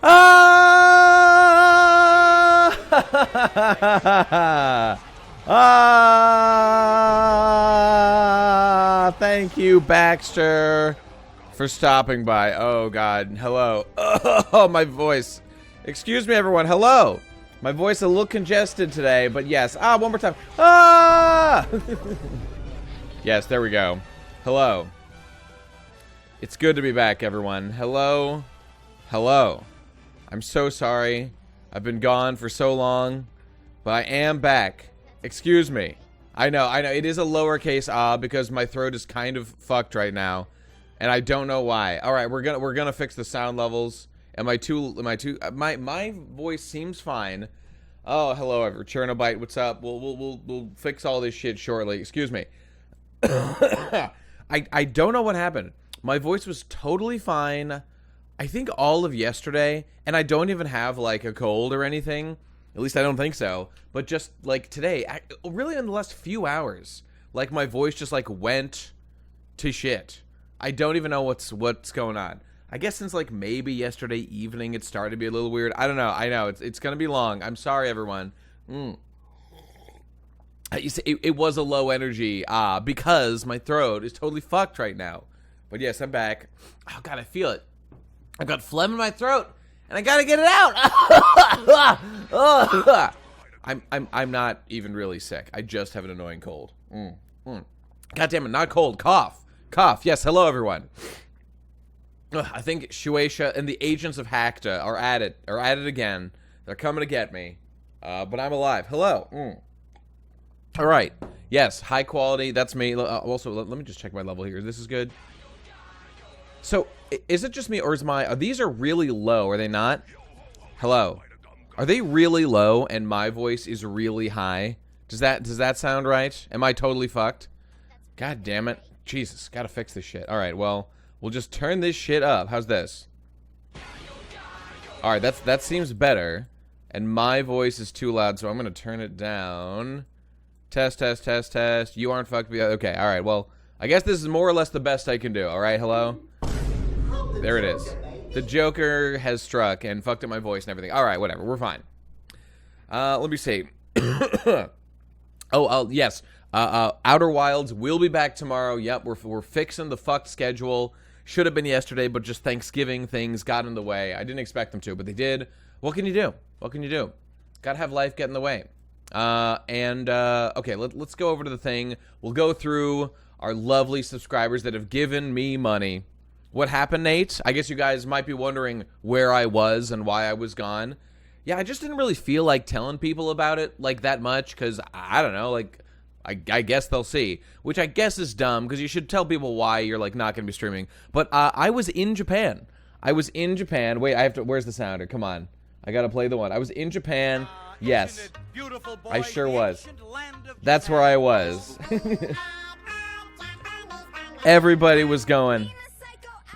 Ah! Ah! Thank you, Baxter, for stopping by. Oh, God. Hello. Oh, my voice. Excuse me, everyone. Hello. My voice a little congested today, but yes. Ah, one more time. Ah! Yes, there we go. Hello. It's good to be back, everyone. Hello. Hello. I'm so sorry. I've been gone for so long, but I am back. Excuse me. I know. It is a lowercase because my throat is kind of fucked right now, and I don't know why. All right, we're gonna fix the sound levels. My voice seems fine. Oh, hello, Chernobite. What's up? We'll fix all this shit shortly. Excuse me. I don't know what happened. My voice was totally fine. I think all of yesterday, and I don't even have like a cold or anything. At least I don't think so. But just like today, really in the last few hours, like my voice just like went to shit. I don't even know what's going on. I guess since like maybe yesterday evening it started to be a little weird. I don't know. I know it's gonna be long. I'm sorry, everyone. You see, it was a low energy because my throat is totally fucked right now. But yes, I'm back. Oh God, I feel it. I've got phlegm in my throat, and I gotta get it out. I'm not even really sick. I just have an annoying cold. God damn it, not cold. Cough. Yes, hello everyone. I think Shueisha and the agents of Hakta are at it again. They're coming to get me. But I'm alive. Hello. All right. Yes, high quality. That's me. Also, let me just check my level here. This is good. So, is it just me, or these are really low, are they not? Hello. Are they really low, and my voice is really high? Does that sound right? Am I totally fucked? God damn it. Jesus, gotta fix this shit. Alright, well, we'll just turn this shit up. How's this? Alright, that seems better. And my voice is too loud, so I'm gonna turn it down. Test. You aren't fucked. Okay, alright, well, I guess this is more or less the best I can do. Alright, hello? There it is. The Joker has struck and fucked up my voice and everything. Alright, whatever. We're fine. Let me see. Yes. Outer Wilds will be back tomorrow. Yep, we're fixing the fucked schedule. Should have been yesterday, but just Thanksgiving things got in the way. I didn't expect them to, but they did. What can you do? Gotta have life get in the way. Okay, let's go over to the thing. We'll go through our lovely subscribers that have given me money. What happened, Nate? I guess you guys might be wondering where I was and why I was gone. Yeah, I just didn't really feel like telling people about it like that much because, I don't know, like, I guess they'll see. Which I guess is dumb because you should tell people why you're, like, not going to be streaming. But I was in Japan. Wait, where's the sounder? Come on. I got to play the one. I was in Japan. Yes. I sure was. That's where I was. Everybody was going.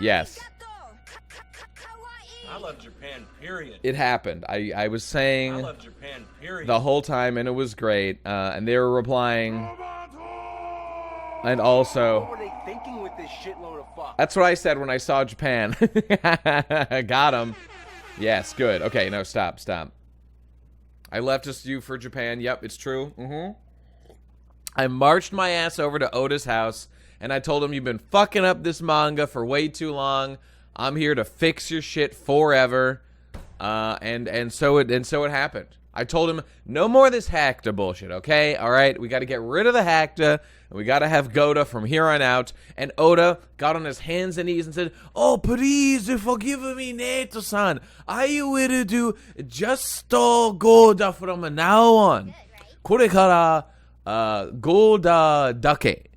Yes. I love Japan, period. It happened. I was saying I love Japan, period. the whole time, and it was great. And they were replying. And also, What were they thinking with this shitload of fuck? that's what I said when I saw Japan. Got him. Yes, good. Okay, no, stop. I left us you for Japan. Yep, it's true. I marched my ass over to Oda's house. And I told him, you've been fucking up this manga for way too long. I'm here to fix your shit forever. And so it happened. I told him, no more of this Hakta bullshit, okay? All right, we got to get rid of the Hakta, and we got to have Goda from here on out. And Oda got on his hands and knees and said, oh, please forgive me, Neto-san. I will do just Goda from now on. これから、Goda dake.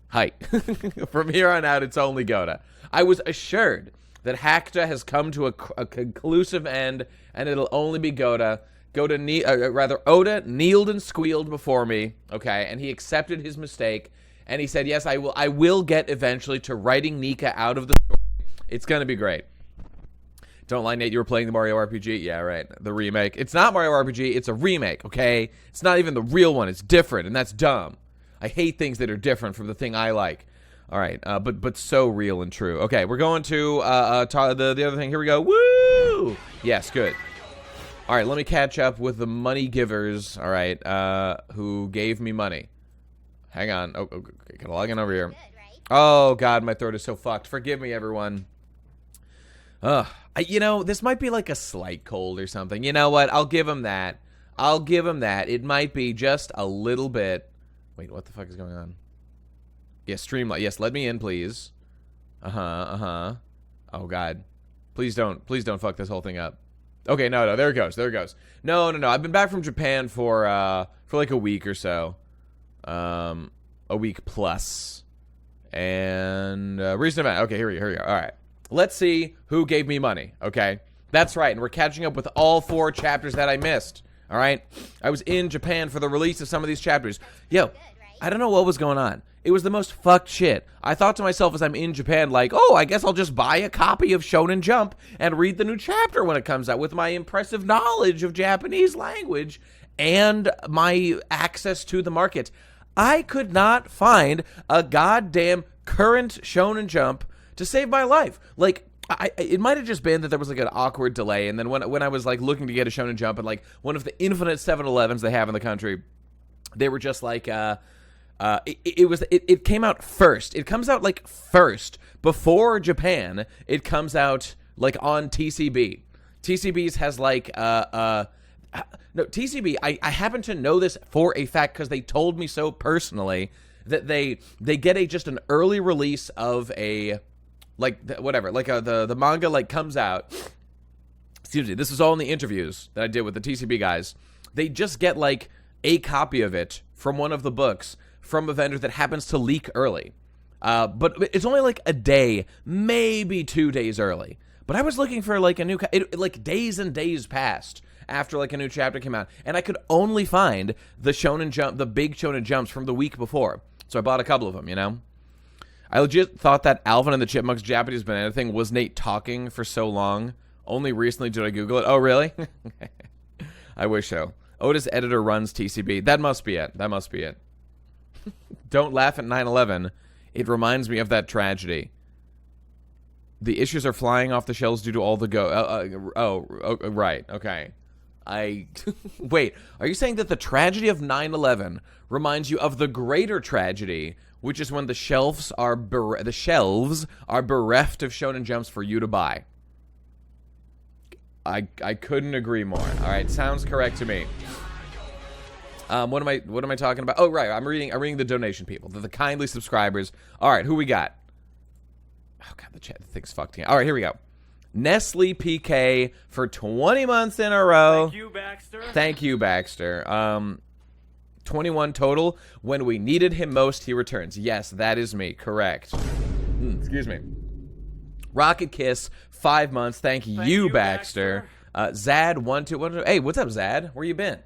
Hi. From here on out, it's only Goda. I was assured that Hakta has come to a conclusive end, and it'll only be Goda. Oda kneeled and squealed before me, okay, and he accepted his mistake, and he said, yes, I will get eventually to writing Nika out of the story. It's gonna be great. Don't lie, Nate, you were playing the Mario RPG? Yeah, right, the remake. It's not Mario RPG, it's a remake, okay? It's not even the real one, it's different, and that's dumb. I hate things that are different from the thing I like. All right, but so real and true. Okay, we're going to the other thing. Here we go. Woo! Yes, good. All right, let me catch up with the money givers. All right, who gave me money. Hang on. Oh, okay, gotta log in over here. Oh God, my throat is so fucked. Forgive me, everyone. You know, this might be like a slight cold or something. You know what? I'll give him that. I'll give him that. It might be just a little bit. Wait, what the fuck is going on? Yes, Streamlight. Yes, let me in, please. Oh God, please don't fuck this whole thing up. Okay, no, there it goes. No. I've been back from Japan for like a week or so, a week plus, and recent event. Okay, here we go. All right, let's see who gave me money. Okay, that's right, and we're catching up with all 4 chapters that I missed. All right, I was in Japan for the release of some of these chapters. Yo, I don't know what was going on. It was the most fucked shit. I thought to myself as I'm in Japan, like, oh, I guess I'll just buy a copy of Shonen Jump and read the new chapter when it comes out with my impressive knowledge of Japanese language and my access to the market. I could not find a goddamn current Shonen Jump to save my life. Like, it might have just been that there was like an awkward delay, and then when I was like looking to get a Shonen Jump and like one of the infinite 7-Elevens they have in the country, they were just like, it came out first. It comes out like first before Japan. It comes out like on TCB. TCB's has like no TCB. I happen to know this for a fact because they told me so personally that they get just an early release of a like whatever like the manga like comes out. Excuse me. This is all in the interviews that I did with the TCB guys. They just get like a copy of it from one of the books from a vendor that happens to leak early. But it's only like a day, maybe 2 days early. But I was looking for like a new, like days and days passed after like a new chapter came out. And I could only find the Shonen Jump, the big Shonen Jumps from the week before. So I bought a couple of them, you know? I legit thought that Alvin and the Chipmunks Japanese banana thing was Nate talking for so long. Only recently did I Google it. Oh, really? I wish so. Otis editor runs TCB. That must be it. Don't laugh at 9/11. It reminds me of that tragedy. The issues are flying off the shelves due to all the right. Okay. Wait, are you saying that the tragedy of 9/11 reminds you of the greater tragedy, which is when the shelves are bereft of Shonen Jumps for you to buy? I couldn't agree more. All right, sounds correct to me. What am I talking about? Oh, right. I'm reading the donation people, the kindly subscribers. All right, who we got? Oh God, the thing's fucked again. All right, here we go. Nestle PK for 20 months in a row. Thank you, Baxter. 21 total. When we needed him most, he returns. Yes, that is me. Correct. Excuse me. Rocket Kiss, 5 months. Thank you, Baxter. Zad, 1212. Hey, what's up, Zad? Where you been?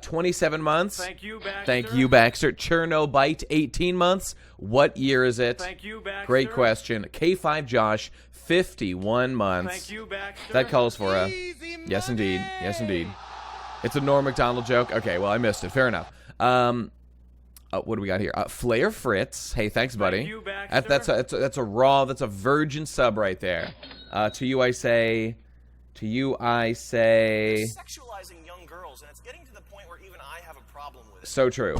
27 months. Thank you, Baxter. Thank you, Baxter. Chernobite, 18 months. What year is it? Thank you, Baxter. Great question. K5 Josh, 51 months. Thank you, Baxter. That calls for a... Yes, indeed. Yes, indeed. It's a Norm Macdonald joke. Okay, well, I missed it. Fair enough. What do we got here? Flair Fritz. Hey, thanks, buddy. Thank you, Baxter. That's a virgin sub right there. To you I say... Sexualizing young girls, and it's getting to the point where even I have a problem with it. So true.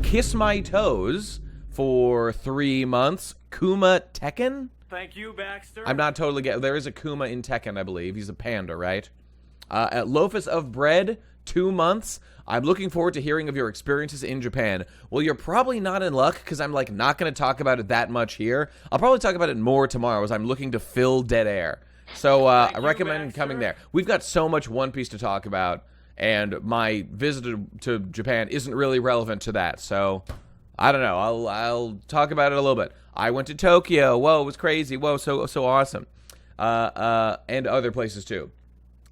Kiss My Toes for 3 months. Kuma Tekken? Thank you, Baxter. I'm not totally there is a Kuma in Tekken, I believe. He's a panda, right? At Loafus of Bread, 2 months. I'm looking forward to hearing of your experiences in Japan. Well, you're probably not in luck because I'm like not going to talk about it that much here. I'll probably talk about it more tomorrow as I'm looking to fill dead air. So I recommend coming there. We've got so much One Piece to talk about, and my visit to Japan isn't really relevant to that. So I don't know. I'll talk about it a little bit. I went to Tokyo. Whoa, it was crazy. Whoa, so awesome. And other places too.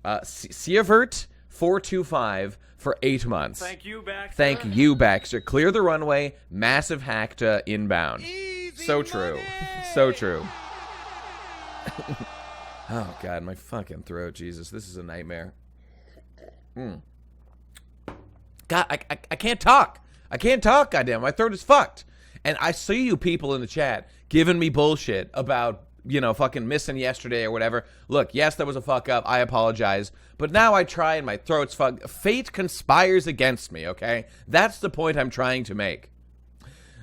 Sievert 425 for 8 months. Thank you, Baxter. Thank you, Baxter. Clear the runway. Massive hack to inbound. Easy So money. true. So true. Oh, God, my fucking throat. Jesus, this is a nightmare. God, I can't talk. I can't talk, goddamn. My throat is fucked. And I see you people in the chat giving me bullshit about, you know, fucking missing yesterday or whatever. Look, yes, that was a fuck up. I apologize. But now I try and my throat's fucked. Fate conspires against me, okay? That's the point I'm trying to make.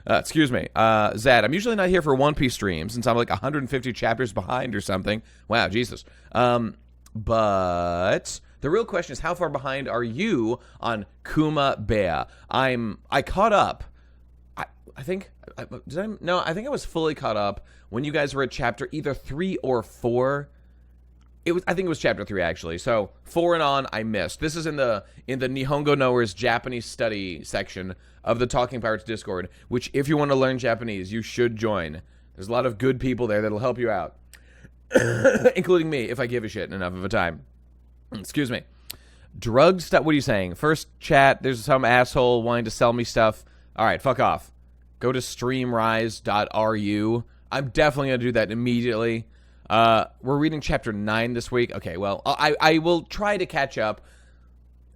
Excuse me. Zad, I'm usually not here for One Piece streams since I'm like 150 chapters behind or something. Wow, Jesus. But the real question is, how far behind are you on Kuma Bea? I caught up. I think I think I was fully caught up when you guys were at chapter either 3 or 4. I think it was chapter 3 actually. So 4 and on I missed. This is in the Nihongo Knowers Japanese study section of the Talking Pirates Discord, which if you want to learn Japanese, you should join. There's a lot of good people there that'll help you out. Including me, if I give a shit enough of a time. Excuse me. Drug stuff. What are you saying? First chat, there's some asshole wanting to sell me stuff. All right, fuck off. Go to streamrise.ru. I'm definitely going to do that immediately. We're reading chapter 9 this week. Okay, well, I will try to catch up.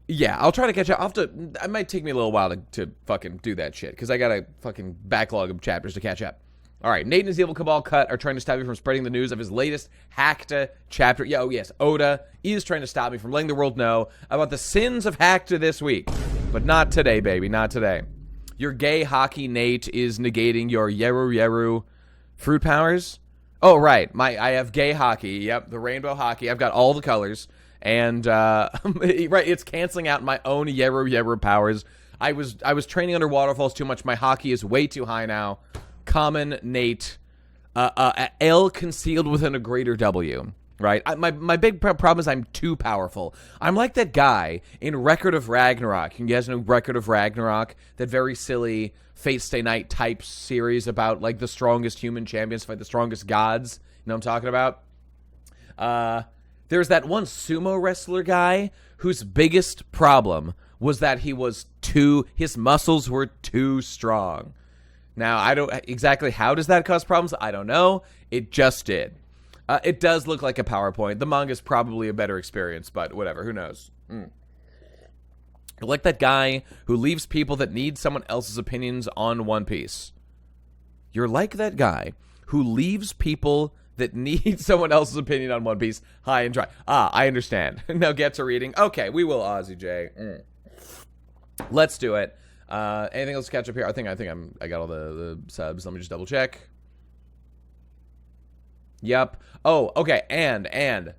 Yeah, I'll try to catch up. It might take me a little while to fucking do that shit, because I got a fucking backlog of chapters to catch up. All right, Nate and his Evil Cabal Cut are trying to stop me from spreading the news of his latest Hackta chapter. Yeah, oh yes, Oda is trying to stop me from letting the world know about the sins of Hackta this week. But not today, baby, not today. Your gay hockey Nate is negating your Yeru Yeru fruit powers. Oh, right, I have gay hockey. Yep, the rainbow hockey. I've got all the colors. And, right, it's canceling out my own Yeru Yeru powers. I was training under waterfalls too much. My hockey is way too high now. Common Nate, L concealed within a greater W, right? My big problem is I'm too powerful. I'm like that guy in Record of Ragnarok. You guys know Record of Ragnarok? That very silly Fate Stay Night type series about, like, the strongest human champions fight the strongest gods. You know what I'm talking about? There's that one sumo wrestler guy whose biggest problem was that his muscles were too strong. Now, I don't exactly how does that cause problems? I don't know. It just did. It does look like a PowerPoint. The manga's probably a better experience, but whatever. Who knows? Like that guy who leaves people that need someone else's opinions on One Piece. You're like that guy who leaves people that need someone else's opinion on One Piece high and dry. I understand. Now get to reading. Okay, we will, Ozzy J. Let's do it. Anything else to catch up here? I think I got all the subs. Let me just double check. Yep. Oh, okay. And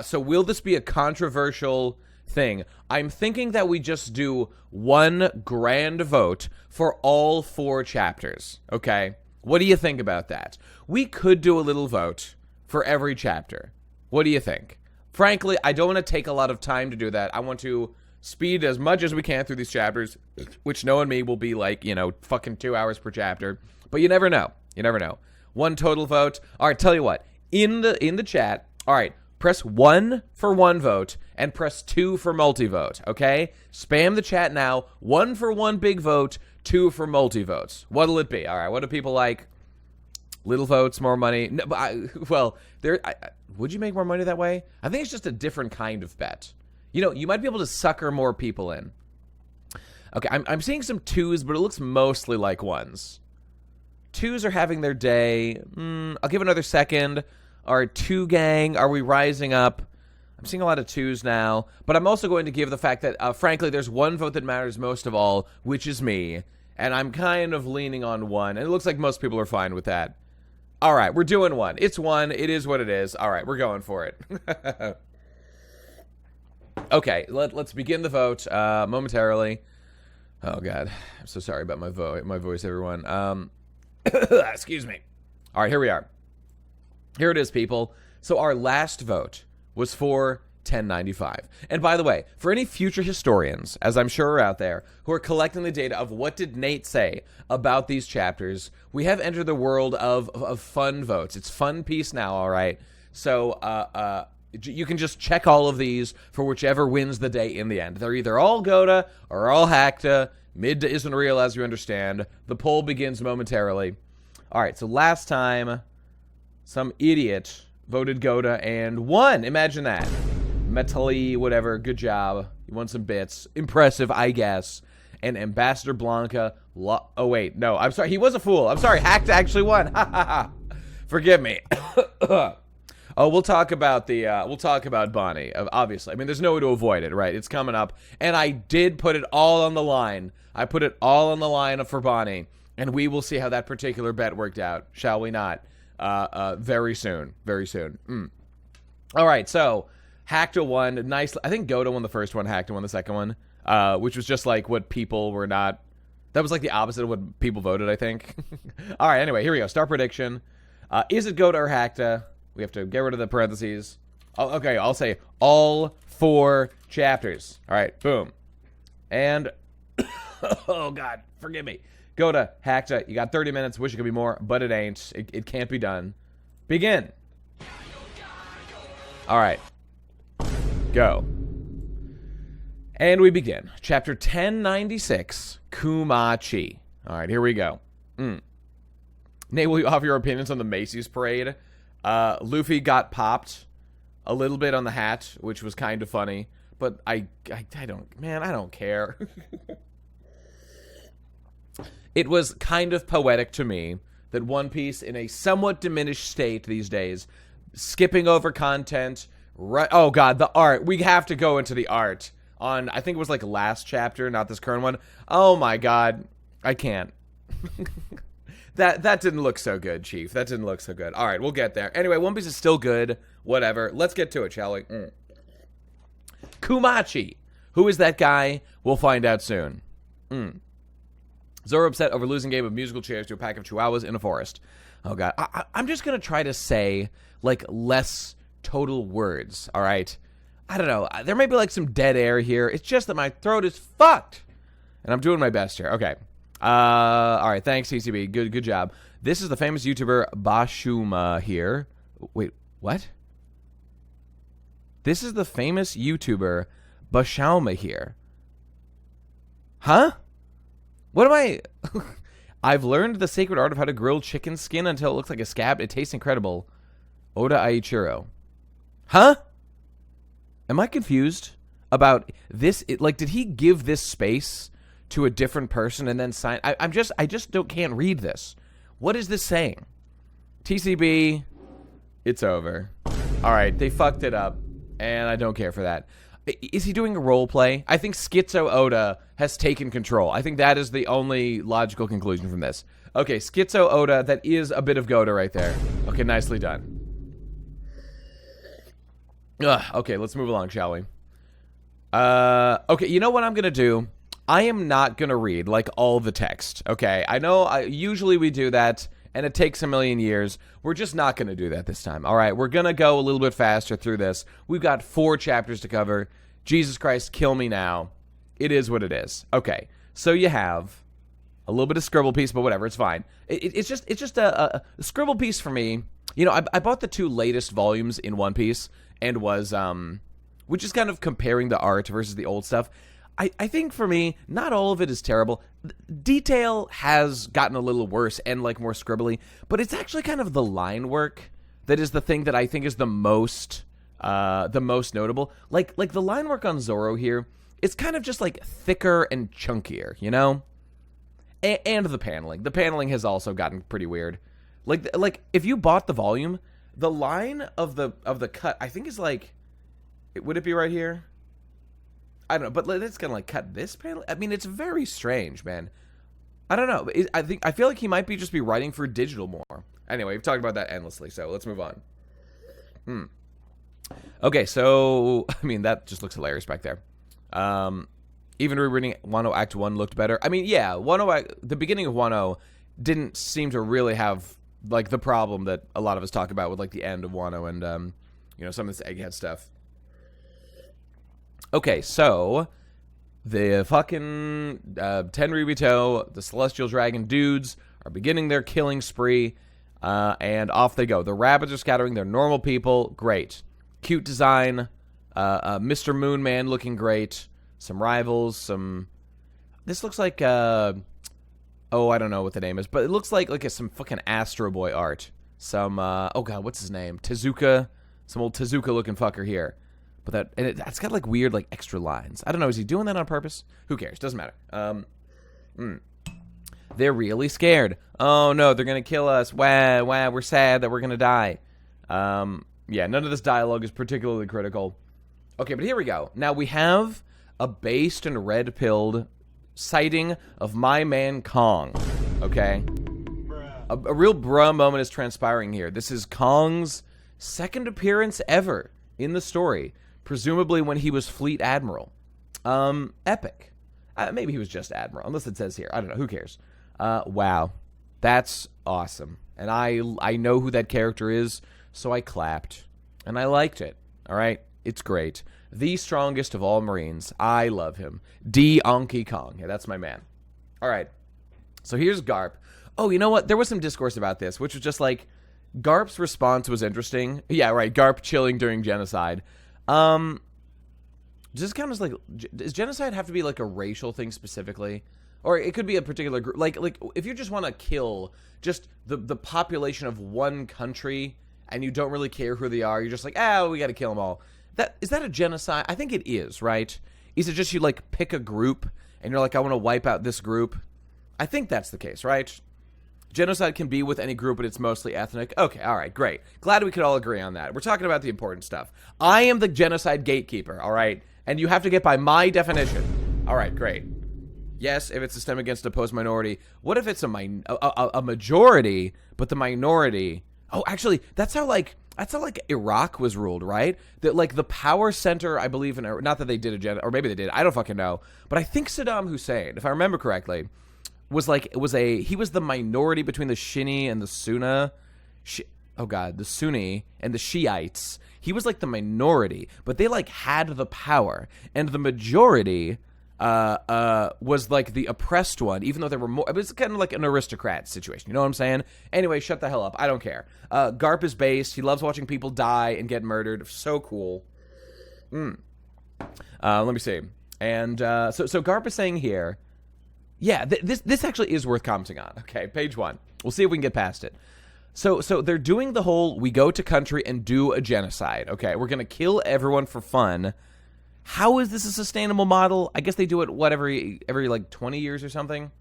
so will this be a controversial thing? I'm thinking that we just do one grand vote for all 4 chapters. Okay. What do you think about that? We could do a little vote for every chapter. What do you think? Frankly, I don't want to take a lot of time to do that. I want to speed as much as we can through these chapters, which knowing me will be like, fucking 2 hours per chapter. But you never know. You never know. One total vote. All right, tell you what. In the chat, all right, press 1 for one vote and press 2 for multi-vote, okay? Spam the chat now. 1 for one big vote, 2 for multi-votes. What'll it be? All right, what do people like? Little votes, more money. No, but would you make more money that way? I think it's just a different kind of bet. You might be able to sucker more people in. Okay, I'm seeing some 2s, but it looks mostly like 1s. 2s are having their day. I'll give another second. Our 2 gang, are we rising up? I'm seeing a lot of 2s now, but I'm also going to give the fact that, frankly, there's one vote that matters most of all, which is me, and I'm kind of leaning on 1, and it looks like most people are fine with that. All right, we're doing 1. It's 1. It is what it is. All right, we're going for it. Okay, let's begin the vote momentarily. Oh, God. I'm so sorry about my voice, everyone. Excuse me. All right, here we are. Here it is, people. So our last vote was for 1095. And by the way, for any future historians, as I'm sure are out there, who are collecting the data of what did Nate say about these chapters, we have entered the world of fun votes. It's Fun Piece now, all right? So, you can just check all of these for whichever wins the day in the end. They're either all Goda or all Hackta. Mid isn't real, as you understand. The poll begins momentarily. All right, so last time, some idiot voted Goda and won. Imagine that. Metally, whatever. Good job. You won some bits. Impressive, I guess. and Ambassador Blanca. Oh, wait. No, I'm sorry. He was a fool. I'm sorry. Hacked actually won. Ha ha ha. Forgive me. Oh, we'll talk about Bonnie, obviously. I mean, there's no way to avoid it, right? It's coming up. And I did put it all on the line. I put it all on the line for Bonnie. And we will see how that particular bet worked out, shall we not? Very soon. Very soon. All right, so Hackta won. Nice. I think Goda won the first one. Hackta won the second one, which was just like what people were not. That was like the opposite of what people voted, I think. All right, anyway, here we go. Start prediction. Is it Goda or Hackta? We have to get rid of the parentheses. Oh, okay, I'll say all 4 chapters. All right, boom. And, oh, God, forgive me. Goda, Hackta, you got 30 minutes. Wish it could be more, but it ain't. It can't be done. Begin. All right. Go. And we begin. Chapter 1096, Kumachi. All right, here we go. Nate, will you offer your opinions on the Macy's parade? Luffy got popped a little bit on the hat, which was kind of funny. But I don't care. It was kind of poetic to me that One Piece, in a somewhat diminished state these days, skipping over content. Right? Oh God, the art. We have to go into the art on. I think it was like last chapter, not this current one. Oh my God, I can't. That didn't look so good, Chief. That didn't look so good. All right, we'll get there. Anyway, One Piece is still good. Whatever. Let's get to it, shall we? Kumachi. Who is that guy? We'll find out soon. Zoro upset over losing game of musical chairs to a pack of chihuahuas in a forest. Oh, God. I'm just going to try to say, like, less total words, all right? I don't know. There may be, like, some dead air here. It's just that my throat is fucked. And I'm doing my best here. Okay. All right. Thanks, CCB. Good job. This is the famous YouTuber Bashuma here. Wait, what? This is the famous YouTuber Bashuma here. Huh? What am I... I've learned the sacred art of how to grill chicken skin until it looks like a scab. It tastes incredible. Oda Aichiro. Huh? Am I confused about this? Like, did he give this space to a different person and then sign? I just can't read this. What is this saying? TCB, it's over. All right, they fucked it up, and I don't care for that. Is he doing a role play? I think Schizo Oda has taken control. I think that is the only logical conclusion from this. Okay, Schizo Oda, that is a bit of Goda right there. Okay, nicely done. Okay, let's move along, shall we? Okay, you know what I'm going to do? I am not going to read, like, all the text, okay? I know usually we do that, and it takes a million years. We're just not going to do that this time, all right? We're going to go a little bit faster through this. We've got 4 chapters to cover. Jesus Christ, kill me now. It is what it is. Okay, so you have a little bit of scribble piece, but whatever, it's fine. It's just a scribble piece for me. You know, I bought the 2 latest volumes in One Piece, and was, which is kind of comparing the art versus the old stuff. I think for me, not all of it is terrible. Detail has gotten a little worse and like more scribbly, but it's actually kind of the line work that is the thing that I think is the most notable. Like the line work on Zoro here, it's kind of just like thicker and chunkier, you know? And the paneling. The paneling has also gotten pretty weird. Like if you bought the volume, the line of the cut, I think is like, would it be right here? I don't know, but it's gonna like cut this panel. I mean, it's very strange, man. I don't know. I feel like he might just be writing for digital more. Anyway, we've talked about that endlessly, so let's move on. Okay, so I mean that just looks hilarious back there. Even rereading Wano Act 1 looked better. I mean, yeah, the beginning of Wano didn't seem to really have like the problem that a lot of us talk about with like the end of Wano and you know, some of this egghead stuff. Okay, so the fucking Tenryubito, the Celestial Dragon dudes, are beginning their killing spree, and off they go. The rabbits are scattering. They're normal people. Great. Cute design. Mr. Moon Man looking great. Some rivals. This looks like, oh, I don't know what the name is, but it looks like some fucking Astro Boy art. Some, oh god, what's his name? Tezuka. Some old Tezuka looking fucker here. But it's got like weird like extra lines. I don't know. Is he doing that on purpose? Who cares? Doesn't matter. They're really scared. Oh no, they're gonna kill us. Wah, wah, we're sad that we're gonna die. Yeah, none of this dialogue is particularly critical. Okay, but here we go. Now we have a based and red-pilled sighting of my man Kong. Okay? A real bruh moment is transpiring here. This is Kong's second appearance ever in the story, presumably when he was Fleet Admiral. Epic. Maybe he was just Admiral, unless it says here. I don't know. Who cares? Wow. That's awesome. And I know who that character is, so I clapped. And I liked it. All right? It's great. The strongest of all Marines. I love him. Donkey Kong. Yeah, that's my man. All right. So here's Garp. Oh, you know what? There was some discourse about this, which was just like, Garp's response was interesting. Yeah, right. Garp chilling during genocide. Does this count as like, does genocide have to be like a racial thing specifically? Or it could be a particular group. Like if you just want to kill just the population of one country and you don't really care who they are, you're just like, we got to kill them all. Is that a genocide? I think it is, right? Is it just you like pick a group and you're like, I want to wipe out this group? I think that's the case, right? Genocide can be with any group, but it's mostly ethnic. Okay, all right, great. Glad we could all agree on that. We're talking about the important stuff. I am the genocide gatekeeper, all right? And you have to get by my definition. All right, great. Yes, if it's a system against a opposed minority. What if it's a majority, but the minority... Oh, actually, that's how Iraq was ruled, right? That like the power center, I believe in, not that they did or maybe they did, I don't fucking know. But I think Saddam Hussein, if I remember correctly, he was the minority between the Shinni and the Sunni. The Sunni and the Shiites. He was like the minority, but they like had the power, and the majority was like the oppressed one, even though there were more. It was kind of like an aristocrat situation. You know what I'm saying? Anyway, shut the hell up. I don't care. Garp is based. He loves watching people die and get murdered. So cool. Let me see. And so Garp is saying here, yeah, this actually is worth commenting on. Okay, page 1. We'll see if we can get past it. So they're doing the whole, we go to country and do a genocide. Okay, we're going to kill everyone for fun. How is this a sustainable model? I guess they do it, every like 20 years or something?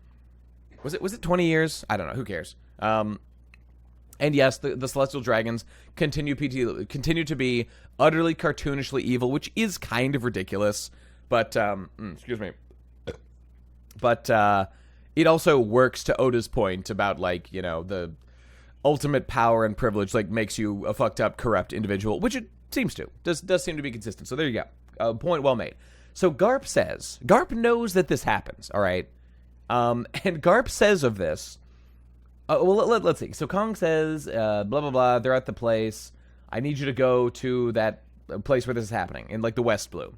Was it 20 years? I don't know. Who cares? And yes, the Celestial Dragons continue to be utterly cartoonishly evil, which is kind of ridiculous. But, excuse me. But it also works to Oda's point about, like, you know, the ultimate power and privilege, like, makes you a fucked up, corrupt individual, which it seems to. Does seem to be consistent. So there you go. Point well made. So Garp knows that this happens, all right? And Garp says of this, let's see. So Kong says, blah, blah, blah, they're at the place. I need you to go to that place where this is happening, in, like, the West Blue.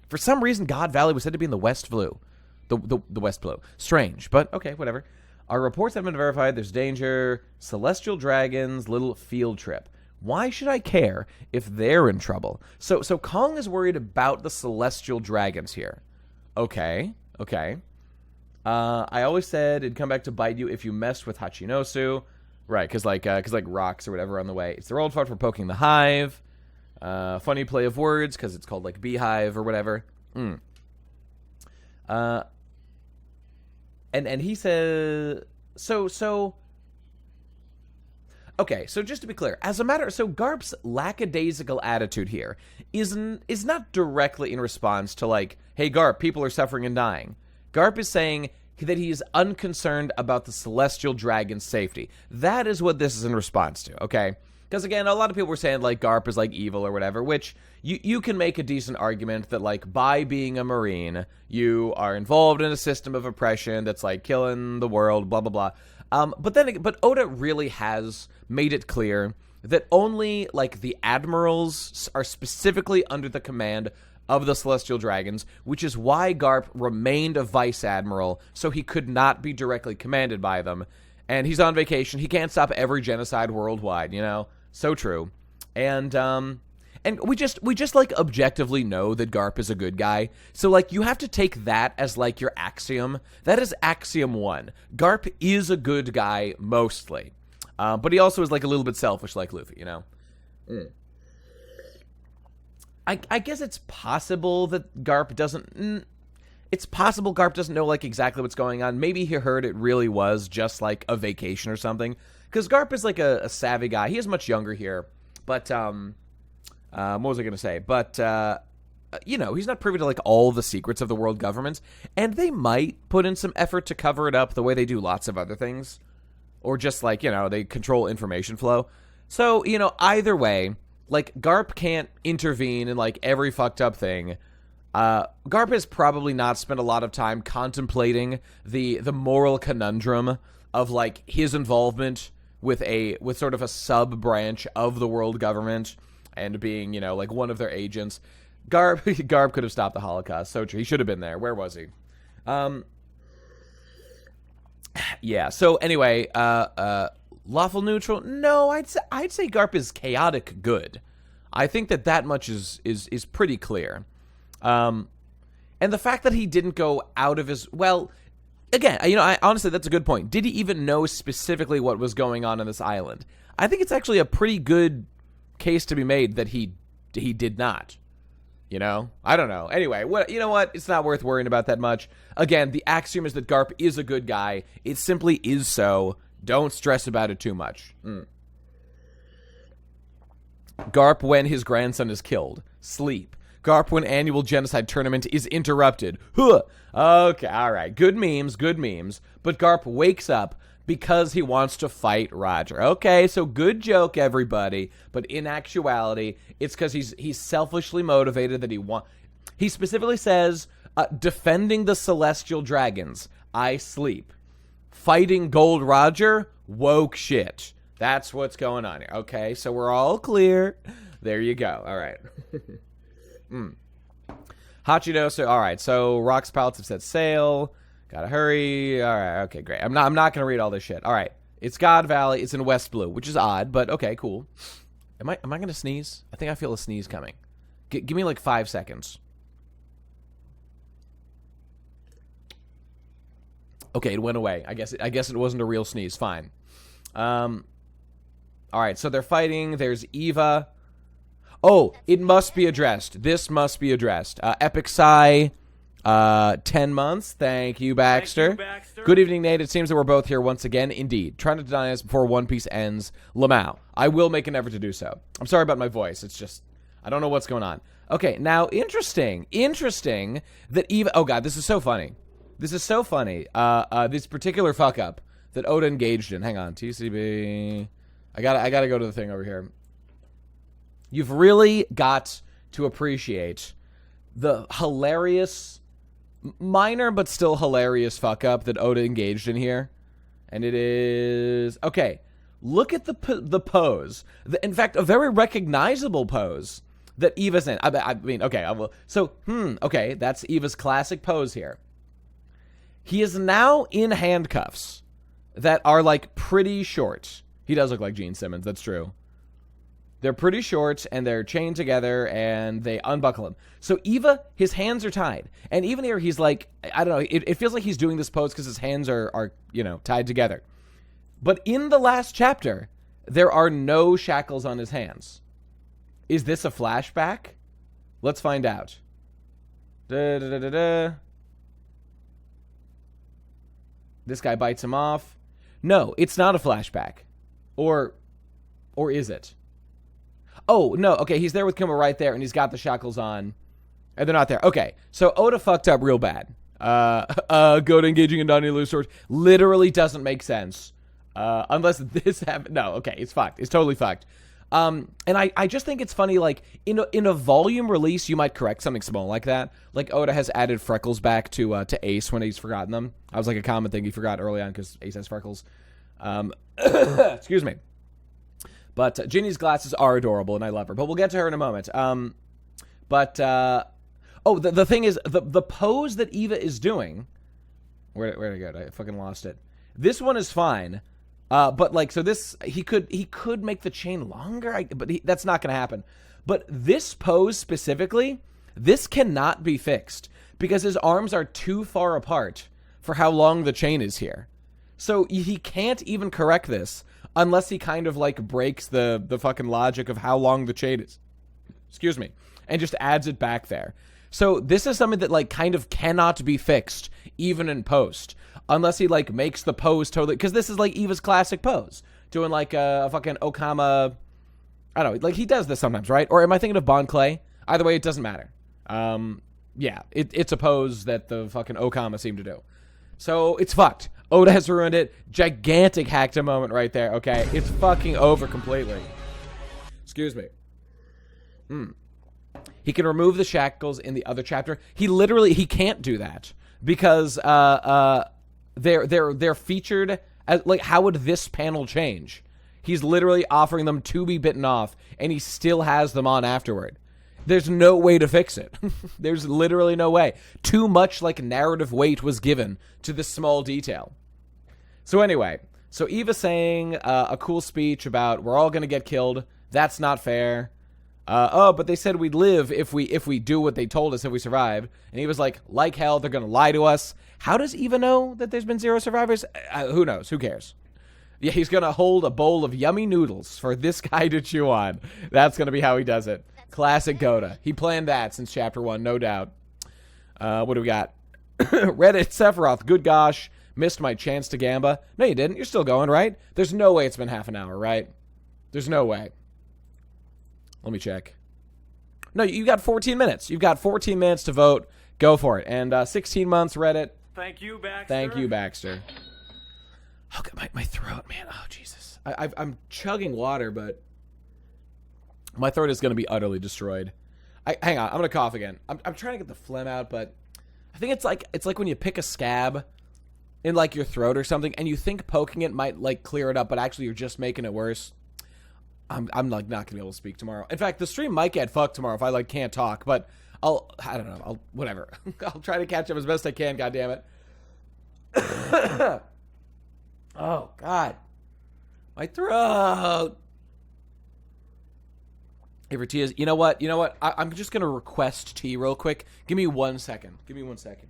For some reason, God Valley was said to be in the West Blue. The West Blue. Strange, but okay, whatever. Our reports have been verified. There's danger. Celestial Dragons, little field trip. Why should I care if they're in trouble? So Kong is worried about the Celestial Dragons here. Okay. I always said it'd come back to bite you if you messed with Hachinosu. Right, because rocks or whatever are on the way. It's their old fault for poking the hive. Funny play of words, because it's called, like, beehive or whatever. And he says, okay, so just to be clear, so Garp's lackadaisical attitude here is not directly in response to, like, hey, Garp, people are suffering and dying. Garp is saying that he is unconcerned about the Celestial Dragon's safety. That is what this is in response to, okay? Because, again, a lot of people were saying, like, Garp is, like, evil or whatever, which you can make a decent argument that, like, by being a Marine, you are involved in a system of oppression that's, like, killing the world, blah, blah, blah. But Oda really has made it clear that only, like, the admirals are specifically under the command of the Celestial Dragons, which is why Garp remained a vice admiral, so he could not be directly commanded by them. And he's on vacation. He can't stop every genocide worldwide, you know? So true. And we just like objectively know that Garp is a good guy. So, like, you have to take that as, like, your axiom. That is axiom 1. Garp is a good guy mostly. But he also is, like, a little bit selfish like Luffy, you know? I guess it's possible that Garp doesn't... It's possible Garp doesn't know, like, exactly what's going on. Maybe he heard it really was just, like, a vacation or something. Because Garp is, like, a savvy guy. He is much younger here. But, what was I going to say? But, you know, he's not privy to, like, all the secrets of the world government. And they might put in some effort to cover it up the way they do lots of other things. Or just, like, you know, they control information flow. So, you know, either way, like, Garp can't intervene in, like, every fucked up thing. Garp has probably not spent a lot of time contemplating the moral conundrum of, like, his involvement with sort of a sub-branch of the world government and being, you know, like, one of their agents. Garp could have stopped the Holocaust. So true. He should have been there. Where was he? Yeah. So anyway, lawful neutral? No, I'd say Garp is chaotic good. I think that much is pretty clear. And the fact that he didn't go out of his... Well, again, you know, honestly, that's a good point. Did he even know specifically what was going on this island? I think it's actually a pretty good case to be made that he did not. You know? I don't know. Anyway, you know what? It's not worth worrying about that much. Again, the axiom is that Garp is a good guy. It simply is so. Don't stress about it too much. Garp when his grandson is killed. Sleep. Garp when annual genocide tournament is interrupted. Huh. Okay, alright. Good memes. But Garp wakes up because he wants to fight Roger. Okay, so good joke, everybody. But in actuality, it's because he's selfishly motivated that he specifically says, defending the celestial dragons, I sleep. Fighting Gold Roger, woke shit. That's what's going on here. Okay, so we're all clear. There you go. All right. Hachidoso. All right, so Rock's Palace have set sail. Gotta hurry. All right, okay, great. I'm not gonna read all this shit. All right, it's God Valley. It's in West Blue, which is odd, but okay, cool. Am I gonna sneeze? I think I feel a sneeze coming. Give me like 5 seconds. Okay, it went away. I guess it wasn't a real sneeze. Fine. All right, so they're fighting. There's Eva. Oh, it must be addressed. This must be addressed. Epic Sigh, 10 months. Thank you, Baxter. Thank you, Baxter. Good evening, Nate. It seems that we're both here once again. Indeed. Trying to deny us before One Piece ends. Lamau. I will make an effort to do so. I'm sorry about my voice. It's just, I don't know what's going on. Okay, now, interesting that Eva... Oh, God, this is so funny. This is so funny. This particular fuck-up that Oda engaged in. Hang on. TCB... I gotta go to the thing over here. You've really got to appreciate the hilarious, minor but still hilarious fuck up that Oda engaged in here. And it is... Okay, look at the pose. In fact, a very recognizable pose that Eva's in. I mean, okay, I will... So, okay, that's Eva's classic pose here. He is now in handcuffs that are, like, pretty short. He does look like Gene Simmons, that's true. They're pretty short, and they're chained together, and they unbuckle him. So Eva, his hands are tied. And even here, he's like, I don't know, it feels like he's doing this pose because his hands are, you know, tied together. But in the last chapter, there are no shackles on his hands. Is this a flashback? Let's find out. This guy bites him off. No, it's not a flashback. Or is it? Oh, no, okay, he's there with Kuma right there, and he's got the shackles on, and they're not there. Okay, so Oda fucked up real bad. Goda engaging in Donnie Lou Source literally doesn't make sense. Unless this happened. No, okay, it's fucked. It's totally fucked. And I just think it's funny, like, in a volume release, you might correct something small like that. Like, Oda has added freckles back to Ace when he's forgotten them. I was like a common thing he forgot early on because Ace has freckles. Excuse me. But Ginny's glasses are adorable, and I love her. But we'll get to her in a moment. The thing is, the pose that Eva is doing... Where'd it go? I fucking lost it. This one is fine. But, like, so this... He could make the chain longer, but that's not going to happen. But this pose specifically, this cannot be fixed. Because his arms are too far apart for how long the chain is here. So he can't even correct this unless he kind of, like, breaks the fucking logic of how long the chain is. Excuse me. and just adds it back there. So this is something that, like, kind of cannot be fixed, even in post, unless he, like, makes the pose totally, because this is, like, Eva's classic pose, doing, like, a fucking Okama, I don't know, like, he does this sometimes, right? Or am I thinking of Bon Clay? Either way, it doesn't matter. Yeah, it's a pose that the fucking Okama seem to do. So, it's fucked. Oda has ruined it. Gigantic Hackta moment right there, okay? It's fucking over completely. Excuse me. He can remove the shackles in the other chapter. He can't do that because they're featured as, like, how would this panel change? He's literally offering them to be bitten off, and he still has them on afterward. There's no way to fix it. There's literally no way. Too much, like, narrative weight was given to this small detail. So anyway, so Eva saying a cool speech about we're all gonna get killed. That's not fair. But they said we'd live if we do what they told us if we survive. And Eva's like hell, they're gonna lie to us. How does Eva know that there's been 0 survivors? Who knows? Who cares? Yeah, he's gonna hold a bowl of yummy noodles for this guy to chew on. That's gonna be how he does it. Classic Goda. He planned that since chapter 1, no doubt. What do we got? Reddit Sephiroth, good gosh. Missed my chance to Gamba. No, you didn't. You're still going, right? There's no way it's been half an hour, right? There's no way. Let me check. No, you got 14 minutes. You've got 14 minutes to vote. Go for it. And 16 months, Reddit. Thank you, Baxter. Thank you, Baxter. Oh, God, my throat, man. Oh, Jesus. I'm chugging water, but my throat is going to be utterly destroyed. Hang on. I'm going to cough again. I'm trying to get the phlegm out, but I think it's like when you pick a scab in, like, your throat or something, and you think poking it might, like, clear it up, but actually you're just making it worse. I'm like, not gonna be able to speak tomorrow. In fact, the stream might get fucked tomorrow if I, like, can't talk, but I don't know, whatever. I'll try to catch up as best I can, goddammit. Oh, God. My throat. Hey, for Tia's, you know what? I'm just gonna request tea real quick. Give me 1 second. Give me 1 second.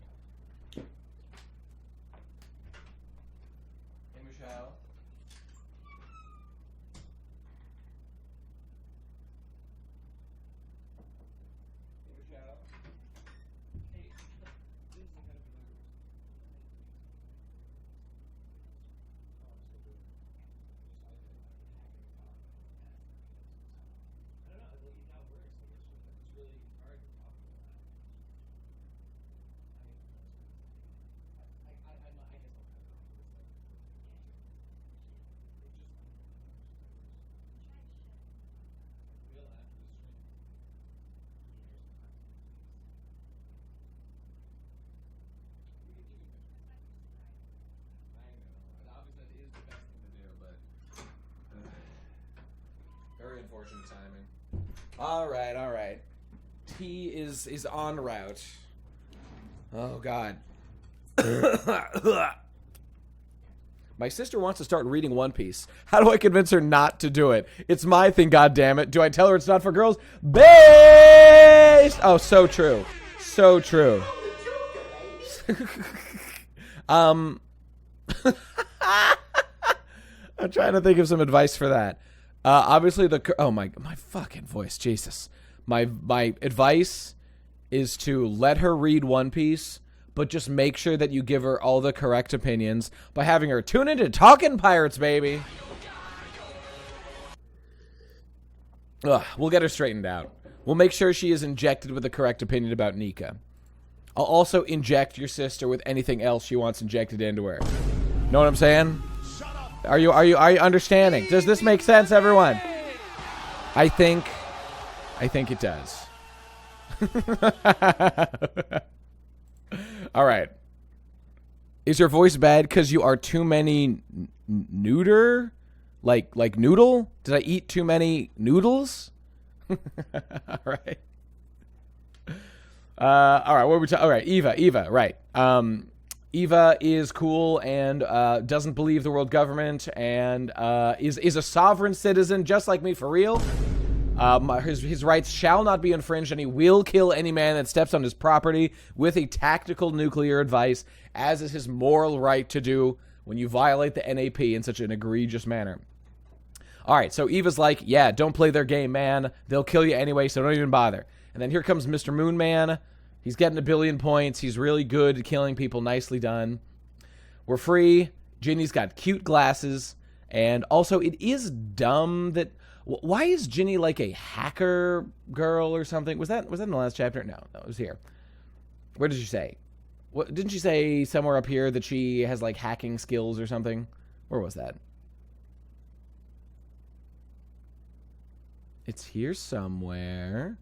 Unfortunate timing. All right. Tea is en route. Oh, God. My sister wants to start reading One Piece. How do I convince her not to do it? It's my thing, goddammit. Do I tell her it's not for girls? Based! Oh, so true. So true. I'm trying to think of some advice for that. Obviously my fucking voice, Jesus. My advice is to let her read One Piece, but just make sure that you give her all the correct opinions by having her tune into Talking Pirates, baby. We'll get her straightened out. We'll make sure she is injected with the correct opinion about Nika. I'll also inject your sister with anything else she wants injected into her. Know what I'm saying? Are you understanding? Does this make sense, everyone? I think it does. All right. Is your voice bad because you are too many neuter? Like noodle? Did I eat too many noodles? All right. All right. What are we talking? All right. Eva. Right. Eva is cool and doesn't believe the world government and is a sovereign citizen just like me for real. His rights shall not be infringed, and he will kill any man that steps on his property with a tactical nuclear device, as is his moral right to do when you violate the NAP in such an egregious manner. All right, so Eva's like, yeah, don't play their game, man. They'll kill you anyway, so don't even bother. And then here comes Mr. Moon Man. He's getting 1 billion points. He's really good at killing people. Nicely done. We're free. Ginny's got cute glasses. And also, it is dumb that... Why is Ginny like a hacker girl or something? Was that in the last chapter? No, it was here. Where did she say? What didn't she say somewhere up here that she has like hacking skills or something? Where was that? It's here somewhere.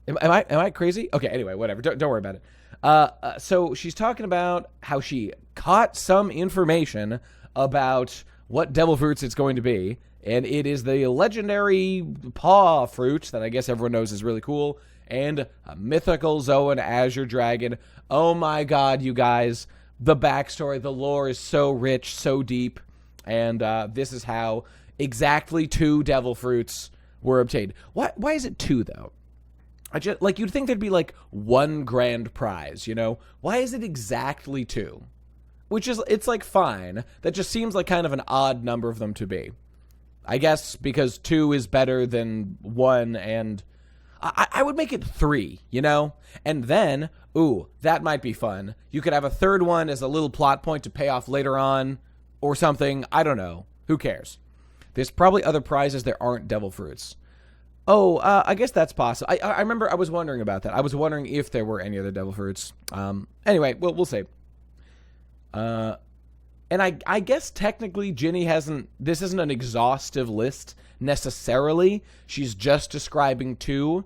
Am I crazy? Okay, anyway, whatever. Don't worry about it. So she's talking about how she caught some information about what devil fruits it's going to be, and it is the legendary paw fruit that I guess everyone knows is really cool, and a mythical Zoan Azure Dragon. Oh my god, you guys. The backstory, the lore is so rich, so deep, and this is how exactly 2 devil fruits were obtained. Why is it 2, though? Like, you'd think there'd be, like, 1 grand prize, you know? Why is it exactly 2? It's, like, fine. That just seems like kind of an odd number of them to be. I guess because 2 is better than 1, and I would make it 3, you know? And then, ooh, that might be fun. You could have a 3rd one as a little plot point to pay off later on, or something. I don't know. Who cares? There's probably other prizes that aren't devil fruits. Oh, I guess that's possible. I remember I was wondering about that. I was wondering if there were any other devil fruits. Anyway, we'll see. And I guess technically Ginny this isn't an exhaustive list necessarily. She's just describing 2,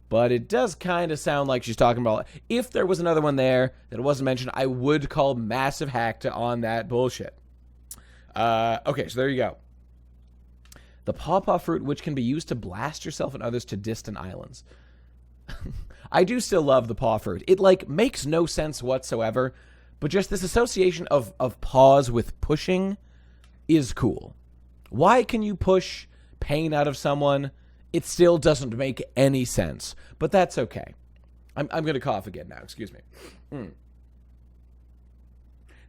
but it does kind of sound like she's talking about, if there was another one there that wasn't mentioned, I would call massive hack to on that bullshit. Okay, so there you go. The pawpaw fruit, which can be used to blast yourself and others to distant islands. I do still love the paw fruit. It, like, makes no sense whatsoever, but just this association of paws with pushing is cool. Why can you push pain out of someone? It still doesn't make any sense, but that's okay. I'm going to cough again now. Excuse me.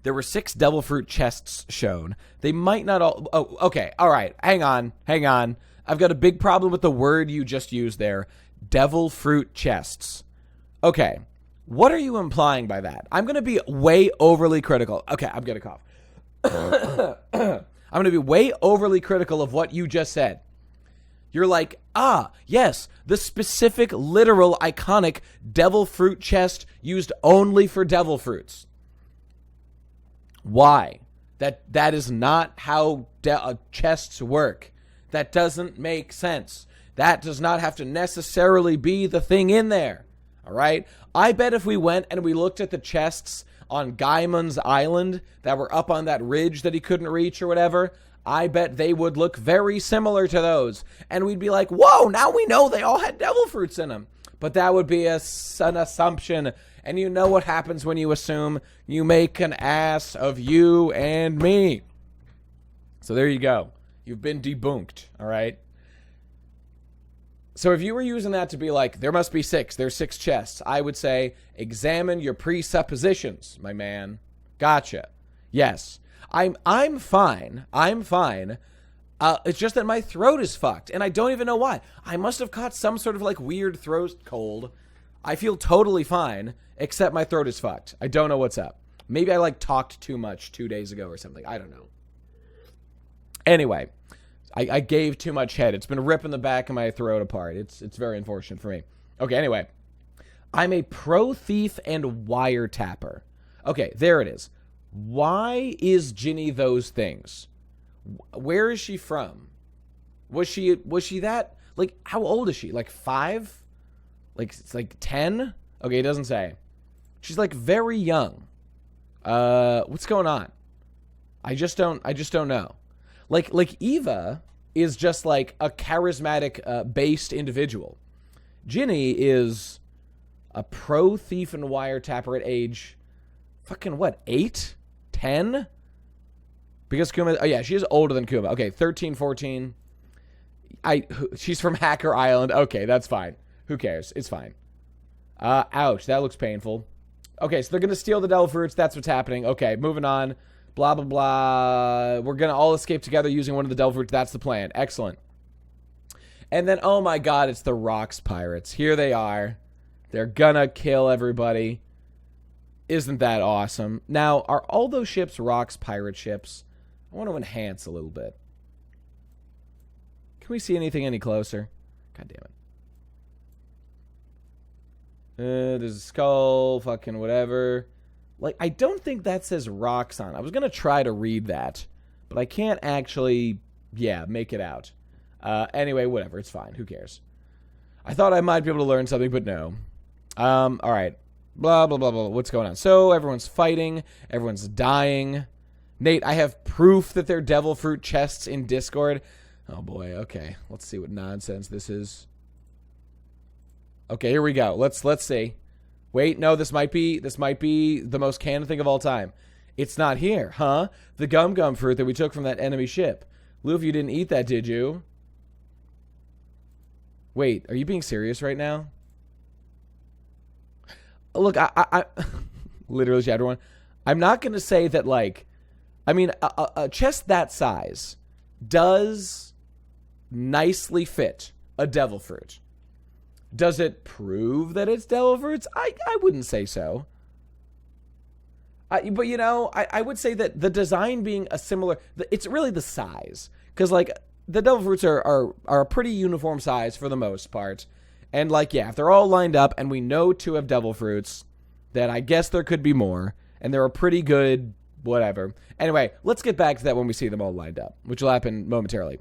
There were 6 devil fruit chests shown. They might not all... Oh, okay. All right. Hang on. I've got a big problem with the word you just used there. Devil fruit chests. Okay. What are you implying by that? I'm going to be way overly critical. Okay, I'm going to cough. I'm going to be way overly critical of what you just said. You're like, yes, the specific, literal, iconic devil fruit chest used only for devil fruits. Why? That is not how chests work. That doesn't make sense. That does not have to necessarily be the thing in there. All right? I bet if we went and we looked at the chests on Gaimon's Island that were up on that ridge that he couldn't reach or whatever, I bet they would look very similar to those. And we'd be like, whoa, now we know they all had devil fruits in them. But that would be an assumption. And you know what happens when you assume. You make an ass of you and me. So there you go. You've been debunked, all right? So if you were using that to be like, there must be 6, there's 6 chests, I would say, examine your presuppositions, my man. Gotcha. Yes. I'm fine. It's just that my throat is fucked, and I don't even know why. I must have caught some sort of, like, weird throat cold. I feel totally fine, except my throat is fucked. I don't know what's up. Maybe I, like, talked too much 2 days ago or something. I don't know. Anyway, I gave too much head. It's been ripping the back of my throat apart. It's very unfortunate for me. Okay, anyway. I'm a pro thief and wiretapper. Okay, there it is. Why is Ginny those things? Where is she from? Was she that, like, how old is she? Like 5? Like, it's like 10? Okay, it doesn't say. She's like very young. What's going on? I just don't know. Like Eva is just like a charismatic based individual. Ginny is a pro thief and wiretapper at age fucking what, 8? 10? Because Kuma, oh yeah, she is older than Kuma. Okay, 13, 14. She's from Hacker Island. Okay, that's fine. Who cares? It's fine. Ouch, that looks painful. Okay, so they're going to steal the devil fruits. That's what's happening. Okay, moving on. Blah, blah, blah. We're going to all escape together using one of the devil fruits. That's the plan. Excellent. And then, oh my god, it's the Rocks Pirates. Here they are. They're gonna kill everybody. Isn't that awesome? Now, are all those ships Rocks Pirate ships? I want to enhance a little bit. Can we see anything any closer? God damn it. There's a skull, fucking whatever. Like, I don't think that says Rocks on. I was gonna try to read that, but I can't actually, make it out. Anyway, whatever, it's fine. Who cares? I thought I might be able to learn something, but no. Alright. Blah, blah, blah, blah. What's going on? So, everyone's fighting. Everyone's dying. Nate, I have proof that they're devil fruit chests in Discord. Oh, boy. Okay. Let's see what nonsense this is. Okay, here we go. Let's see. Wait, no, this might be the most canon thing of all time. It's not here, huh? The gum fruit that we took from that enemy ship. Luffy, you didn't eat that, did you? Wait, are you being serious right now? Look, I literally, everyone, I'm not going to say that, like, I mean, a chest that size does nicely fit a devil fruit. Does it prove that it's devil fruits? I wouldn't say so. But, you know, I would say that the design being a similar, it's really the size. Because, like, the devil fruits are a pretty uniform size for the most part. And, like, yeah, if they're all lined up and we know 2 have devil fruits, then I guess there could be more. And they're a pretty good whatever. Anyway, let's get back to that when we see them all lined up, which will happen momentarily.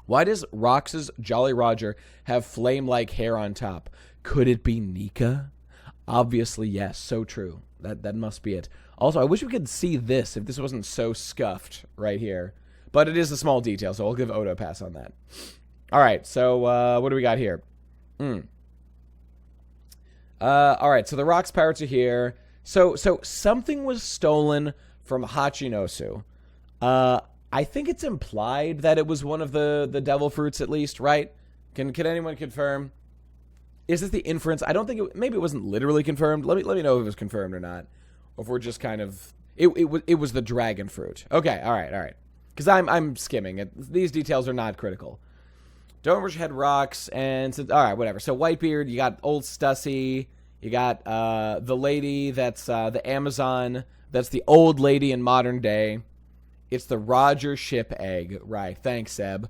Why does Rox's Jolly Roger have flame-like hair on top? Could it be Nika? Obviously, yes. So true. That must be it. Also, I wish we could see this if this wasn't so scuffed right here. But it is a small detail, so I'll give Odo a pass on that. All right, so what do we got here? All right, so the Rocks Pirates are here. So something was stolen from Hachinosu. I think it's implied that it was one of the devil fruits at least, right? Can anyone confirm? Is this the inference? I don't think maybe it wasn't literally confirmed. Let me know if it was confirmed or not. Or if we're just kind of it was the dragon fruit. Okay, all right. Because I'm skimming it. These details are not critical. Domeridge had Rocks and all right, whatever. So Whitebeard, you got old Stussy, you got the lady that's the Amazon, that's the old lady in modern day. It's the Roger ship egg. Right. Thanks, Seb.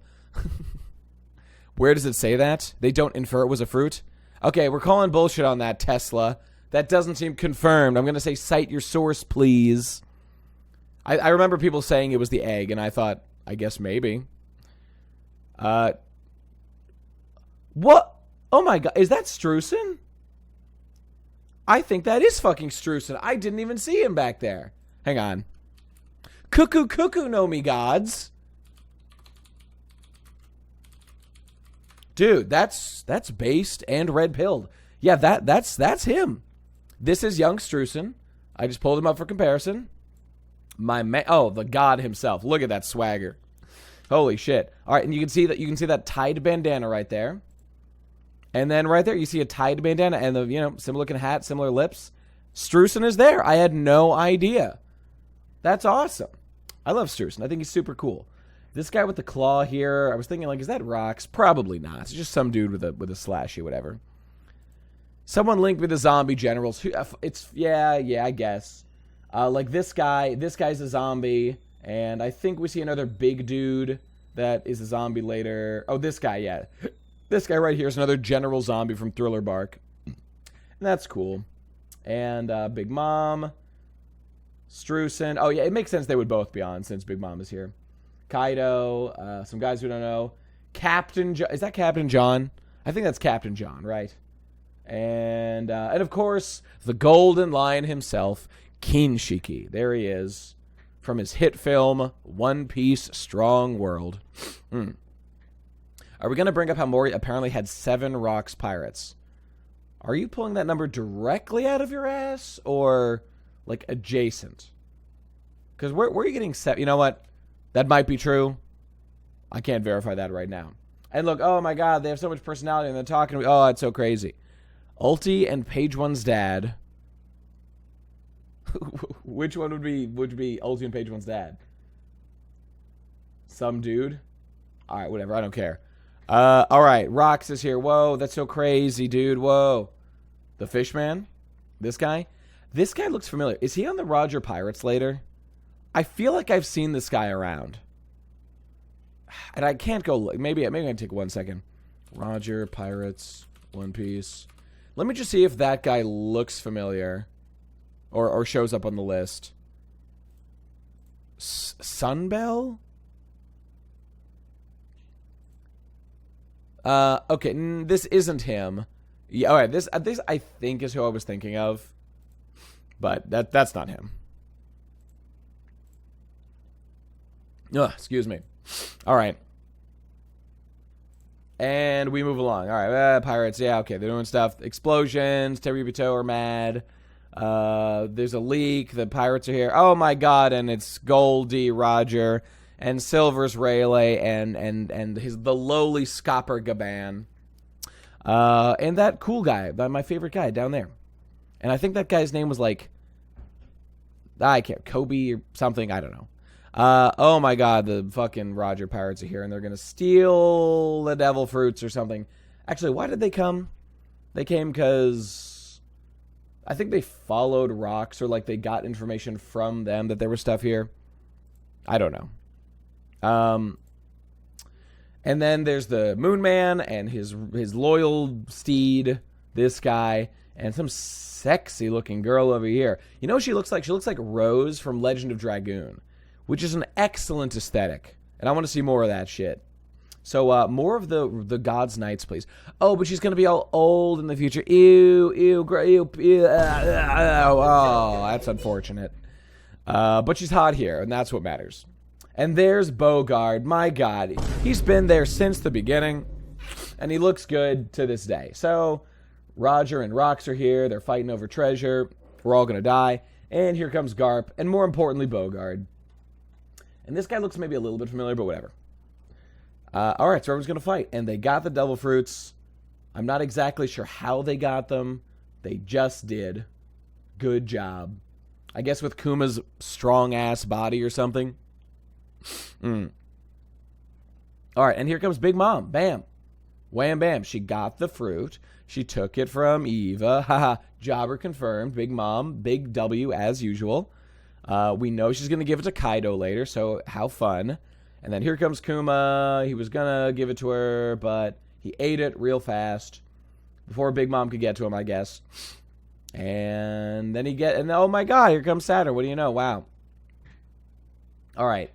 Where does it say that? They don't infer it was a fruit? Okay, we're calling bullshit on that, Tesla. That doesn't seem confirmed. I'm going to say cite your source, please. I remember people saying it was the egg, and I thought, I guess maybe. What? Oh my god, is that Streusen? I think that is fucking Streusen. I didn't even see him back there. Hang on. Cuckoo no me gods. Dude, that's based and red-pilled. Yeah, that's him. This is young Streusen. I just pulled him up for comparison. Oh, the god himself. Look at that swagger. Holy shit. All right, and you can see that tied bandana right there. And then right there you see a tied bandana and the, similar looking hat, similar lips. Streusen is there. I had no idea. That's awesome. I love Streusen. I think he's super cool. This guy with the claw here, I was thinking, like, is that Rocks? Probably not. It's just some dude with a slashy whatever. Someone linked with the zombie generals. It's I guess. Like this guy's a zombie, and I think we see another big dude that is a zombie later. Oh, this guy, yeah. This guy right here is another general zombie from Thriller Bark. And that's cool. And Big Mom, Streusen. Oh, yeah, it makes sense they would both be on since Big Mom is here. Kaido, some guys we don't know. Is that Captain John? I think that's Captain John, right? And of course, the Golden Lion himself, Kinshiki. There he is, from his hit film, One Piece Strong World. Are we going to bring up how Mori apparently had 7 Rocks Pirates? Are you pulling that number directly out of your ass, or, like, adjacent? Because where are you getting 7? You know what? That might be true. I can't verify that right now. And look, oh my god, they have so much personality, and they're talking to me. Oh, it's so crazy. Ulti and Page One's dad. Which one would be Ultimate Page One's dad? Some dude? Alright, whatever, I don't care. Alright, Rox is here. Whoa, that's so crazy, dude. Whoa. The Fishman? This guy? This guy looks familiar. Is he on the Roger Pirates later? I feel like I've seen this guy around. And I can't go... Maybe I can take 1 second. Roger Pirates, One Piece. Let me just see if that guy looks familiar. Or shows up on the list. Sunbell? Okay, this isn't him. Yeah, alright, this I think is who I was thinking of. But that's not him. Ugh, excuse me. Alright. And we move along. Alright, pirates, yeah, okay, they're doing stuff. Explosions, Teribito are mad. There's a leak, the pirates are here. Oh my god, and it's Goldie, Roger, and Silver's Rayleigh, and the lowly Scopper Gaban. And that cool guy, my favorite guy down there. And I think that guy's name was like, I can't, Kobe or something, I don't know. Oh my god, the fucking Roger pirates are here, and they're gonna steal the devil fruits or something. Actually, why did they come? They came because I think they followed Rox, or like they got information from them that there was stuff here. I don't know. And then there's the Moon Man and his loyal steed, this guy, and some sexy looking girl over here. You know what she looks like? She looks like Rose from Legend of Dragoon, which is an excellent aesthetic. And I want to see more of that shit. So, more of the God's Knights, please. Oh, but she's going to be all old in the future. Ew, oh, that's unfortunate. But she's hot here, and that's what matters. And there's Bogard. My God, he's been there since the beginning, and he looks good to this day. So, Roger and Rox are here. They're fighting over treasure. We're all going to die. And here comes Garp, and more importantly, Bogard. And this guy looks maybe a little bit familiar, but whatever. Alright, so everyone's going to fight. And they got the devil fruits. I'm not exactly sure how they got them. They just did. Good job. I guess with Kuma's strong-ass body or something. Alright, and here comes Big Mom. Bam. Wham bam. She got the fruit. She took it from Eva. Haha. Jobber confirmed. Big Mom. Big W as usual. We know she's going to give it to Kaido later, so how fun. And then here comes Kuma. He was going to give it to her, but he ate it real fast before Big Mom could get to him, I guess. And then and oh my god, here comes Saturn. What do you know? Wow. All right.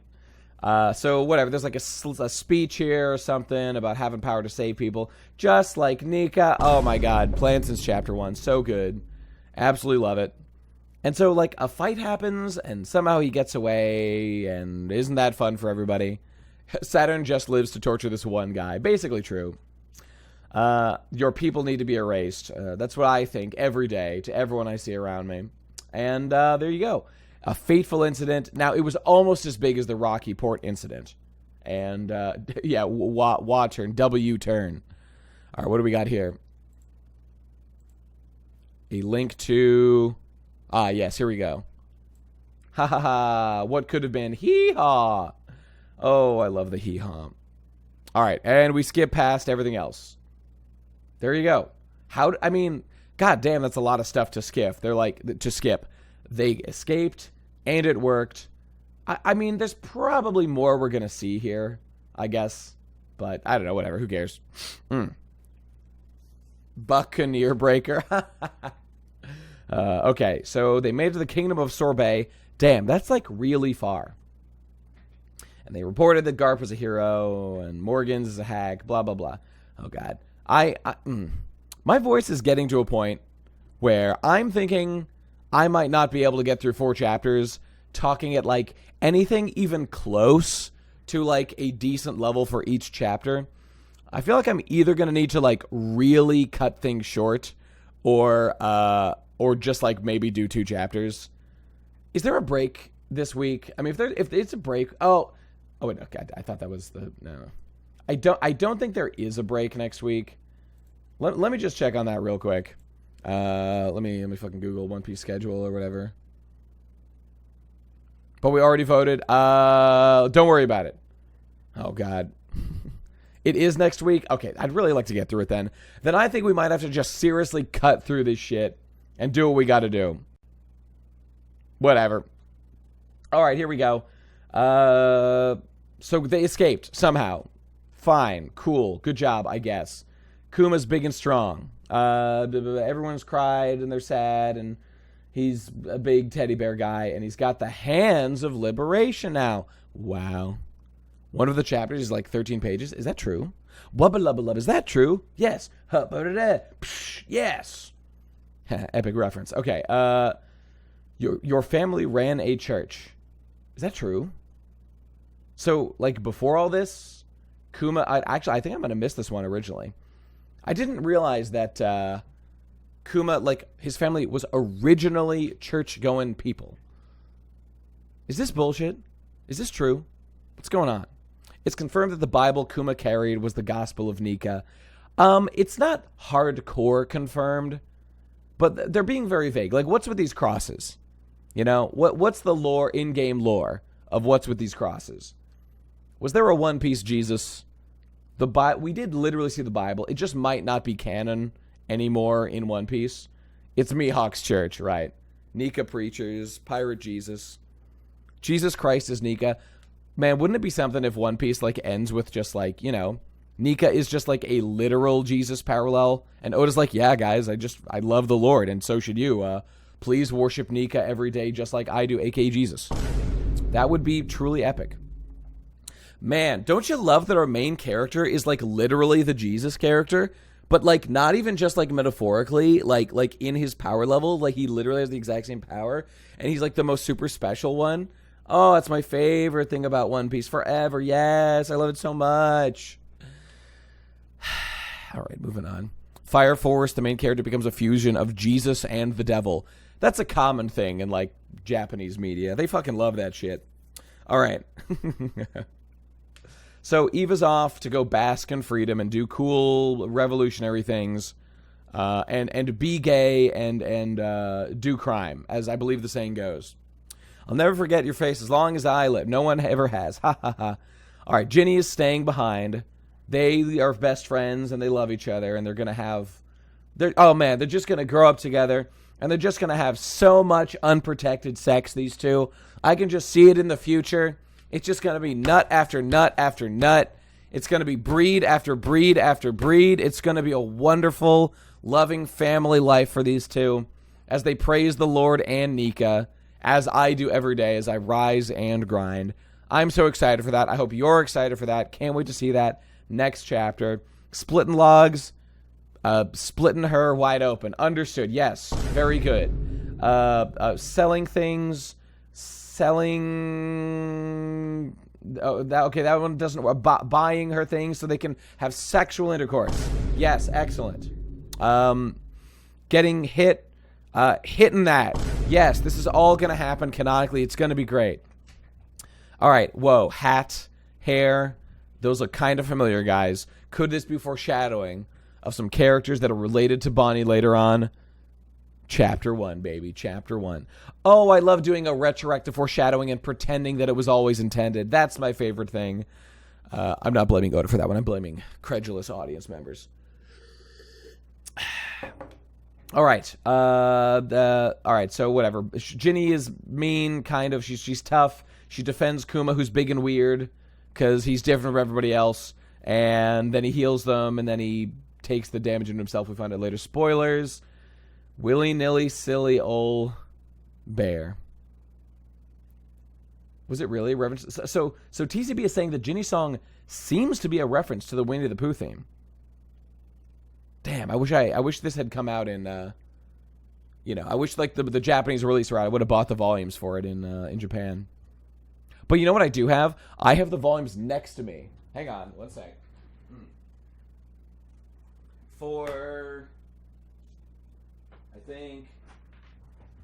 So whatever, there's like a speech here or something about having power to save people. Just like Nika. Oh my god, planned since chapter 1. So good. Absolutely love it. And so, like, a fight happens, and somehow he gets away, and isn't that fun for everybody? Saturn just lives to torture this one guy. Basically true. Your people need to be erased. That's what I think every day to everyone I see around me. And there you go. A fateful incident. Now, it was almost as big as the Rocky Port incident. And, yeah, W-turn. W-turn. All right, what do we got here? A link to... Ah, yes, here we go. Ha ha ha. What could have been? Hee-haw. Oh, I love the hee-haw. All right, and we skip past everything else. There you go. I mean, god damn, that's a lot of stuff to skip. They're like, to skip. They escaped, and it worked. I mean, there's probably more we're going to see here, I guess. But, I don't know, whatever. Who cares? Buccaneer Breaker. Okay, so they made it to the Kingdom of Sorbet. Damn, that's like really far. And they reported that Garp was a hero and Morgans is a hack, blah, blah, blah. Oh, God. My voice is getting to a point where I'm thinking I might not be able to get through 4 chapters talking at like anything even close to like a decent level for each chapter. I feel like I'm either going to need to like really cut things short or just like maybe do 2 chapters. Is there a break this week? I mean, if it's a break, oh wait, no, God, I thought that was no. I don't think there is a break next week. Let me just check on that real quick. Let me fucking Google One Piece schedule or whatever. But we already voted. Don't worry about it. Oh, God. It is next week? Okay, I'd really like to get through it then. Then I think we might have to just seriously cut through this shit and do what we got to do. Whatever. All right, here we go. So they escaped somehow. Fine, cool, good job, I guess. Kuma's big and strong. Everyone's cried and they're sad, and he's a big teddy bear guy, and he's got the hands of liberation now. Wow. One of the chapters is like 13 pages. Is that true? Wubba lubba lub. Is that true? Yes. Yes. Epic reference. Okay. Your family ran a church. Is that true? So, like, before all this, Kuma... I think I'm going to miss this one originally. I didn't realize that Kuma, like, his family was originally church-going people. Is this bullshit? Is this true? What's going on? It's confirmed that the Bible Kuma carried was the Gospel of Nika. It's not hardcore confirmed, but they're being very vague. Like, what's with these crosses? You know, what's the lore, in-game lore of what's with these crosses? Was there a One Piece Jesus? We did literally see the Bible. It just might not be canon anymore in One Piece. It's Mihawk's church, right? Nika preachers, Pirate Jesus. Jesus Christ is Nika. Man, wouldn't it be something if One Piece, like, ends with just, like, you know, Nika is just, like, a literal Jesus parallel, and Oda's like, yeah, guys, I love the Lord, and so should you. Please worship Nika every day just like I do, aka Jesus. That would be truly epic. Man, don't you love that our main character is, like, literally the Jesus character? But, like, not even just, like, metaphorically, like in his power level, like, he literally has the exact same power, and he's, like, the most super special one. Oh, that's my favorite thing about One Piece forever. Yes, I love it so much. All right, moving on. Fire Force, the main character, becomes a fusion of Jesus and the devil. That's a common thing in, like, Japanese media. They fucking love that shit. All right. So Eva's off to go bask in freedom and do cool revolutionary things, and be gay and do crime, as I believe the saying goes. I'll never forget your face as long as I live. No one ever has. Ha ha ha. All right, Ginny is staying behind. They are best friends and they love each other, and they're gonna have. They're just gonna grow up together, and they're just gonna have so much unprotected sex. These two, I can just see it in the future. It's just gonna be nut after nut after nut. It's gonna be breed after breed after breed. It's gonna be a wonderful, loving family life for these two, as they praise the Lord and Nika, as I do every day as I rise and grind. I'm so excited for that. I hope you're excited for that. Can't wait to see that next chapter. Splitting logs, splitting her wide open. Understood. Yes. Very good. Selling things, selling... okay, that one doesn't work. Buying her things so they can have sexual intercourse. Yes, excellent. Getting hit, hitting that. Yes, this is all going to happen canonically. It's going to be great. All right, whoa, hat, hair, those look kind of familiar, guys. Could this be foreshadowing of some characters that are related to Bonnie later on? Chapter 1, baby, Chapter 1. Oh, I love doing a retroactive foreshadowing and pretending that it was always intended. That's my favorite thing. I'm not blaming Oda for that one. I'm blaming credulous audience members. All right. All right, so whatever. Ginny is mean, kind of. She's tough. She defends Kuma, who's big and weird, because he's different from everybody else. And then he heals them, and then he takes the damage into himself. We find out later. Spoilers. Willy-nilly, silly ol' bear. Was it really a reference? So TCB is saying that Ginny's song seems to be a reference to the Winnie the Pooh theme. Damn, I wish this had come out in, I wish, like, the Japanese release, right? I would have bought the volumes for it in Japan. But you know what I do have? I have the volumes next to me. Hang on, one sec. For, I think,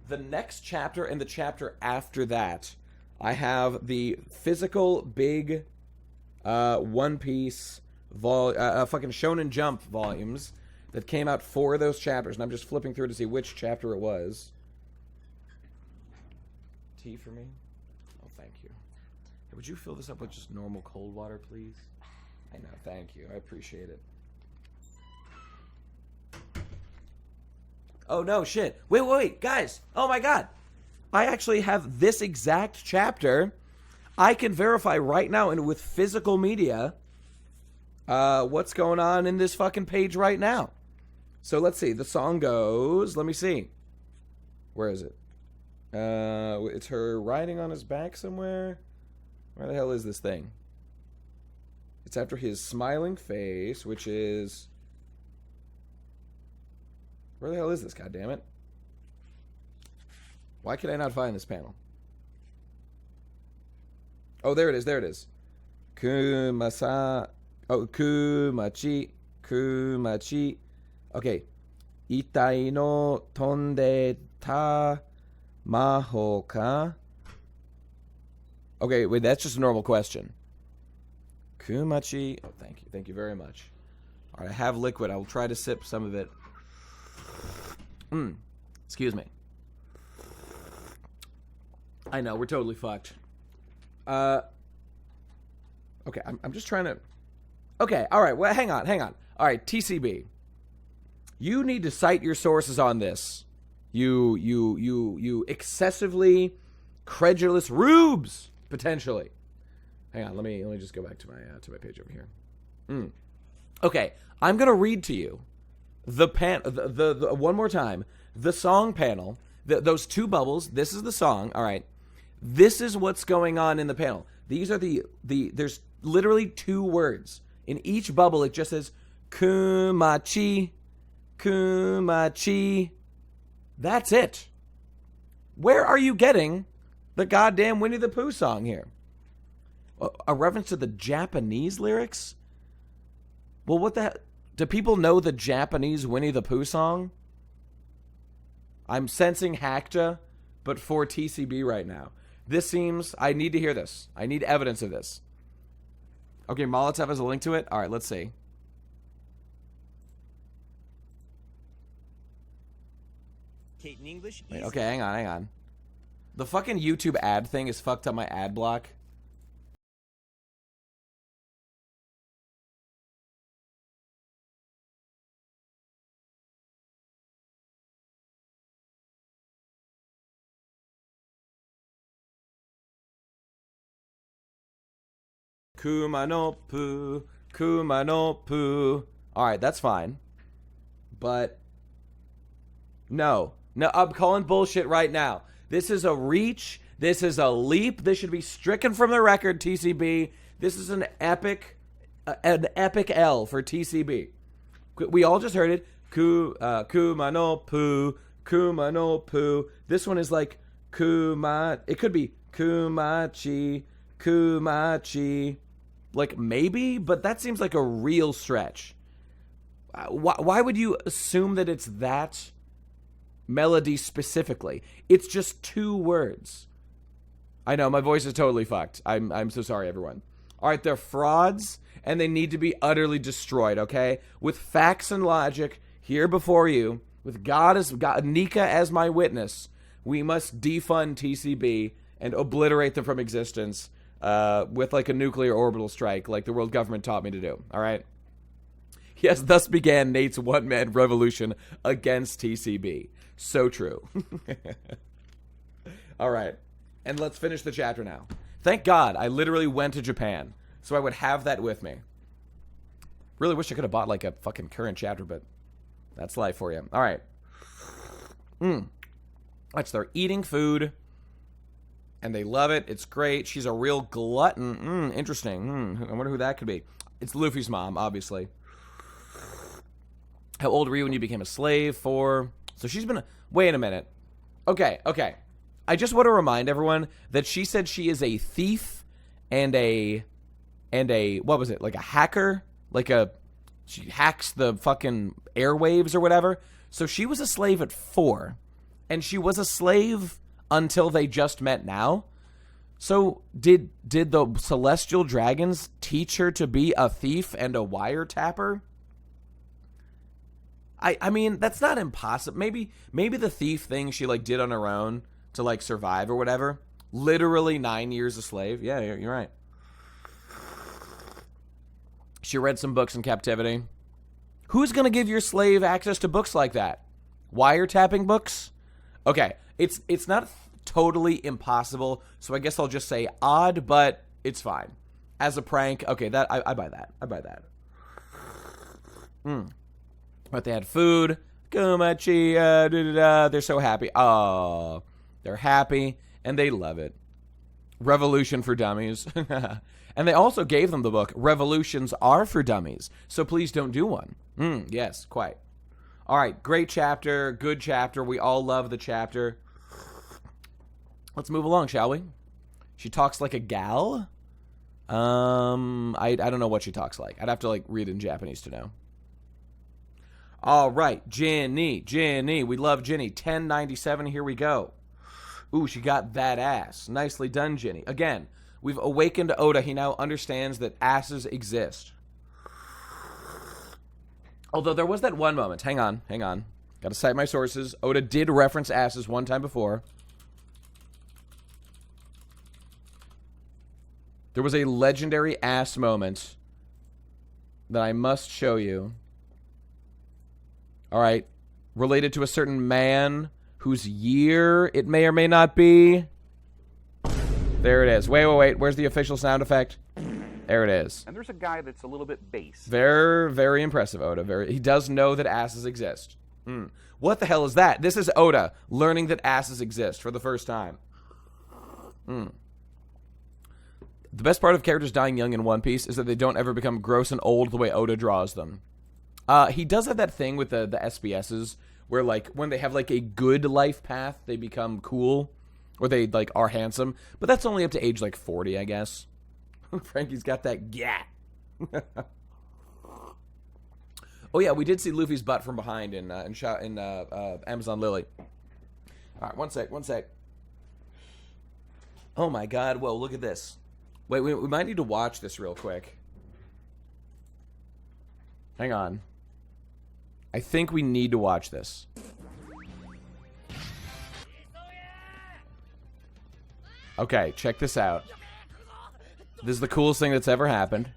the next chapter and the chapter after that, I have the physical big One Piece fucking Shonen Jump volumes that came out for those chapters, and I'm just flipping through to see which chapter it was. T for me? Oh, thank you. Hey, would you fill this up with just normal cold water, please? I know, thank you. I appreciate it. Oh, no, shit. Wait, guys. Oh, my God. I actually have this exact chapter. I can verify right now and with physical media what's going on in this fucking page right now. So let's see. The song goes, let me see. Where is it? It's her riding on his back somewhere. Where the hell is this thing? It's after his smiling face, which is... Where the hell is this, goddammit? Why can I not find this panel? Oh, there it is. Kumasa... Oh, kumachi. Okay. Itai no tonde ta maho ka? Okay, wait, that's just a normal question. Kumachi. Oh, thank you. Thank you very much. All right, I have liquid. I will try to sip some of it. Excuse me. I know, we're totally fucked. Okay, I'm just trying to... Okay, all right, well, hang on. All right, TCB. You need to cite your sources on this. You excessively credulous rubes, potentially. Hang on, let me just go back to my page over here. Okay, I'm gonna read to you the one more time, the song panel, those two bubbles. This is the song. All right, this is what's going on in the panel. These are the there's literally two words in each bubble. It just says kumachi. That's it. Where are you getting the goddamn Winnie the Pooh song here? A reference to the Japanese lyrics? Well, what the hell? Do people know the Japanese Winnie the Pooh song? I'm sensing hackta, but for TCB right now. This seems... I need to hear this. I need evidence of this. Okay, Molotov has a link to it? Alright, let's see. Kate in English. Wait, okay, hang on. The fucking YouTube ad thing is fucked up my ad block. Kumanopu. Alright, that's fine. But... No, I'm calling bullshit right now. This is a reach. This is a leap. This should be stricken from the record, TCB. This is an epic L for TCB. We all just heard it. Kumanopu. This one is like Kuma. It could be Kumachi. Like maybe, but that seems like a real stretch. Why would you assume that it's that melody specifically? It's just two words. I know, my voice is totally fucked. I'm so sorry, everyone. All right, they're frauds, and they need to be utterly destroyed, okay? With facts and logic here before you, with Nika as my witness, we must defund TCB and obliterate them from existence with like a nuclear orbital strike, like the world government taught me to do, all right? Yes, thus began Nate's one-man revolution against TCB. So true. All right. And let's finish the chapter now. Thank God I literally went to Japan, so I would have that with me. Really wish I could have bought like a fucking current chapter, but that's life for you. All right. They're eating food, and they love it. It's great. She's a real glutton. Interesting. I wonder who that could be. It's Luffy's mom, obviously. How old were you when you became a slave? 4. So she's been... Wait a minute. Okay. I just want to remind everyone that she said she is a thief and a... What was it? Like a hacker? She hacks the fucking airwaves or whatever. So she was a slave at 4. And she was a slave until they just met now. So did the celestial dragons teach her to be a thief and a wiretapper? I mean, that's not impossible. Maybe the thief thing she like did on her own to like survive or whatever. Literally 9 years a slave. Yeah, you're right. She read some books in captivity. Who's going to give your slave access to books like that? Wiretapping books? Okay, it's not totally impossible, so I guess I'll just say odd, but it's fine. As a prank, okay, that I buy that. I buy that. But they had food. Kuma Chia, they're so happy. Oh, they're happy, and they love it. Revolution for Dummies. And they also gave them the book, Revolutions Are for Dummies, so please don't do one. Yes, quite. All right, great chapter, good chapter. We all love the chapter. Let's move along, shall we? She talks like a gal. I don't know what she talks like. I'd have to, like, read in Japanese to know. All right, Ginny. We love Ginny. 1097, here we go. Ooh, she got that ass. Nicely done, Ginny. Again, we've awakened Oda. He now understands that asses exist. Although there was that one moment. Hang on. Gotta cite my sources. Oda did reference asses one time before. There was a legendary ass moment that I must show you. All right. Related to a certain man whose year it may or may not be. There it is. Wait. Where's the official sound effect? There it is. And there's a guy that's a little bit base. Very, very impressive, Oda. He does know that asses exist. What the hell is that? This is Oda learning that asses exist for the first time. The best part of characters dying young in One Piece is that they don't ever become gross and old the way Oda draws them. He does have that thing with the SBSs where, like, when they have, like, a good life path, they become cool. Or they, like, are handsome. But that's only up to age, like, 40, I guess. Frankie's got that gat. Oh, yeah, we did see Luffy's butt from behind in Amazon Lily. All right, one sec. Oh, my God. Whoa, look at this. Wait, we might need to watch this real quick. Hang on. I think we need to watch this. Okay, check this out. This is the coolest thing that's ever happened.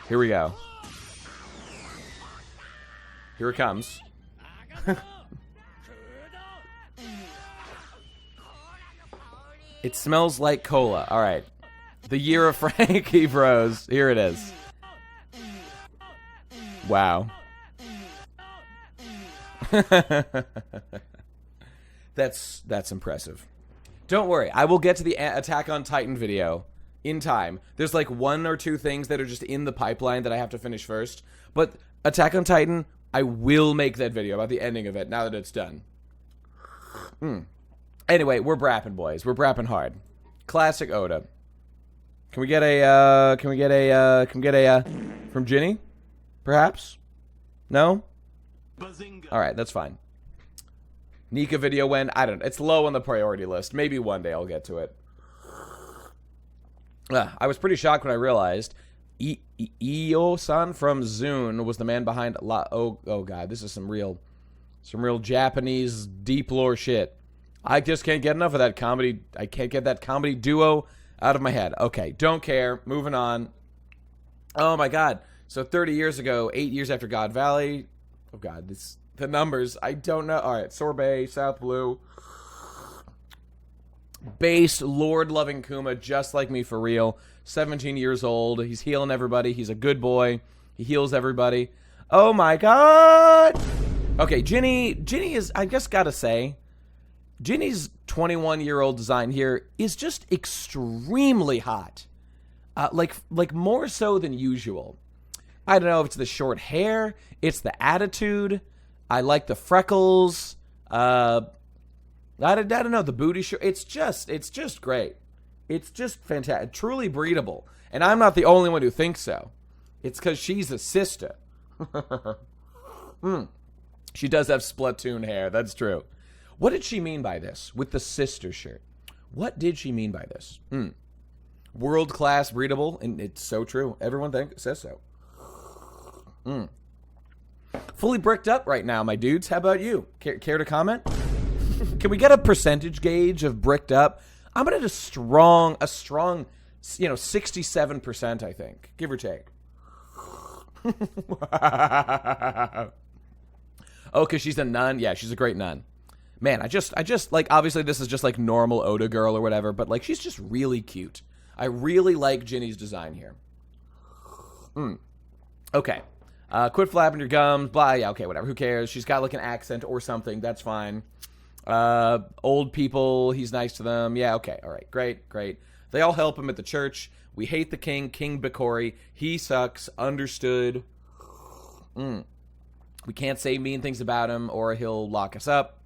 Here we go. Here it comes. It smells like cola. All right. The year of Frankie Bros. Here it is. Wow. That's impressive. Don't worry. I will get to the Attack on Titan video in time. There's like one or two things that are just in the pipeline that I have to finish first. But Attack on Titan, I will make that video about the ending of it now that it's done. Anyway, we're brapping, boys. We're brapping hard. Classic Oda. Can we get a from Ginny? Perhaps? No? Alright, that's fine. Nika video when? I don't know. It's low on the priority list. Maybe one day I'll get to it. I was pretty shocked when I realized Io-san from Zune was the man behind oh god, this is some real Japanese deep lore shit. I just can't get enough of that comedy. I can't get that comedy duo out of my head. Okay, don't care. Moving on. Oh my god. So 30 years ago, 8 years after God Valley. Oh god, the numbers. I don't know. All right, Sorbet, South Blue. Base, Lord-loving Kuma, just like me for real. 17 years old. He's healing everybody. He's a good boy. He heals everybody. Oh my god. Okay, Ginny is, I just gotta say, Ginny's 21-year-old design here is just extremely hot. Like more so than usual. I don't know if it's the short hair, it's the attitude. I like the freckles. I don't know, the booty shirt. It's just great. It's just fantastic. Truly breedable. And I'm not the only one who thinks so. It's because she's a sister. She does have Splatoon hair. That's true. What did she mean by this with the sister shirt? What did she mean by this? World-class breedable, and it's so true. Everyone says so. Fully bricked up right now, my dudes. How about you? Care to comment? Can we get a percentage gauge of bricked up? I'm at a strong, 67%, I think, give or take. Oh, because she's a nun? Yeah, she's a great nun. Man, I just, like, obviously this is just, like, normal Oda girl or whatever, but, like, she's just really cute. I really like Ginny's design here. Okay. Quit flapping your gums, blah, yeah, okay, whatever, who cares? She's got, like, an accent or something, that's fine. Old people, he's nice to them. Yeah, okay, all right, great. They all help him at the church. We hate the king, King Bakori. He sucks, understood. We can't say mean things about him, or he'll lock us up.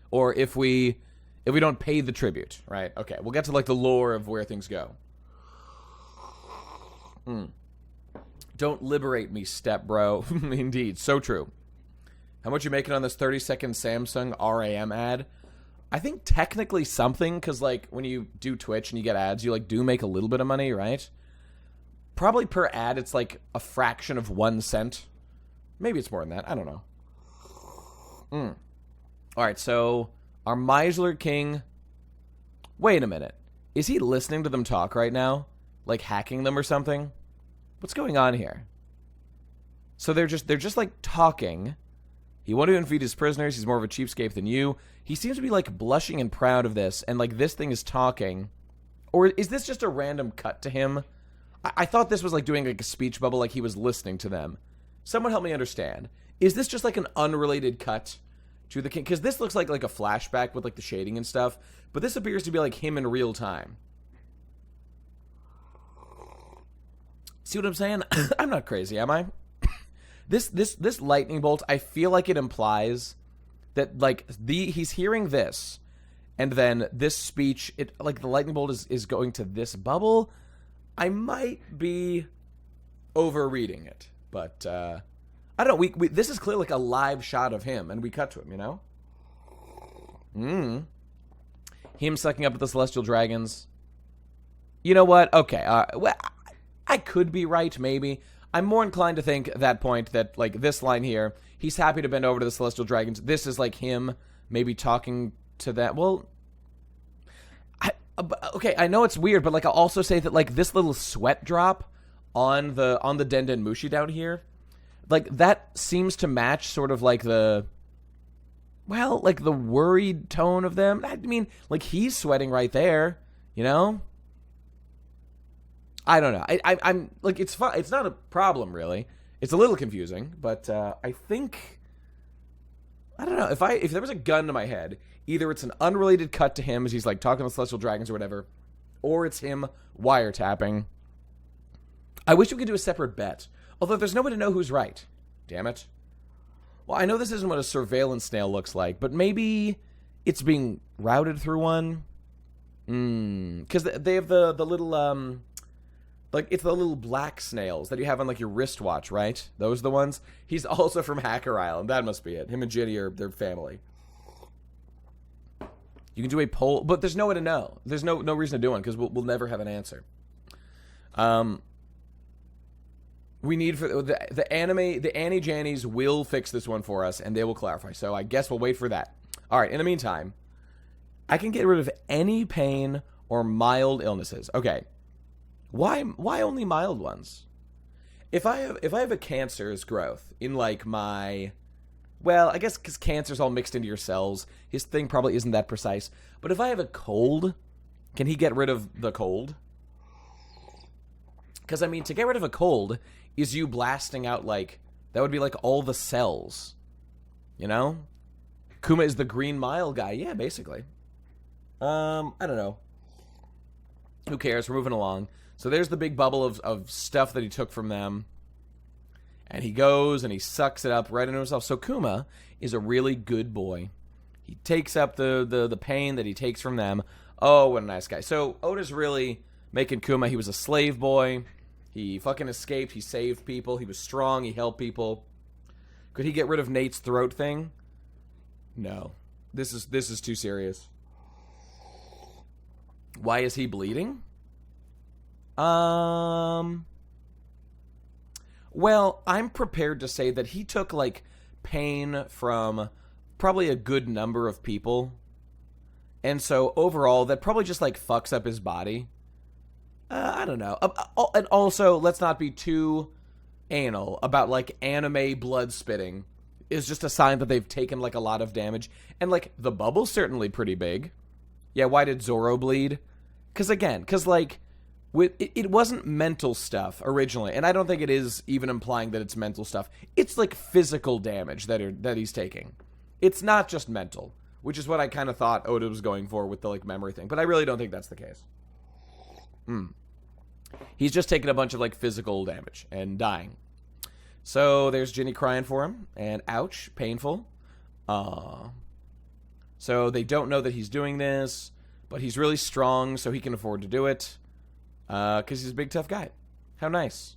Or if we don't pay the tribute, right? Okay, we'll get to, like, the lore of where things go. Don't liberate me, step bro. Indeed, so true. How much you making on this 30-second Samsung RAM ad? I think technically something, because, like, when you do Twitch and you get ads, you, like, do make a little bit of money, right? Probably per ad, it's, like, a fraction of 1 cent. Maybe it's more than that. I don't know. All right, so our Meisler King... Wait a minute. Is he listening to them talk right now? Like, hacking them or something? What's going on here? So they're just like, talking... He won't even feed his prisoners. He's more of a cheapskate than you. He seems to be, like, blushing and proud of this. And, like, this thing is talking. Or is this just a random cut to him? I thought this was, like, doing, like, a speech bubble, like he was listening to them. Someone help me understand. Is this just, like, an unrelated cut to the king? Because this looks like a flashback with, like, the shading and stuff. But this appears to be, like, him in real time. See what I'm saying? I'm not crazy, am I? This lightning bolt, I feel like it implies that, like, he's hearing this, and then this speech, like, the lightning bolt is going to this bubble. I might be overreading it, but I don't know. We this is clearly like a live shot of him, and we cut to him, you know? Him sucking up at the celestial dragons. You know what? Okay, well, I could be right, maybe. I'm more inclined to think at that point that, like, this line here, he's happy to bend over to the celestial dragons. This is, like, him maybe talking to that. Well, okay, I know it's weird, but, like, I'll also say that, like, this little sweat drop on the Denden Mushi down here, like, that seems to match sort of, like, the worried tone of them. I mean, like, he's sweating right there, you know? I don't know. I'm like, it's fun. It's not a problem, really. It's a little confusing, but I think, I don't know. If there was a gun to my head, either it's an unrelated cut to him as he's, like, talking to the celestial dragons or whatever, or it's him wiretapping. I wish we could do a separate bet, although there's no way to know who's right. Damn it. Well, I know this isn't what a surveillance snail looks like, but maybe it's being routed through one. Because they have the little like, it's the little black snails that you have on, like, your wristwatch, right? Those are the ones. He's also from Hacker Island. That must be it. Him and Ginny are their family. You can do a poll, but there's no way to know. There's no reason to do one, because we'll never have an answer. We need for the Annie Jannies will fix this one for us, and they will clarify. So I guess we'll wait for that. All right. In the meantime, I can get rid of any pain or mild illnesses. Okay. Why only mild ones? If I have a cancerous growth in, like, my, well, I guess because cancer's all mixed into your cells, his thing probably isn't that precise. But if I have a cold, can he get rid of the cold? Because, I mean, to get rid of a cold is you blasting out, like, that would be, like, all the cells. You know? Kuma is the green mile guy. Yeah, basically. I don't know. Who cares? We're moving along. So there's the big bubble of stuff that he took from them. And he goes and he sucks it up right into himself. So Kuma is a really good boy. He takes up the pain that he takes from them. Oh, what a nice guy. So Oda's really making Kuma, he was a slave boy. He fucking escaped. He saved people. He was strong. He helped people. Could he get rid of Nate's throat thing? No. This is too serious. Why is he bleeding? Well, I'm prepared to say that he took, like, pain from probably a good number of people. And so overall, that probably just like fucks up his body. I don't know. And also, let's not be too anal about like anime blood spitting is just a sign that they've taken like a lot of damage. And like the bubble's certainly pretty big. Yeah, why did Zoro bleed? Because like it wasn't mental stuff originally, and I don't think it is even implying that it's mental stuff. It's like physical damage that he's taking. It's not just mental, which is what I kind of thought Oda was going for with the like memory thing, but I really don't think that's the case. He's just taking a bunch of like physical damage and dying. So there's Ginny crying for him, and ouch, painful. So they don't know that he's doing this, but he's really strong, so he can afford to do it. Because he's a big, tough guy. How nice.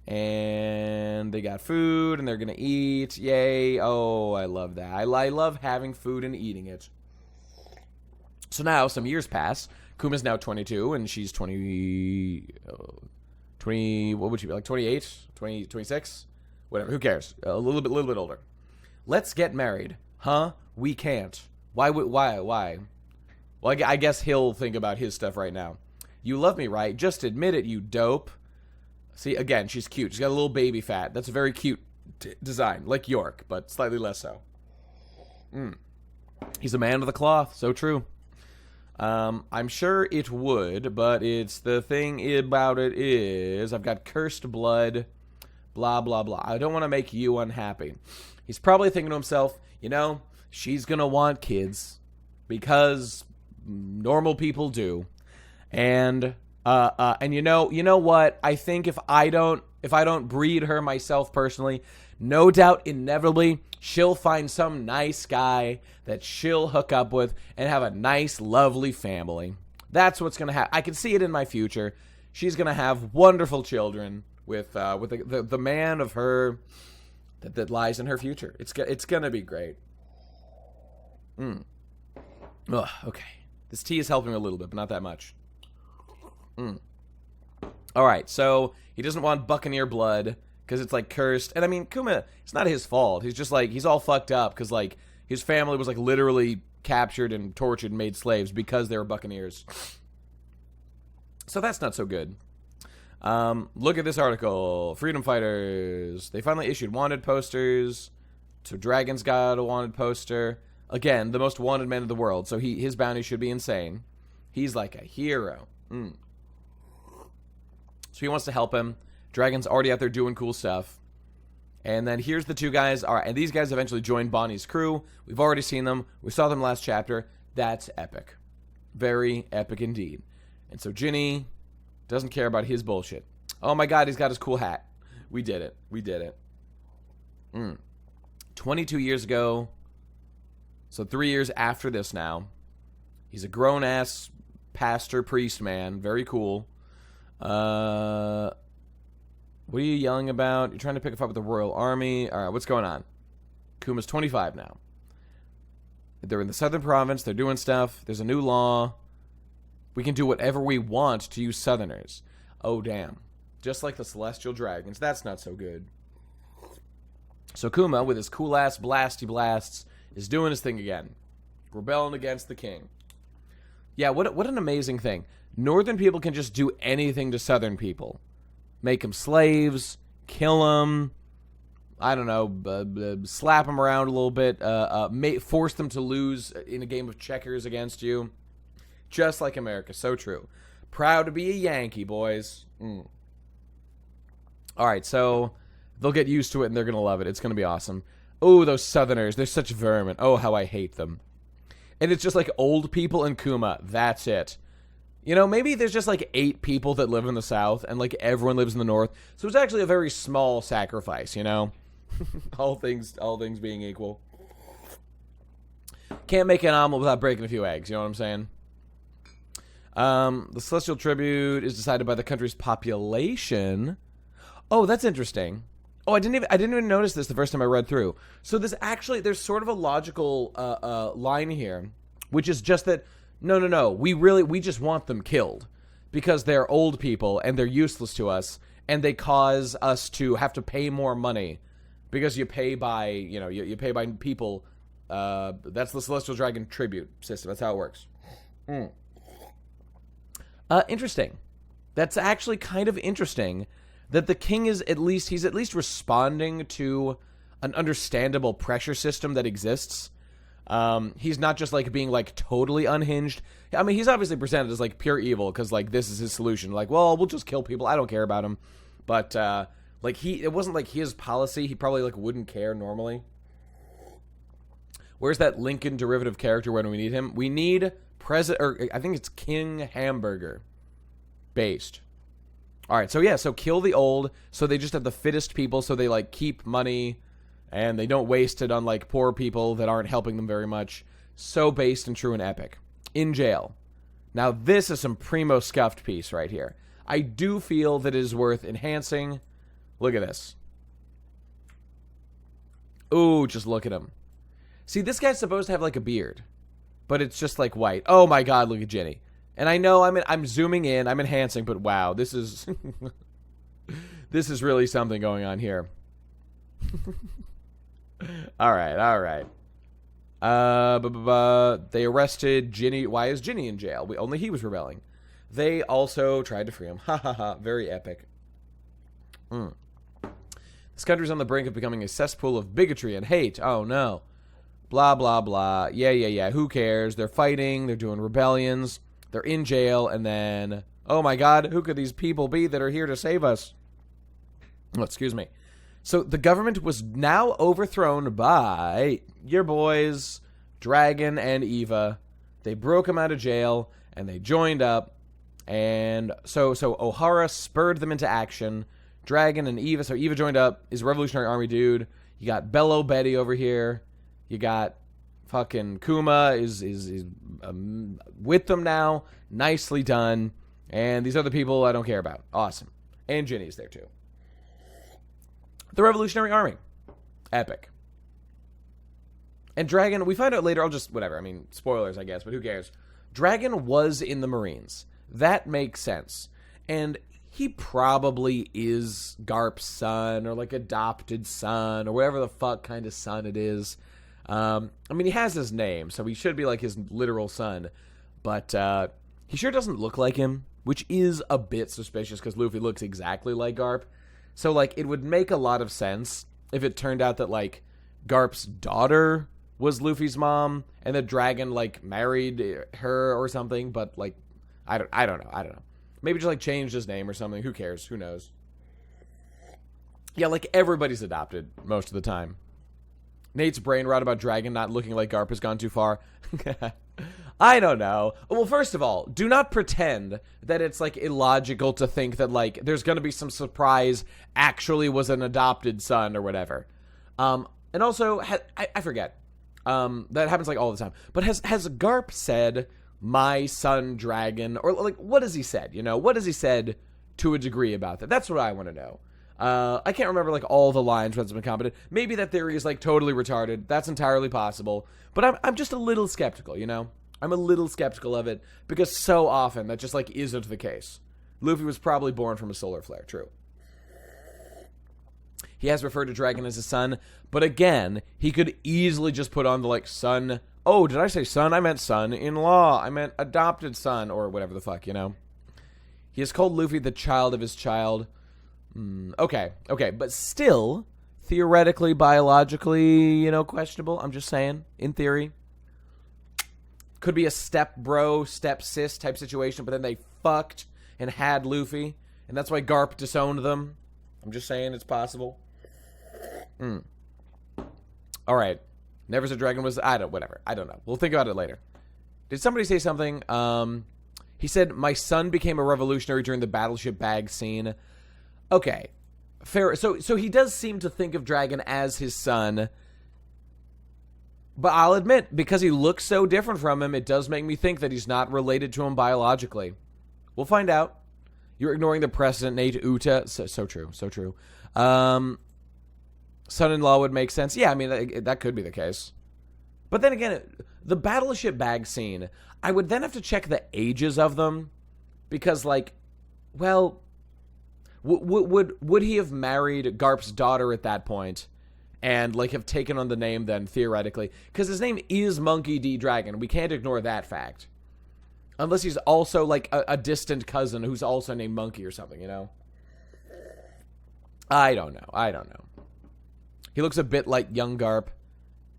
And they got food, and they're going to eat. Yay. Oh, I love that. I love having food and eating it. So now, some years pass. Kuma's now 22, and she's 20, what would she be, like 28? 26? Whatever, who cares? A little bit older. Let's get married. Huh? We can't. Why? Well, I guess he'll think about his stuff right now. You love me, right? Just admit it, you dope. See, again, she's cute. She's got a little baby fat. That's a very cute design. Like York, but slightly less so. He's a man of the cloth. So true. I'm sure it would, but it's the thing about it is I've got cursed blood, blah, blah, blah. I don't want to make you unhappy. He's probably thinking to himself, you know, she's going to want kids because normal people do. And you know what? I think if I don't breed her myself personally, no doubt inevitably she'll find some nice guy that she'll hook up with and have a nice, lovely family. That's what's going to happen. I can see it in my future. She's going to have wonderful children with the man of her that lies in her future. It's going to be great. Ugh, okay. This tea is helping a little bit, but not that much. All right, so he doesn't want Buccaneer blood because it's like cursed. And I mean, Kuma, it's not his fault. He's just like, he's all fucked up because like his family was like literally captured and tortured and made slaves because they were Buccaneers. So that's not so good. Look at this article. Freedom fighters. They finally issued wanted posters. So Dragon's got a wanted poster. Again, the most wanted man in the world. So his bounty should be insane. He's like a hero. So he wants to help him. Dragon's already out there doing cool stuff. And then here's the two guys. All right, and these guys eventually joined Bonnie's crew. We've already seen them. We saw them last chapter. That's epic. Very epic indeed. And so Ginny doesn't care about his bullshit. Oh my god, he's got his cool hat. We did it. We did it. 22 years ago. So 3 years after this now. He's a grown-ass pastor, priest man. Very cool. What are you yelling about? You're trying to pick a fight with the Royal Army. All right, what's going on? Kuma's 25 now. They're in the Southern Province. They're doing stuff. There's a new law. We can do whatever we want to use Southerners. Oh, damn. Just like the Celestial Dragons. That's not so good. So Kuma, with his cool-ass blasty blasts, is doing his thing again. Rebelling against the king. Yeah, what an amazing thing. Northern people can just do anything to Southern people. Make them slaves, kill them, I don't know, slap them around a little bit, force them to lose in a game of checkers against you. Just like America, so true. Proud to be a Yankee, boys. All right, so they'll get used to it and they're going to love it. It's going to be awesome. Oh, those Southerners, they're such vermin. Oh, how I hate them. And it's just like old people and Kuma. That's it. You know, maybe there's just like 8 people that live in the South and like everyone lives in the North. So it's actually a very small sacrifice, you know? all things being equal. Can't make an omelet without breaking a few eggs, you know what I'm saying? The Celestial Tribute is decided by the country's population. Oh, that's interesting. Oh, I didn't even notice this the first time I read through. So there's sort of a logical line here, which is just that no, we just want them killed because they're old people and they're useless to us and they cause us to have to pay more money because you pay by, you pay by people. That's the Celestial Dragon tribute system. That's how it works. Interesting. That's actually kind of interesting that the king is he's at least responding to an understandable pressure system that exists. He's not just like being like totally unhinged. I mean, he's obviously presented as like pure evil because like this is his solution. Like, well, we'll just kill people. I don't care about him. But like it wasn't like his policy. He probably like wouldn't care normally. Where's that Lincoln derivative character when we need him? We need I think it's King Hamburger based. All right, so yeah, so kill the old, so they just have the fittest people, so they like keep money, and they don't waste it on like poor people that aren't helping them very much. So based and true and epic. In jail. Now this is some primo scuffed piece right here. I do feel that it is worth enhancing. Look at this. Ooh, just look at him. See, this guy's supposed to have like a beard, but it's just like white. Oh my god, look at Ginny. And I know I'm zooming in, I'm enhancing, but wow, this is this is really something going on here. all right. They arrested Ginny. Why is Ginny in jail? Only he was rebelling. They also tried to free him. Ha ha ha. Very epic. This country's on the brink of becoming a cesspool of bigotry and hate. Oh no. Blah blah blah. Yeah. Who cares? They're fighting. They're doing rebellions. They're in jail, and then, oh my god, who could these people be that are here to save us? Oh, excuse me. So the government was now overthrown by your boys, Dragon and Eva. They broke them out of jail, and they joined up. And so O'Hara spurred them into action. Dragon and Eva, so Eva joined up, is a Revolutionary Army dude. You got Bello Betty over here. You got fucking Kuma is with them now. Nicely done. And these other people I don't care about. Awesome. And Ginny's there too. The Revolutionary Army. Epic. And Dragon, we find out later, whatever. I mean, spoilers, I guess, but who cares? Dragon was in the Marines. That makes sense. And he probably is Garp's son or like adopted son or whatever the fuck kind of son it is. I mean, he has his name, so he should be like his literal son. But he sure doesn't look like him, which is a bit suspicious because Luffy looks exactly like Garp. So, like, it would make a lot of sense if it turned out that, like, Garp's daughter was Luffy's mom and the Dragon, like, married her or something. But, like, I don't know. Maybe just, like, changed his name or something. Who cares? Who knows? Yeah, like, everybody's adopted most of the time. Nate's brain rot about Dragon not looking like Garp has gone too far. I don't know. Well, first of all, do not pretend that it's, like, illogical to think that, like, there's going to be some surprise actually was an adopted son or whatever. And also, I forget. That happens, like, all the time. But has Garp said, my son Dragon? Or, like, what has he said? You know, what has he said to a degree about that? That's what I want to know. I can't remember, like, all the lines whether it's been competent. Maybe that theory is, like, totally retarded. That's entirely possible. But I'm just a little skeptical, you know? I'm a little skeptical of it because so often that just, like, isn't the case. Luffy was probably born from a solar flare. True. He has referred to Dragon as his son, but again, he could easily just put on the, like, son. Oh, did I say son? I meant son-in-law. I meant adopted son or whatever the fuck, you know? He has called Luffy the child of his child. Okay, but still, theoretically, biologically, you know, questionable. I'm just saying, in theory. Could be a step bro, step sis type situation, but then they fucked and had Luffy, and that's why Garp disowned them. I'm just saying it's possible. Alright. Never said Dragon was... whatever. I don't know. We'll think about it later. Did somebody say something? He said, my son became a revolutionary during the battleship bag scene. Okay, fair. So he does seem to think of Dragon as his son. But I'll admit, because he looks so different from him, it does make me think that he's not related to him biologically. We'll find out. You're ignoring the precedent, Nate Uta. So true. Son-in-law would make sense. Yeah, I mean, that could be the case. But then again, the battleship bag scene, I would then have to check the ages of them. Because, like, well... Would he have married Garp's daughter at that point? and like have taken on the name then theoretically, because his name is Monkey D. Dragon. We can't ignore that fact. Unless he's also like a distant cousin who's also named Monkey or something, you know? I don't know. He looks a bit like young Garp.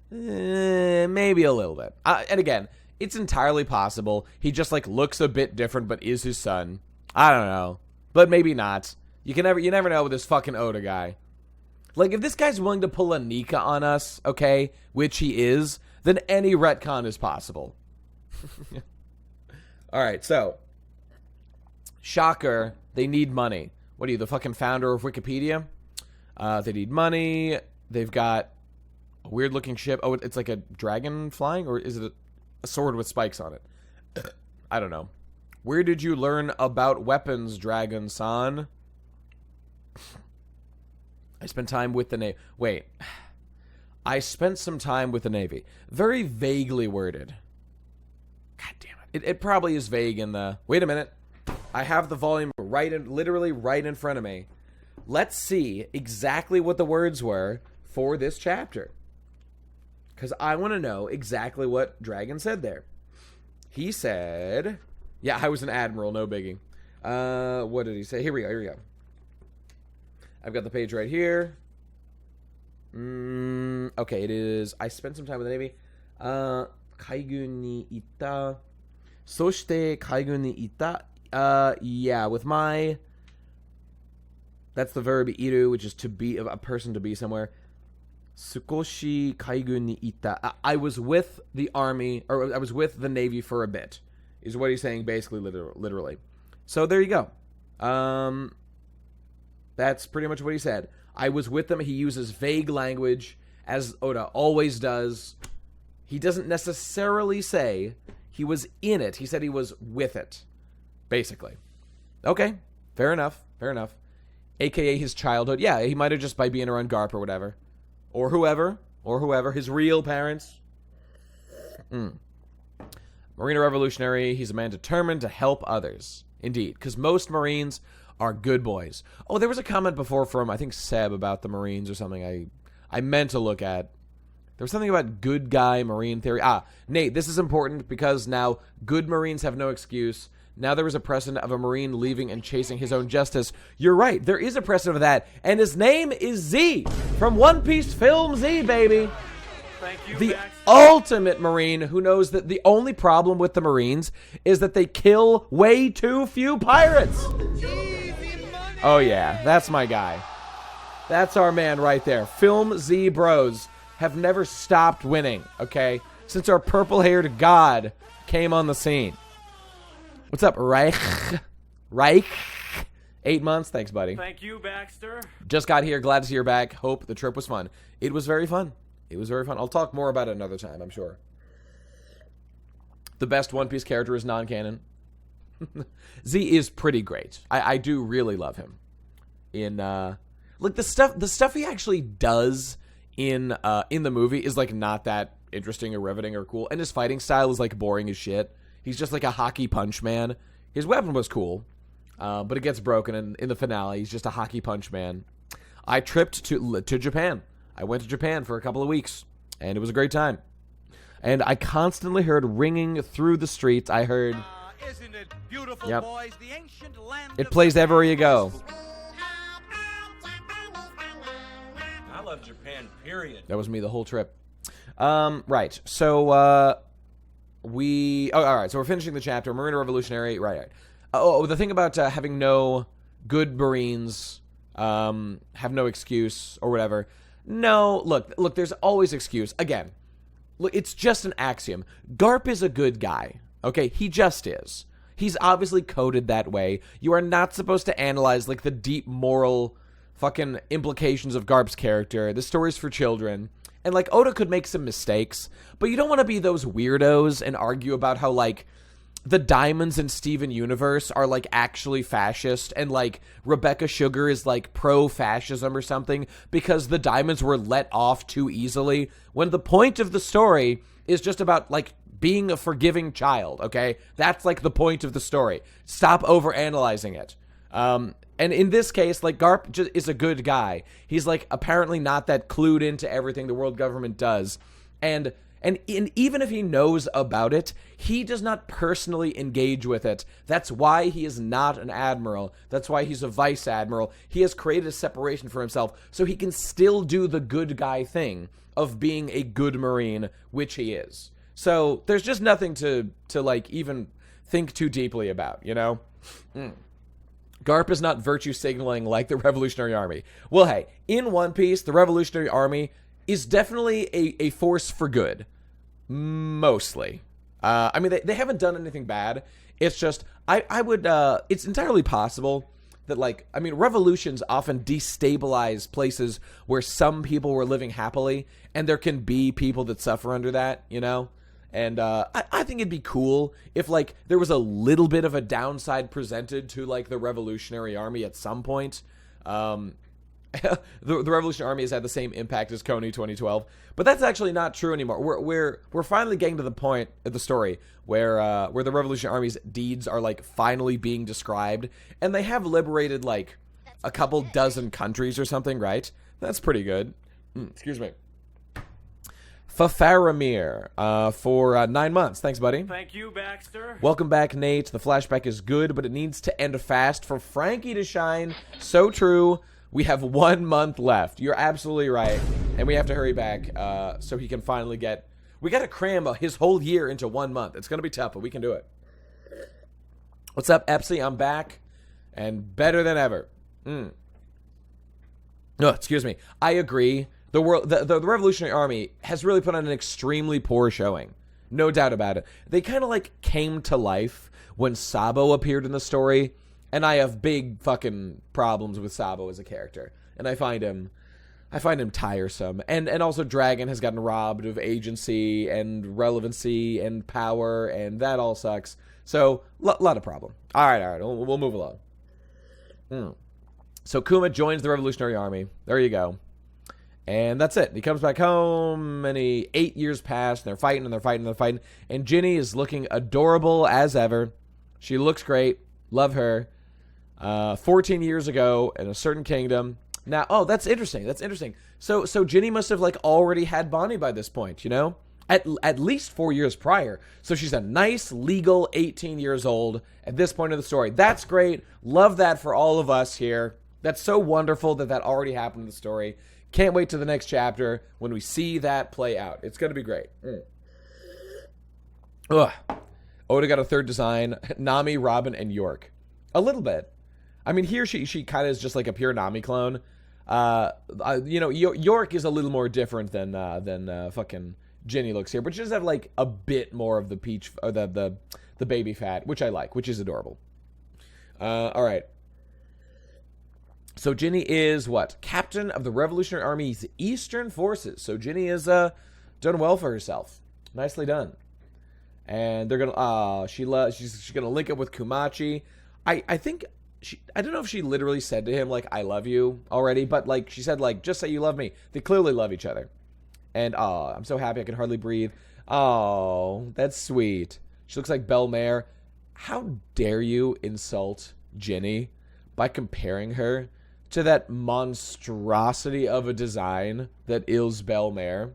Maybe a little bit. And again, it's entirely possible he just like looks a bit different but is his son. I don't know. But maybe not. You never know with this fucking Oda guy. Like, if this guy's willing to pull a Nika on us, okay, which he is, then any retcon is possible. Alright, so. Shocker, they need money. What are you, the fucking founder of Wikipedia? They need money. They've got a weird-looking ship. Oh, it's like a dragon flying? Or is it a sword with spikes on it? I don't know. Where did you learn about weapons, Dragon-san? I spent time with the Navy. Wait. I spent some time with the Navy. Very vaguely worded. God damn it. It probably is vague in the... Wait a minute. I have the volume literally right in front of me. Let's see exactly what the words were for this chapter. Because I want to know exactly what Dragon said there. He said... Yeah, I was an admiral, no biggie. What did he say? Here we go. I've got the page right here. Okay, it is... I spent some time with the Navy. Kaigun ni ita. Soshite kaigun ni ita. Yeah, with my... That's the verb iru, which is to be, a person to be somewhere. Sukoshi kaigun ni ita. I was with the army, or I was with the Navy for a bit, is what he's saying basically, literally. So there you go. That's pretty much what he said. I was with them. He uses vague language, as Oda always does. He doesn't necessarily say he was in it. He said he was with it, basically. Okay, fair enough. AKA his childhood. Yeah, he might have just by being around Garp or whatever. Or whoever. His real parents. Marine Revolutionary. He's a man determined to help others. Indeed, because most Marines are good boys. Oh, there was a comment before from, I think, Seb about the Marines or something I meant to look at. There was something about good guy Marine theory. Nate, this is important because now good Marines have no excuse. Now there is a precedent of a Marine leaving and chasing his own justice. You're right, there is a precedent of that. And his name is Z from One Piece Film Z, baby. Thank you, The Baxter. ultimate Marine who knows that the only problem with the Marines is that they kill way too few pirates. Oh yeah, that's my guy. That's our man right there. Film Z bros have never stopped winning, okay? Since our purple-haired god came on the scene. What's up, Reich? 8 months? Thanks, buddy. Thank you, Baxter. Just got here. Glad to see you're back. Hope the trip was fun. It was very fun. I'll talk more about it another time, I'm sure. The best One Piece character is non-canon. Z is pretty great. I do really love him. In like the stuff he actually does in the movie is like not that interesting or riveting or cool, and his fighting style is like boring as shit. He's just like a hockey punch man. His weapon was cool, but it gets broken in the finale. He's just a hockey punch man. I tripped to Japan. I went to Japan for a couple of weeks, and it was a great time. And I constantly heard ringing through the streets. I heard... Isn't it beautiful, Yep. boys? The ancient land It of plays everywhere you go. I love Japan, period. That was me the whole trip. Right. So, all right. So we're finishing the chapter. Marine Revolutionary. Right. The thing about having no good Marines, have no excuse or whatever. No, look, there's always excuse. Again, look, it's just an axiom. Garp is a good guy. Okay, he just is. He's obviously coded that way. You are not supposed to analyze, like, the deep moral fucking implications of Garp's character. This story's for children. And, like, Oda could make some mistakes, but you don't want to be those weirdos and argue about how, like, the diamonds in Steven Universe are, like, actually fascist, and, like, Rebecca Sugar is, like, pro-fascism or something because the diamonds were let off too easily, when the point of the story is just about, like, being a forgiving child, okay? That's, like, the point of the story. Stop overanalyzing it. And in this case, like, Garp just is a good guy. He's, like, apparently not that clued into everything the world government does. And even if he knows about it, he does not personally engage with it. That's why he is not an admiral. That's why he's a vice admiral. He has created a separation for himself so he can still do the good guy thing of being a good Marine, which he is. So there's just nothing to like, even think too deeply about, you know? Garp is not virtue signaling like the Revolutionary Army. Well, hey, in One Piece, the Revolutionary Army is definitely a force for good. Mostly. I mean, they haven't done anything bad. It's just, I would, it's entirely possible that, like, I mean, revolutions often destabilize places where some people were living happily, and there can be people that suffer under that, you know? And I think it'd be cool if, like, there was a little bit of a downside presented to, like, the Revolutionary Army at some point. The Revolutionary Army has had the same impact as Kony 2012, but that's actually not true anymore. We're finally getting to the point of the story where the Revolutionary Army's deeds are, like, finally being described, and they have liberated, like, a couple dozen countries or something, right? That's pretty good. Excuse me. Faramir for 9 months. Thanks, buddy. Thank you, Baxter. Welcome back, Nate. The flashback is good, but it needs to end fast for Frankie to shine. So true. We have 1 month left. You're absolutely right. And we have to hurry back so he can finally get... We got to cram his whole year into 1 month. It's going to be tough, but we can do it. What's up, Epsy? I'm back. And better than ever. No, excuse me. I agree. The Revolutionary Army has really put on an extremely poor showing. No doubt about it. They kind of, like, came to life when Sabo appeared in the story. And I have big fucking problems with Sabo as a character. And I find him tiresome. And also Dragon has gotten robbed of agency and relevancy and power, and that all sucks. So, lot of problem. All right, we'll move along. So Kuma joins the Revolutionary Army. There you go. And that's it. He comes back home, and 8 years pass, and they're fighting. And Ginny is looking adorable as ever. She looks great. Love her. 14 years ago in a certain kingdom. Now, oh, that's interesting. So Ginny must have, like, already had Bonnie by this point, you know? At least 4 years prior. So she's a nice, legal 18 years old at this point of the story. That's great. Love that for all of us here. That's so wonderful that already happened in the story. Can't wait to the next chapter when we see that play out. It's going to be great. Ugh. Oda got a third design. Nami, Robin, and York. A little bit. I mean, here she kind of is just like a pure Nami clone. You know, York is a little more different than fucking Ginny looks here, but she does have, like, a bit more of the peach, or the baby fat, which I like, which is adorable. All right. So Ginny is what? Captain of the Revolutionary Army's Eastern Forces. So Ginny is done well for herself. Nicely done. And they're gonna she's gonna link up with Kumachi. I think I don't know if she literally said to him, like, I love you already, but, like, she said, like, just say you love me. They clearly love each other. And I'm so happy I can hardly breathe. Oh, that's sweet. She looks like Belmare. How dare you insult Ginny by comparing her to that monstrosity of a design that is Belmare?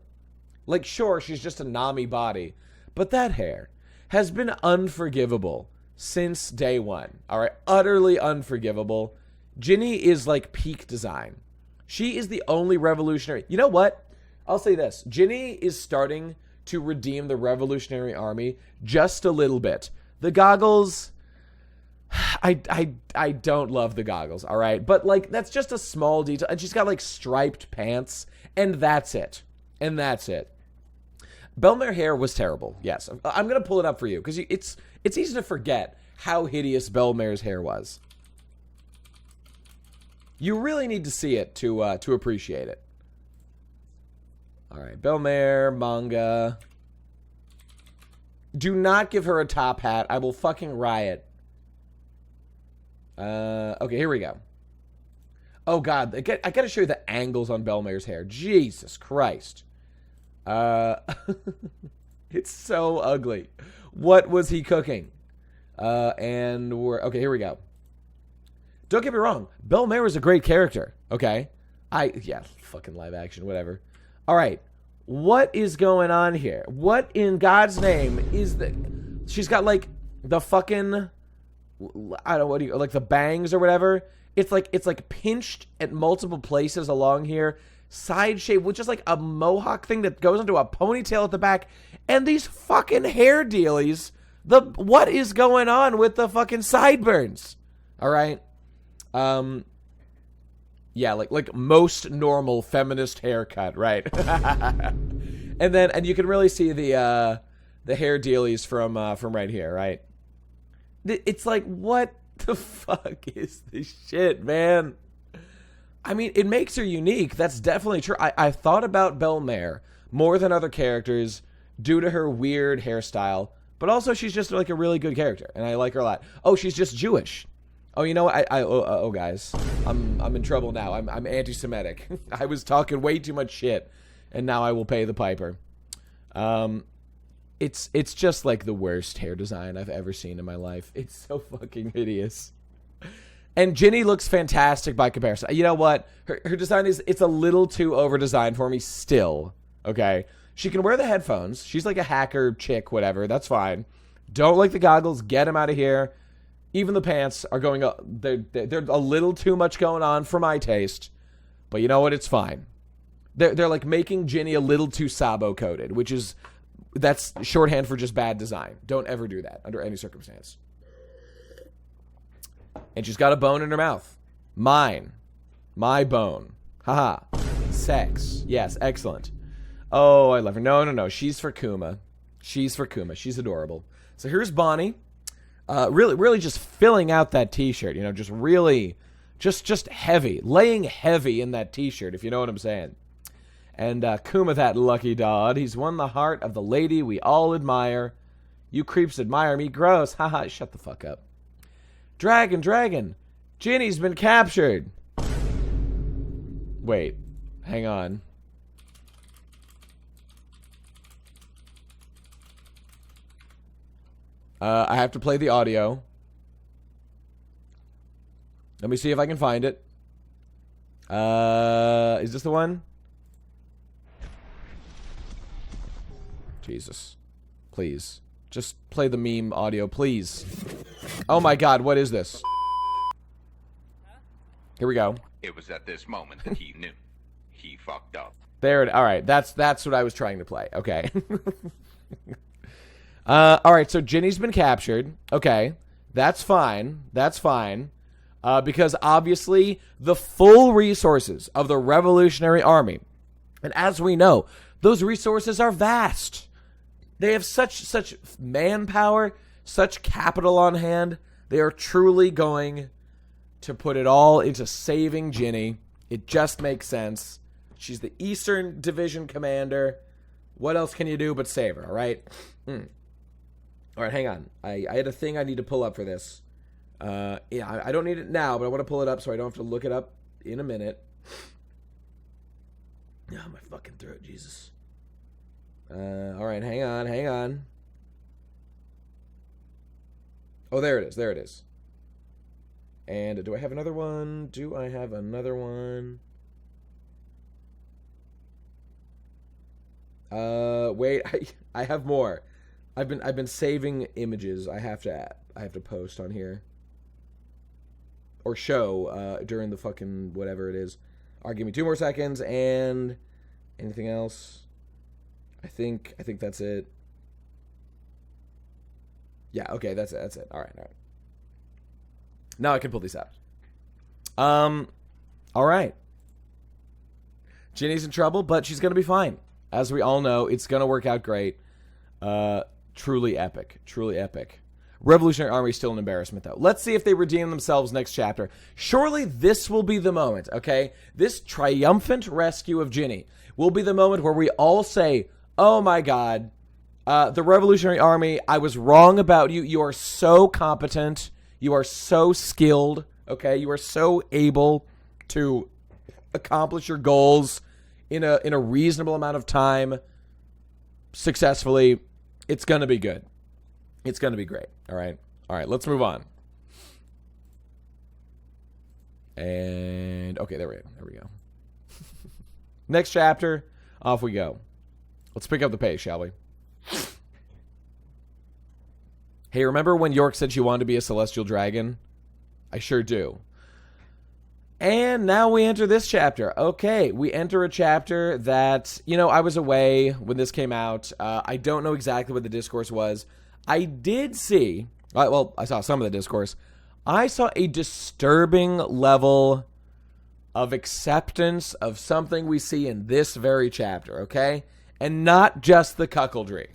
Like, sure, she's just a Nami body, but that hair has been unforgivable since day one. All right, utterly unforgivable. Ginny is, like, peak design. She is the only revolutionary. You know what? I'll say this. Ginny is starting to redeem the Revolutionary Army just a little bit. The goggles... I don't love the goggles, all right? But, like, that's just a small detail. And she's got, like, striped pants, and that's it. Belmare hair was terrible, yes. I'm going to pull it up for you, because it's easy to forget how hideous Belmare's hair was. You really need to see it to appreciate it. All right, Belmare, manga. Do not give her a top hat. I will fucking riot. Okay, here we go. Oh, God. I got to show you the angles on Belmare's hair. Jesus Christ. It's so ugly. What was he cooking? And we're... Okay, here we go. Don't get me wrong. Belle Mare is a great character, okay? Yeah, fucking live action, whatever. All right. What is going on here? What in God's name is the... She's got, like, the fucking... I don't know, what do you... Like, the bangs or whatever. It's like pinched at multiple places along here. Side shape with just, like, a mohawk thing that goes into a ponytail at the back. And these fucking hair dealies. What is going on with the fucking sideburns? All right? Yeah, like most normal feminist haircut, right? and you can really see the hair dealies from right here, right? It's like, what the fuck is this shit, man? I mean, it makes her unique. That's definitely true. I thought about Belle Mare more than other characters due to her weird hairstyle, but also she's just like a really good character, and I like her a lot. Oh, she's just Jewish. Oh, you know what? Oh, guys, I'm in trouble now. I'm anti-Semitic. I was talking way too much shit, and now I will pay the piper. It's just like the worst hair design I've ever seen in my life. It's so fucking hideous. And Ginny looks fantastic by comparison. You know what? Her design it's a little too over-designed for me still. Okay, she can wear the headphones. She's like a hacker chick, whatever. That's fine. Don't like the goggles. Get them out of here. Even the pants are going up. They're a little too much going on for my taste. But you know what? It's fine. They're like making Ginny a little too sabo-coated, that's shorthand for just bad design. Don't ever do that under any circumstance. And she's got a bone in her mouth. Mine. My bone. Haha. Sex. Yes, excellent. Oh, I love her. No. She's for Kuma. She's adorable. So here's Bonnie. Really just filling out that t-shirt, just really, just heavy, laying heavy in that t-shirt, if you know what I'm saying. And Kuma, that lucky dog, he's won the heart of the lady we all admire. You creeps admire me, gross, haha, shut the fuck up. Dragon, Ginny's been captured. Wait, hang on. I have to play the audio. Let me see if I can find it. Is this the one? Jesus. Please. Just play the meme audio, please. Oh my god, what is this? Here we go. It was at this moment that he knew. He fucked up. Alright, that's what I was trying to play. Okay. Alright, so Ginny's been captured. Okay. That's fine. Because obviously the full resources of the Revolutionary Army, and as we know, those resources are vast. They have such manpower, such capital on hand. They are truly going to put it all into saving Ginny. It just makes sense. She's the Eastern Division commander. What else can you do but save her, all right? All right, hang on. I had a thing I need to pull up for this. Yeah, I don't need it now, but I want to pull it up so I don't have to look it up in a minute. Oh, my fucking throat, Jesus. All right, hang on. Oh, there it is. And do I have another one? Wait, I have more. I've been saving images. I have to post on here. Or show during the fucking whatever it is. All right, give me 2 more seconds. And anything else? I think that's it. Yeah, okay, that's it. All right. Now I can pull these out. All right. Ginny's in trouble, but she's gonna be fine. As we all know, it's gonna work out great. Truly epic. Revolutionary Army is still an embarrassment, though. Let's see if they redeem themselves next chapter. Surely this will be the moment, okay? This triumphant rescue of Ginny will be the moment where we all say, oh my god, the Revolutionary Army, I was wrong about you. You are so competent. You are so skilled, okay? You are so able to accomplish your goals in a reasonable amount of time successfully. It's going to be good. It's going to be great. All right, let's move on. And okay, there we go. Next chapter, off we go. Let's pick up the pace, shall we? Hey, remember when York said she wanted to be a celestial dragon? I sure do. And now we enter this chapter. Okay, we enter a chapter that, I was away when this came out. I don't know exactly what the discourse was. I did see, I saw some of the discourse. I saw a disturbing level of acceptance of something we see in this very chapter, okay? And not just the cuckoldry.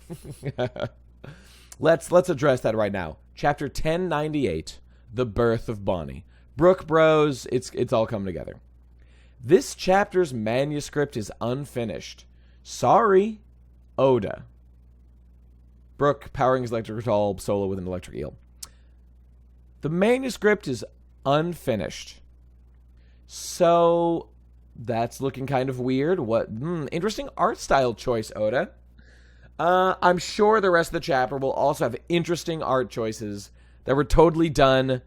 Let's address that right now. Chapter 1098, The Birth of Bonnie. Brook Bros, it's all coming together. This chapter's manuscript is unfinished. Sorry, Oda. Brook powering his electric guitar solo with an electric eel. The manuscript is unfinished. So that's looking kind of weird. What interesting art style choice, Oda. I'm sure the rest of the chapter will also have interesting art choices that were totally done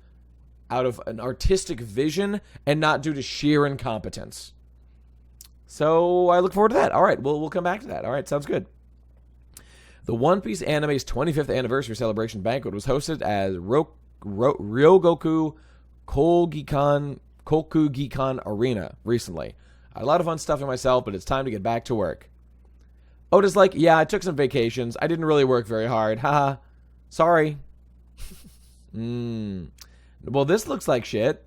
out of an artistic vision and not due to sheer incompetence. So I look forward to that. All right, we'll come back to that. All right, sounds good. The One Piece anime's 25th anniversary celebration banquet was hosted as Ryogoku Kokugikan Arena recently. I had a lot of fun stuff for myself, but it's time to get back to work. Oda's like, yeah, I took some vacations. I didn't really work very hard. Haha. Sorry. Well, this looks like shit.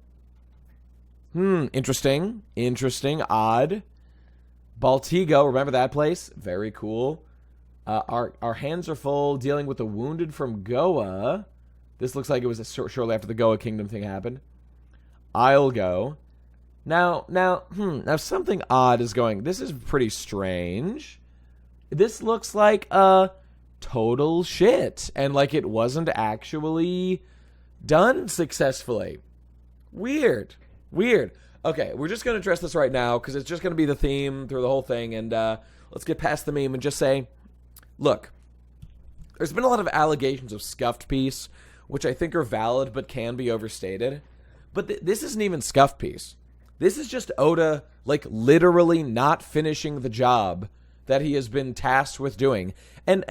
Interesting. Odd. Baltigo, remember that place? Very cool. Our hands are full dealing with the wounded from Goa. This looks like it was shortly after the Goa Kingdom thing happened. I'll go. Now something odd is going. This is pretty strange. This looks like total shit, and like it wasn't actually done successfully. Weird. Okay, we're just going to address this right now because it's just going to be the theme through the whole thing, and let's get past the meme and just say, look, there's been a lot of allegations of scuffed piece, which I think are valid but can be overstated. But this isn't even scuffed piece. This is just Oda, like, literally not finishing the job that he has been tasked with doing. And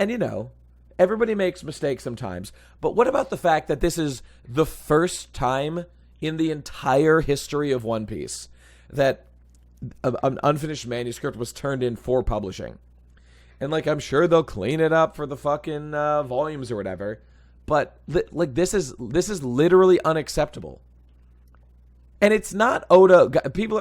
everybody makes mistakes sometimes. But what about the fact that this is the first time in the entire history of One Piece that an unfinished manuscript was turned in for publishing? And, like, I'm sure they'll clean it up for the fucking volumes or whatever. But, like, this is literally unacceptable. And it's not Oda.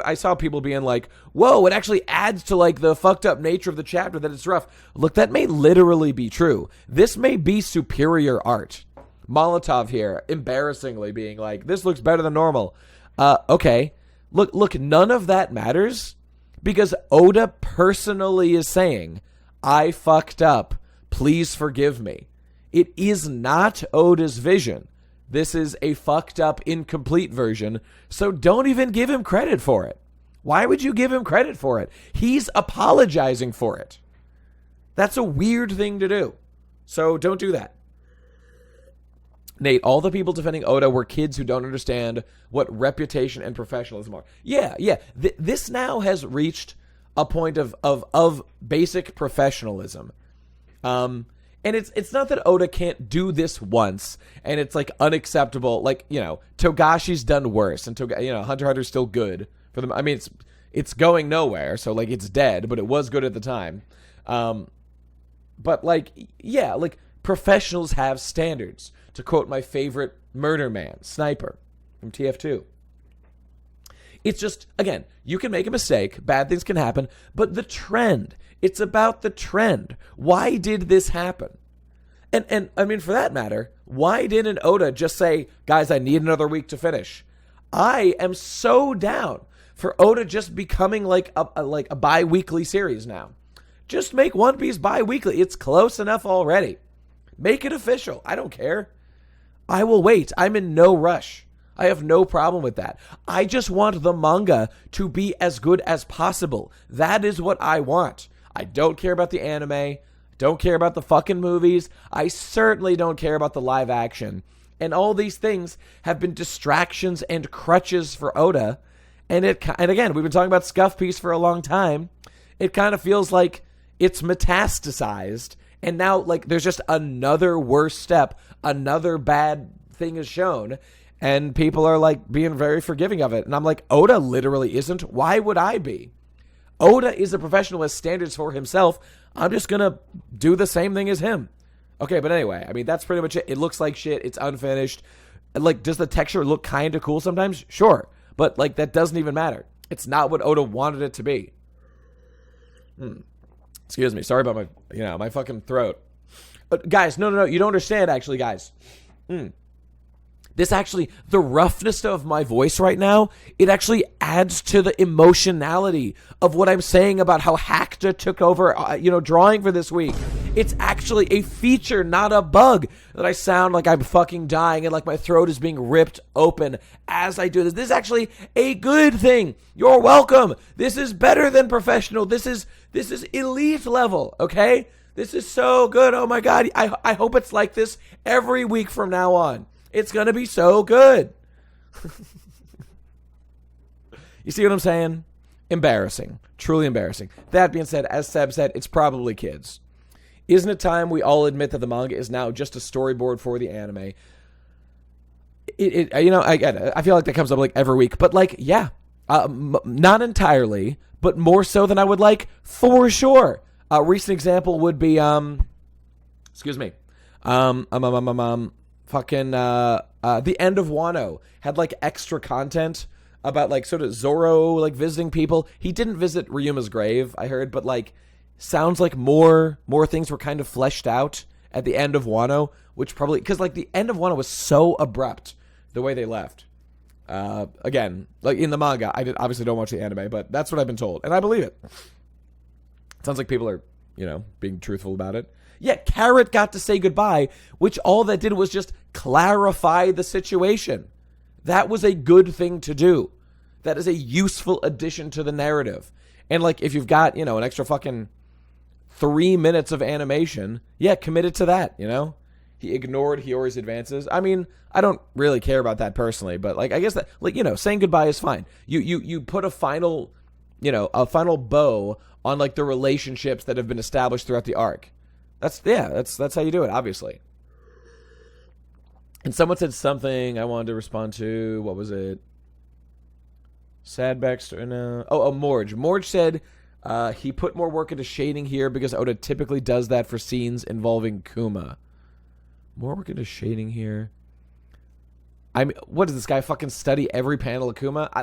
I saw people being like, whoa, it actually adds to, like, the fucked up nature of the chapter that it's rough. Look, that may literally be true. This may be superior art. Molotov here, embarrassingly being like, this looks better than normal. Okay. Look, none of that matters because Oda personally is saying, I fucked up. Please forgive me. It is not Oda's vision. This is a fucked up, incomplete version, so don't even give him credit for it. Why would you give him credit for it? He's apologizing for it. That's a weird thing to do. So don't do that. Nate, all the people defending Oda were kids who don't understand what reputation and professionalism are. Yeah. This now has reached a point of basic professionalism. And it's not that Oda can't do this once, and it's, like, unacceptable. Like, Togashi's done worse, and Hunter x Hunter's still good for them. I mean, it's going nowhere, so, like, it's dead, but it was good at the time. But, like, yeah, like, professionals have standards. To quote my favorite murder man, Sniper, from TF2. It's just, again, you can make a mistake, bad things can happen, but the trend, it's about the trend. Why did this happen? And I mean, for that matter, why didn't Oda just say, guys, I need another week to finish? I am so down for Oda just becoming like a bi-weekly series now. Just make One Piece bi-weekly. It's close enough already. Make it official. I don't care. I will wait. I'm in no rush. I have no problem with that. I just want the manga to be as good as possible. That is what I want. I don't care about the anime. Don't care about the fucking movies. I certainly don't care about the live action. And all these things have been distractions and crutches for Oda. And again, we've been talking about Scuff Piece for a long time. It kind of feels like it's metastasized. And now, like, there's just another worse step. Another bad thing is shown. And people are, like, being very forgiving of it. And I'm like, Oda literally isn't. Why would I be? Oda is a professional with standards for himself. I'm just going to do the same thing as him. Okay, but anyway, I mean, that's pretty much it. It looks like shit. It's unfinished. Like, does the texture look kind of cool sometimes? Sure. But, like, that doesn't even matter. It's not what Oda wanted it to be. Excuse me. Sorry about my fucking throat. Guys, no. You don't understand, actually, guys. This actually, the roughness of my voice right now, it actually adds to the emotionality of what I'm saying about how Hakta took over, drawing for this week. It's actually a feature, not a bug, that I sound like I'm fucking dying and like my throat is being ripped open as I do this. This is actually a good thing. You're welcome. This is better than professional. This is elite level, okay? This is so good. Oh my God. I hope it's like this every week from now on. It's going to be so good. You see what I'm saying? Embarrassing. Truly embarrassing. That being said, as Seb said, it's probably kids. Isn't it time we all admit that the manga is now just a storyboard for the anime? I get it. I feel like that comes up like every week. But like, yeah. Not entirely, but more so than I would like, for sure. A recent example would be, excuse me. The end of Wano had like extra content about like sort of Zoro like visiting people. He didn't visit Ryuma's grave, I heard, but like sounds like more things were kind of fleshed out at the end of Wano, which probably because like the end of Wano was so abrupt the way they left. Again, like in the manga, obviously don't watch the anime, but that's what I've been told, and I believe it. Sounds like people are, being truthful about it. Yeah, Carrot got to say goodbye, which all that did was just clarify the situation. That was a good thing to do. That is a useful addition to the narrative. And, like, if you've got, an extra fucking 3 minutes of animation, yeah, commit it to that, He ignored Hiyori's advances. I mean, I don't really care about that personally, but, like, I guess that, like, saying goodbye is fine. You put a final bow on, like, the relationships that have been established throughout the arc. That's how you do it, obviously. And someone said something I wanted to respond to. What was it? Sad backstory. No. Morge. Morge said he put more work into shading here because Oda typically does that for scenes involving Kuma. More work into shading here. I mean, what does this guy fucking study every panel of Kuma? I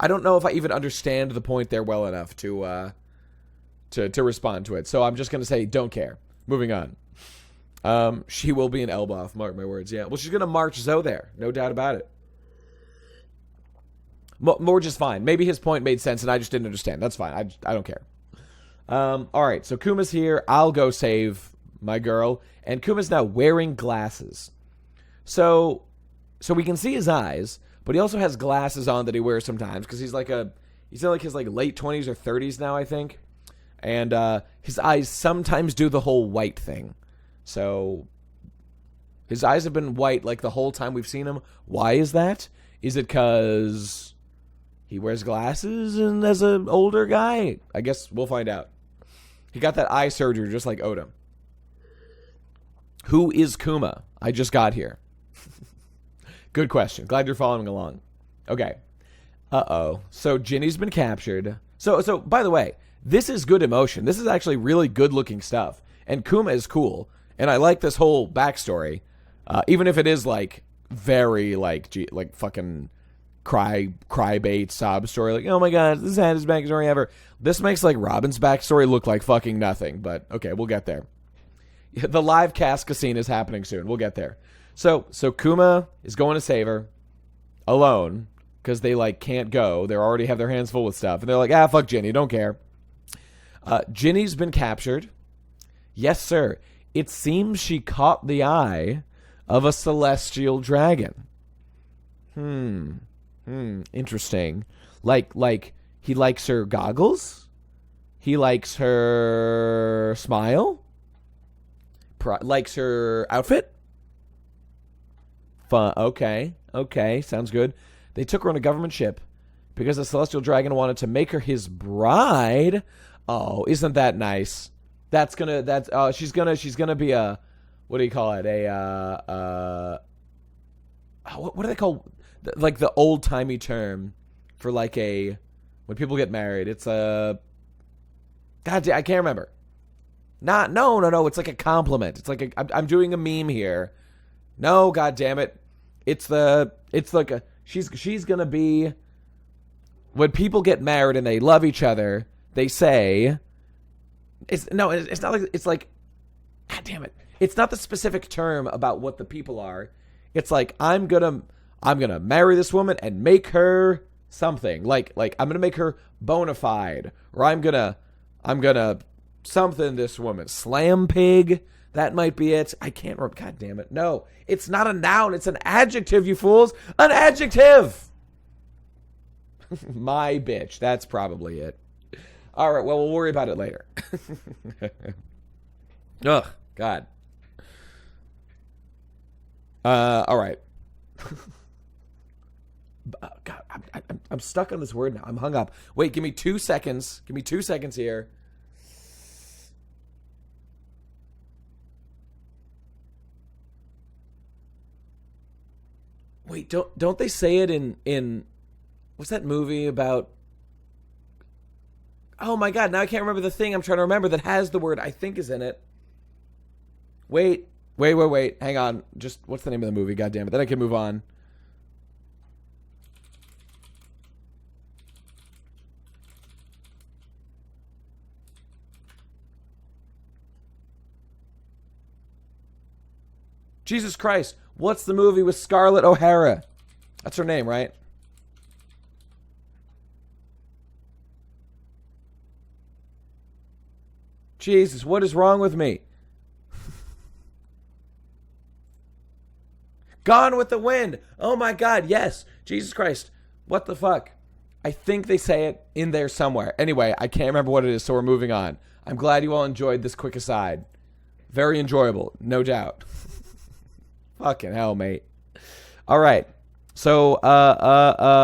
don't know if I even understand the point there well enough to respond to it. So I'm just going to say, don't care. Moving on. She will be an Elbaf, mark my words. Yeah. Well, she's going to march Zoe there. No doubt about it. More just fine. Maybe his point made sense and I just didn't understand. That's fine. I don't care. All right. So Kuma's here. I'll go save my girl. And Kuma's now wearing glasses. So we can see his eyes, but he also has glasses on that he wears sometimes because he's in like his like late 20s or 30s now, I think. And his eyes sometimes do the whole white thing. So his eyes have been white like the whole time we've seen him. Why is that? Is it because he wears glasses and as an older guy? I guess we'll find out. He got that eye surgery just like Oda. Who is Kuma? I just got here. Good question. Glad you're following along. Okay. So Ginny's been captured. So by the way, this is good emotion. This is actually really good-looking stuff. And Kuma is cool. And I like this whole backstory. Even if it is, like, very, like fucking cry bait, sob story. Like, oh my god, this is the saddest backstory ever. This makes, like, Robin's backstory look like fucking nothing. But, okay, we'll get there. The live cast scene is happening soon. We'll get there. So Kuma is going to save her. Alone. Because they, like, can't go. They already have their hands full with stuff. And they're like, fuck Ginny, don't care. Ginny's been captured. Yes, sir. It seems she caught the eye of a celestial dragon. Interesting. Like he likes her goggles? He likes her smile? Likes her outfit? Fun. Okay. Sounds good. They took her on a government ship because the celestial dragon wanted to make her his bride. Oh, isn't that nice? She's gonna be a, what do you call it? What do they call, like, the old timey term for, like, when people get married? It's a, God, I can't remember. No. It's like a compliment. It's like I'm doing a meme here. No, God damn it. It's like she's gonna be, when people get married and they love each other, they say, it's not like, it's like, God damn it. It's not the specific term about what the people are. It's like, I'm gonna marry this woman and make her something. Like I'm gonna make her bona fide, or I'm gonna something this woman. Slam pig. That might be it. I can't remember. God damn it. No, it's not a noun. It's an adjective, you fools. An adjective. My bitch. That's probably it. All right. Well, we'll worry about it later. Ugh. God. All right. God, I'm stuck on this word now. I'm hung up. Wait, give me 2 seconds. Give me 2 seconds here. Wait, don't they say it in what's that movie about? Oh my God, now I can't remember the thing I'm trying to remember that has the word I think is in it. Wait. Hang on. Just, what's the name of the movie? God damn it. Then I can move on. Jesus Christ. What's the movie with Scarlett O'Hara? That's her name, right? Jesus, what is wrong with me? Gone with the Wind. Oh my God, yes. Jesus Christ. What the fuck? I think they say it in there somewhere. Anyway, I can't remember what it is, so we're moving on. I'm glad you all enjoyed this quick aside. Very enjoyable, no doubt. Fucking hell, mate. All right. So,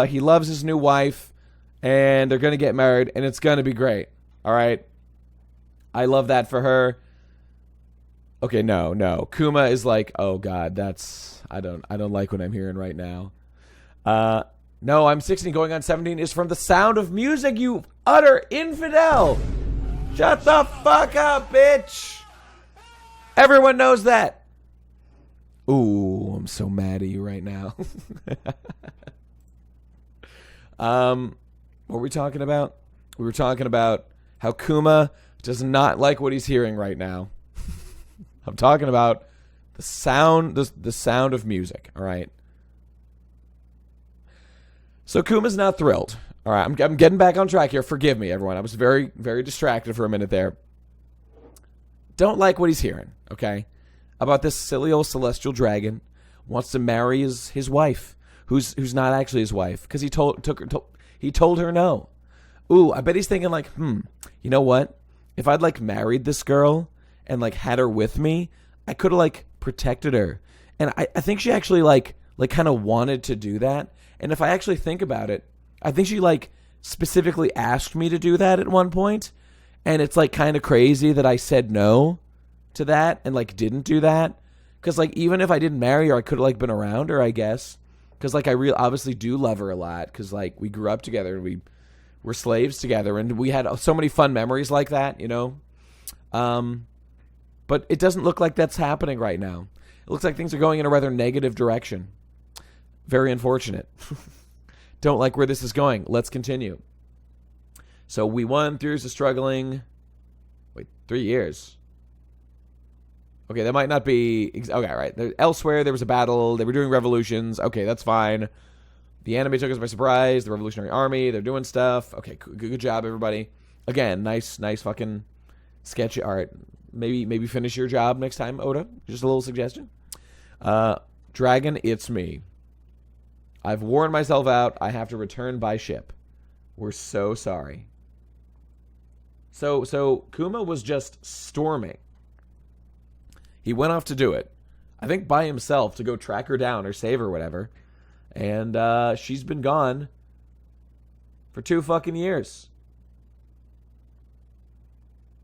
he loves his new wife, and they're going to get married, and it's going to be great. All right. I love that for her. Okay, no. Kuma is like, oh God, I don't like what I'm hearing right now. No, I'm 16 going on 17 is from The Sound of Music, you utter infidel. Shut the fuck up, bitch. Everyone knows that. Ooh, I'm so mad at you right now. What were we talking about? We were talking about how Kuma does not like what he's hearing right now. I'm talking about the sound of music, all right? So Kuma's not thrilled. All right, I'm getting back on track here. Forgive me, everyone. I was very, very distracted for a minute there. Don't like what he's hearing, okay? About this silly old celestial dragon wants to marry his wife, who's not actually his wife, because he told her no. Ooh, I bet he's thinking like, you know what? If I'd like married this girl and like had her with me, I could have like protected her. And I think she actually like kind of wanted to do that. And if I actually think about it, I think she like specifically asked me to do that at one point. And it's like kind of crazy that I said no to that and like didn't do that. Cause like even if I didn't marry her, I could have like been around her, I guess. Cause like I obviously do love her a lot. Cause like we grew up together and we were slaves together and we had so many fun memories like that, you know? But it doesn't look like that's happening right now. It looks like things are going in a rather negative direction. Very unfortunate. Don't like where this is going. Let's continue. So we won. 3 years of struggling. Wait, 3 years. Okay, that might not be... Okay, right. Elsewhere, there was a battle. They were doing revolutions. Okay, that's fine. The anime took us by surprise. The Revolutionary Army, they're doing stuff. Okay, good job, everybody. Again, nice fucking sketchy art. Maybe finish your job next time, Oda. Just a little suggestion. Dragon, it's me. I've worn myself out. I have to return by ship. We're so sorry. So Kuma was just storming. He went off to do it. I think by himself to go track her down or save her or whatever. And she's been gone for 2 fucking years.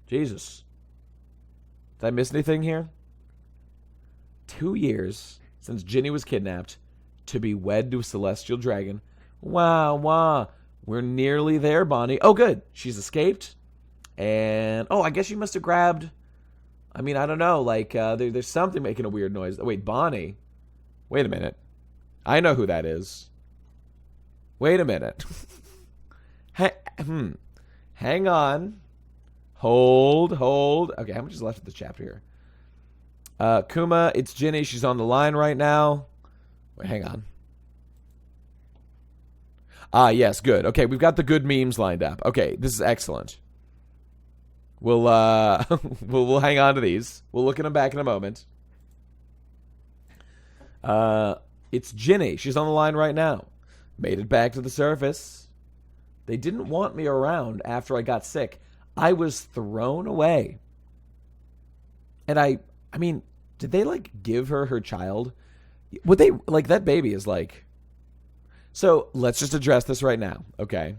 Jesus. Did I miss anything here? 2 years since Ginny was kidnapped to be wed to a celestial dragon. Wow. We're nearly there, Bonnie. Oh, good. She's escaped. And, I guess she must have grabbed... I mean, I don't know. Like, there's something making a weird noise. Wait, Bonnie? Wait a minute. I know who that is. Wait a minute. Hang on. Hold. Okay, how much is left of this chapter here? Kuma, it's Ginny. She's on the line right now. Wait, hang on. Yes, good. Okay, we've got the good memes lined up. Okay, this is excellent. We'll we'll hang on to these. We'll look at them back in a moment. It's Ginny. She's on the line right now. Made it back to the surface. They didn't want me around after I got sick. I was thrown away. And I mean, did they, like, give her child? Would they, like, that baby is, like... So, let's just address this right now, okay?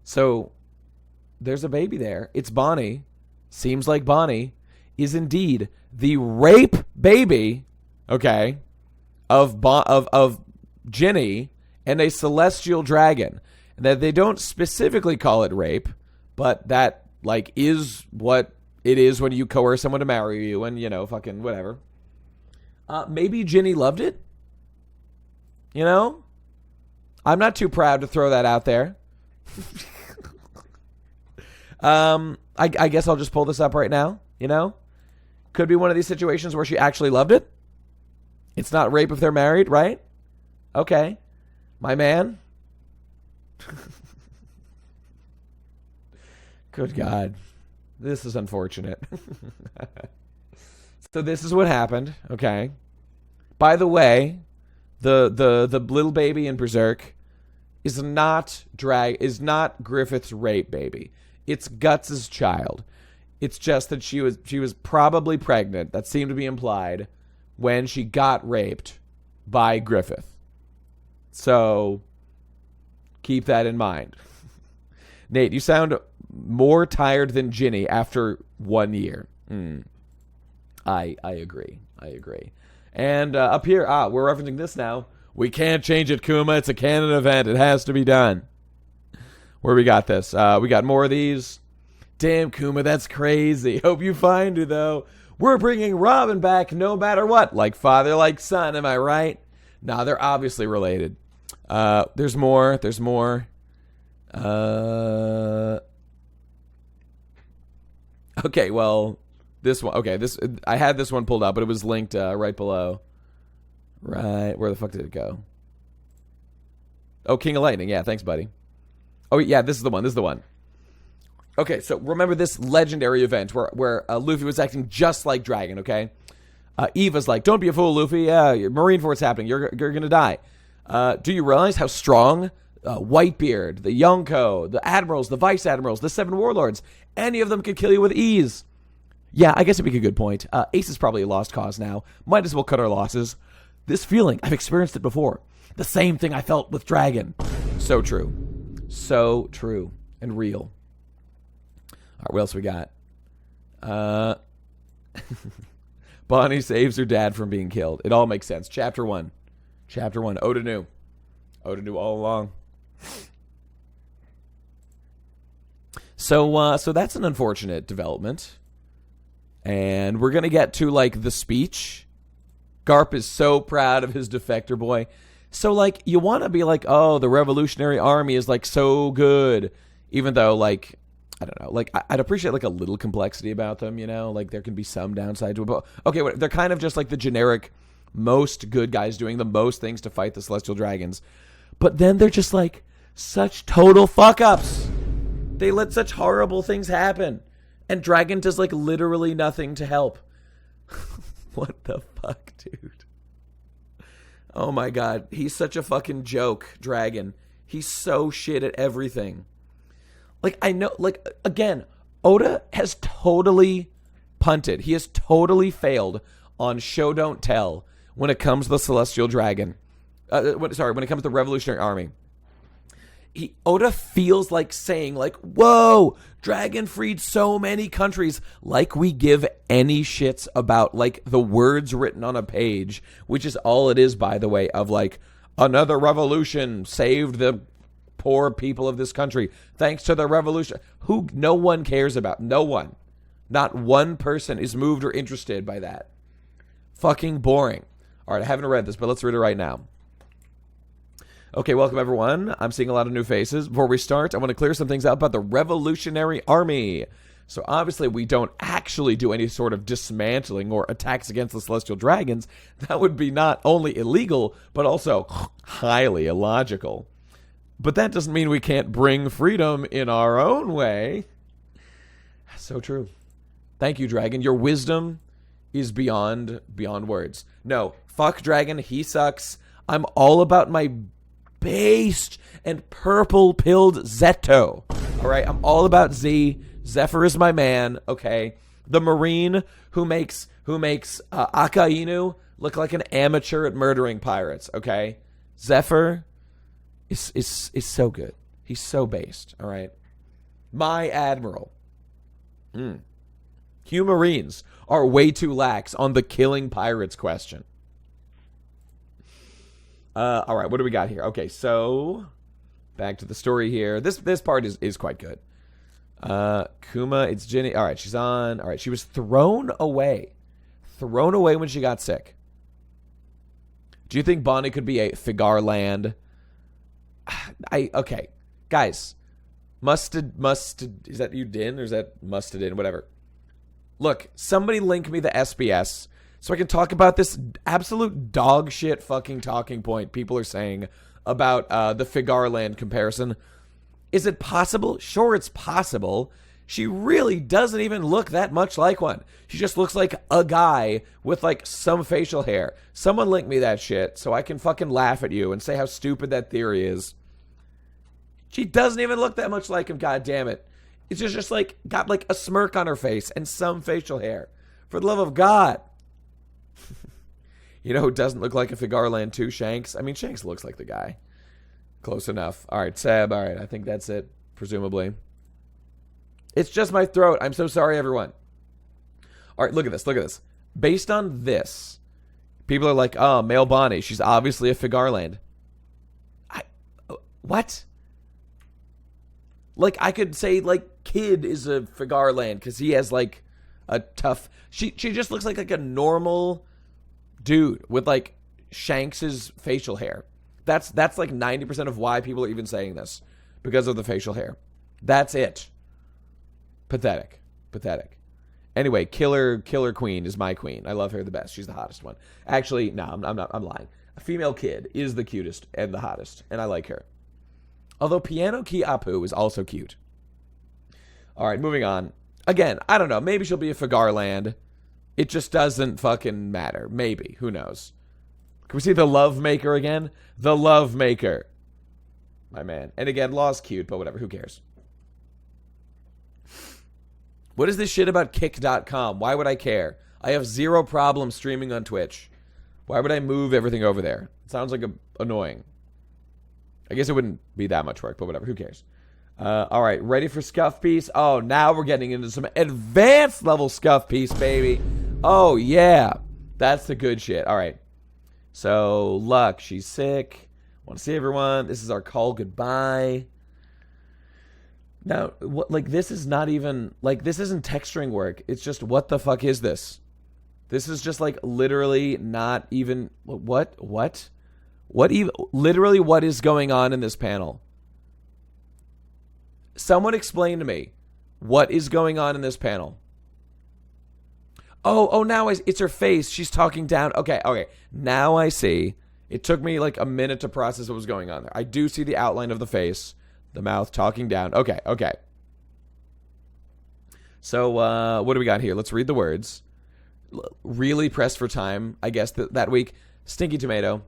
So, there's a baby there. It's Bonnie. Seems like Bonnie is indeed the rape baby, okay, of Ginny and a celestial dragon. And that they don't specifically call it rape, but that, like, is what it is when you coerce someone to marry you and, you know, fucking whatever. Maybe Ginny loved it? You know? I'm not too proud to throw that out there. I guess I'll just pull this up right now, you know? Could be one of these situations where she actually loved it. It's not rape if they're married, right? Okay. My man. Good God. This is unfortunate. So this is what happened, okay? By the way, the little baby in Berserk is not Griffith's rape baby. It's Guts' child. It's just that she was probably pregnant. That seemed to be implied when she got raped by Griffith. So keep that in mind. Nate, you sound more tired than Ginny after 1 year. I agree. And up here, we're referencing this now. We can't change it, Kuma. It's a canon event. It has to be done. Where we got this? We got more of these. Damn, Kuma, that's crazy. Hope you find her, though. We're bringing Robin back no matter what. Like father, like son, am I right? Nah, they're obviously related. There's more. Okay, well, this one. Okay, I had this one pulled up, but it was linked right below. Right, where the fuck did it go? Oh, King of Lightning. Yeah, thanks, buddy. Oh, yeah, this is the one. Okay, so remember this legendary event where Luffy was acting just like Dragon, okay? Eva's like, don't be a fool, Luffy. Yeah, Marineford's happening. You're gonna die. Do you realize how strong Whitebeard, the Yonko, the Admirals, the Vice Admirals, the 7 Warlords, any of them could kill you with ease? Yeah, I guess it'd be a good point. Ace is probably a lost cause now. Might as well cut our losses. This feeling, I've experienced it before. The same thing I felt with Dragon. So true. So true. And real. All right, what else we got? Bonnie saves her dad from being killed. It all makes sense. Chapter 1. Oda knew. Oda knew all along. So that's an unfortunate development. And we're going to get to, like, the speech. Garp is so proud of his defector boy. So, like, you want to be like, oh, the Revolutionary Army is, like, so good. Even though, like, I don't know. Like, I'd appreciate, like, a little complexity about them, you know? Like, there can be some downside to it. But, okay, they're kind of just, like, the generic most good guys doing the most things to fight the Celestial Dragons. But then they're just, like, such total fuck-ups. They let such horrible things happen. And Dragon does, like, literally nothing to help. What the fuck, dude? Oh my God. He's such a fucking joke, Dragon. He's so shit at everything. Like, I know, like, again, Oda has totally punted. He has totally failed on Show Don't Tell when it comes to the Celestial Dragon. When it comes to the Revolutionary Army. Oda feels like saying, like, whoa, Dragon freed so many countries, like we give any shits about, like, the words written on a page, which is all it is, by the way, of, like, another revolution saved the poor people of this country, thanks to the revolution. Who no one cares about. No one. Not one person is moved or interested by that. Fucking boring. All right, I haven't read this, but let's read it right now. Okay, welcome everyone. I'm seeing a lot of new faces. Before we start, I want to clear some things out about the Revolutionary Army. So obviously we don't actually do any sort of dismantling or attacks against the Celestial Dragons. That would be not only illegal, but also highly illogical. But that doesn't mean we can't bring freedom in our own way. So true. Thank you, Dragon. Your wisdom is beyond words. No, fuck Dragon. He sucks. I'm all about my based and purple-pilled Zeto. All right, I'm all about Z. Zephyr is my man. Okay, the Marine who makes Akainu look like an amateur at murdering pirates. Okay, Zephyr is so good. He's so based. All right, my admiral. You Marines are way too lax on the killing pirates question. All right, what do we got here? Okay, so back to the story here. This part is quite good. Kuma, it's Ginny. All right, she's on. All right, she was thrown away when she got sick. Do you think Bonnie could be a Figarland? Okay, guys, Mustard. Is that you, Din, or is that Mustardin? Whatever. Look, somebody link me the SBS. So I can talk about this absolute dog shit fucking talking point people are saying about the Figarland comparison. Is it possible? Sure, it's possible. She really doesn't even look that much like one. She just looks like a guy with, like, some facial hair. Someone link me that shit so I can fucking laugh at you and say how stupid that theory is. She doesn't even look that much like him, god damn it. It's just like, got, like, a smirk on her face and some facial hair. For the love of God. You know who doesn't look like a Figarland too? Shanks. I mean, Shanks looks like the guy. Close enough. All right, Seb. All right, I think that's it, presumably. It's just my throat. I'm so sorry, everyone. All right, look at this. Look at this. Based on this, people are like, oh, male Bonnie. She's obviously a Figarland. What? Like, I could say, like, Kid is a Figarland because he has, like, a tough... She just looks like a normal dude with, like, Shanks's facial hair. That's like 90% of why people are even saying this. Because of the facial hair. That's it. Pathetic. Anyway, Killer Queen is my queen. I love her the best. She's the hottest one. Actually, no, I'm not. I'm lying. A female Kid is the cutest and the hottest. And I like her. Although Piano Ki Apu is also cute. All right, moving on. Again, I don't know. Maybe she'll be a Figarland. It just doesn't fucking matter. Maybe. Who knows? Can we see the Love Maker again? The Love Maker. My man. And again, Law's cute, but whatever. Who cares? What is this shit about Kick.com? Why would I care? I have zero problem streaming on Twitch. Why would I move everything over there? It sounds like annoying. I guess it wouldn't be that much work, but whatever. Who cares? All right, ready for Scuff Piece? Oh, now we're getting into some advanced level Scuff Piece, baby. Oh, yeah. That's the good shit. All right. So, Luck, she's sick. Want to see everyone. This is our call goodbye. Now, what, like, this is not even, like, this isn't texturing work. It's just, what the fuck is this? This is just, like, literally not even, what even, literally what is going on in this panel? Someone explain to me what is going on in this panel. Oh, now it's her face. She's talking down. Okay. Now I see. It took me like a minute to process what was going on there. I do see the outline of the face, the mouth talking down. Okay. So what do we got here? Let's read the words. Really pressed for time, I guess that week. Stinky Tomato.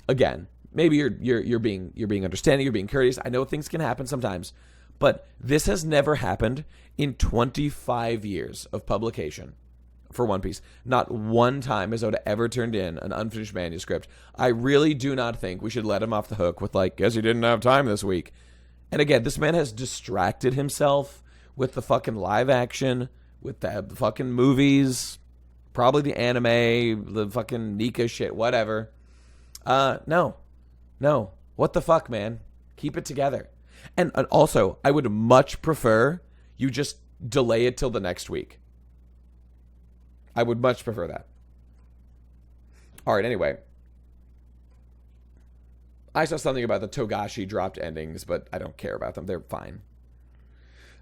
Again, maybe you're being understanding, you're being courteous. I know things can happen sometimes. But this has never happened in 25 years of publication. for One Piece. Not one time has Oda ever turned in an unfinished manuscript. I really do not think we should let him off the hook with like, guess he didn't have time this week. And again, this man has distracted himself with the fucking live action, with the fucking movies, probably the anime, the fucking Nika shit, whatever. No. What the fuck, man? Keep it together. And also, I would much prefer you just delay it till the next week. I would much prefer that. All right, anyway. I saw something about the Togashi dropped endings, but I don't care about them. They're fine.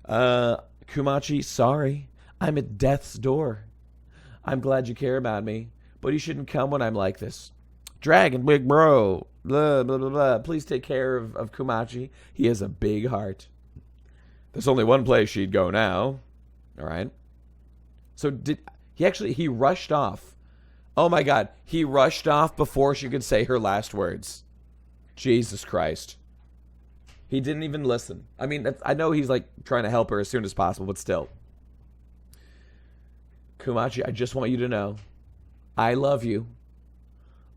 Kumachi, sorry. I'm at death's door. I'm glad you care about me, but you shouldn't come when I'm like this. Dragon, big bro. Blah, blah, blah, blah. Please take care of Kumachi. He has a big heart. There's only one place she'd go now. All right. So he rushed off. Oh my God. He rushed off before she could say her last words. Jesus Christ. He didn't even listen. I mean, I know he's like trying to help her as soon as possible, but still. Kumachi, I just want you to know, I love you.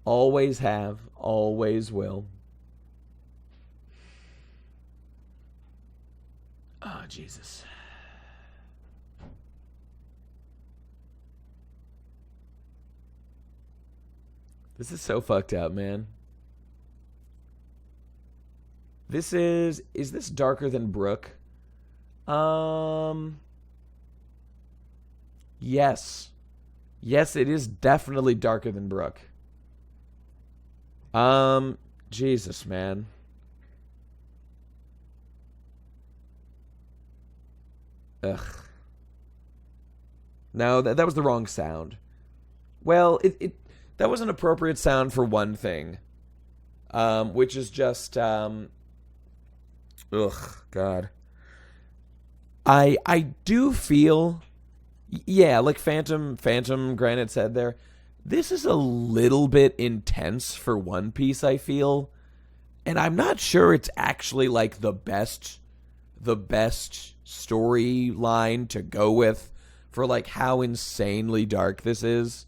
Always have, always will. Oh, Jesus. This is so fucked up, man. This is this darker than Brook? Yes. Yes, it is definitely darker than Brook. Jesus, man. Ugh. No, that was the wrong sound. Well, that was an appropriate sound for one thing. Which is just, ugh, God. I do feel, yeah, like Phantom Granite said there, this is a little bit intense for One Piece, I feel. And I'm not sure it's actually like the best storyline to go with for like how insanely dark this is.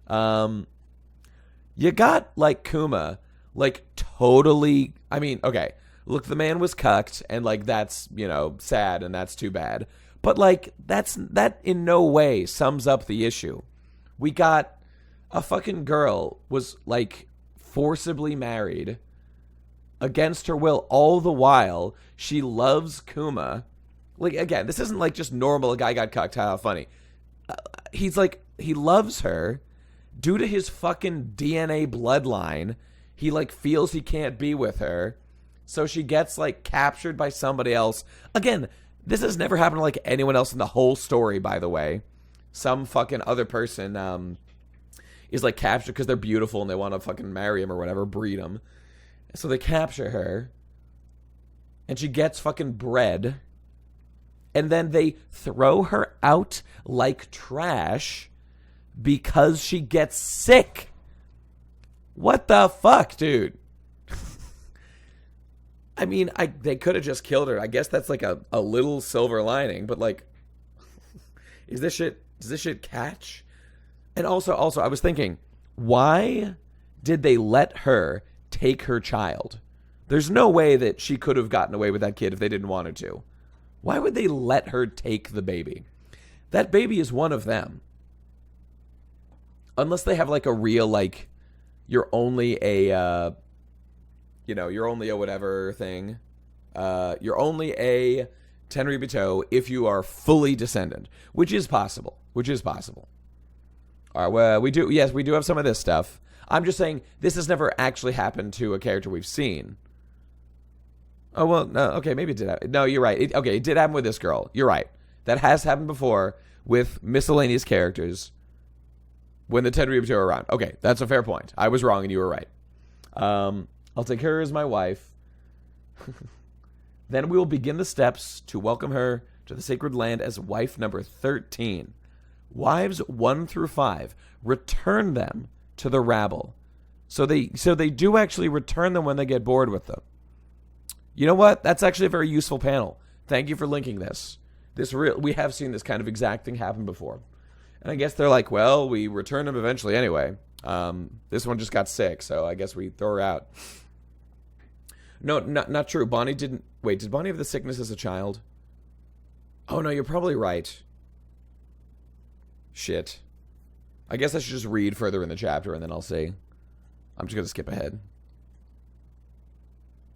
You got like Kuma, like totally, I mean, okay, look, the man was cucked and like that's, you know, sad and that's too bad. But like that in no way sums up the issue. We got a fucking girl was like forcibly married against her will all the while. She loves Kuma. Like, again, this isn't like just normal, a guy got cucked, how funny. He's like, he loves her. Due to his fucking DNA bloodline, he like feels he can't be with her. So she gets like captured by somebody else. Again, this has never happened to like anyone else in the whole story, by the way. Some fucking other person is like captured because they're beautiful and they want to fucking marry him or whatever, breed him. So they capture her. And she gets fucking bred. And then they throw her out like trash because she gets sick. What the fuck, dude? I mean, they could have just killed her. I guess that's like a little silver lining, but like, does this shit catch? And also, I was thinking, why did they let her take her child? There's no way that she could have gotten away with that kid if they didn't want her to. Why would they let her take the baby? That baby is one of them. Unless they have like a real, like, you're only a whatever thing. You're only a Tenryubito if you are fully descendant, which is possible. All right, well, we do have some of this stuff. I'm just saying this has never actually happened to a character we've seen. Oh, well, no, okay, maybe it did happen. No, you're right. It did happen with this girl. You're right. That has happened before with miscellaneous characters when the Tenryubito are around. Okay, that's a fair point. I was wrong and you were right. I'll take her as my wife. Then we will begin the steps to welcome her to the sacred land as wife number 13. Wives 1 through 5, return them to the rabble. So they do actually return them when they get bored with them. You know what? That's actually a very useful panel. Thank you for linking this. We have seen this kind of exact thing happen before. And I guess they're like, well, we return him eventually anyway. This one just got sick, so I guess we throw her out. No, not true. Bonnie didn't... Wait, did Bonnie have the sickness as a child? Oh, no, you're probably right. Shit. I guess I should just read further in the chapter and then I'll see. I'm just going to skip ahead.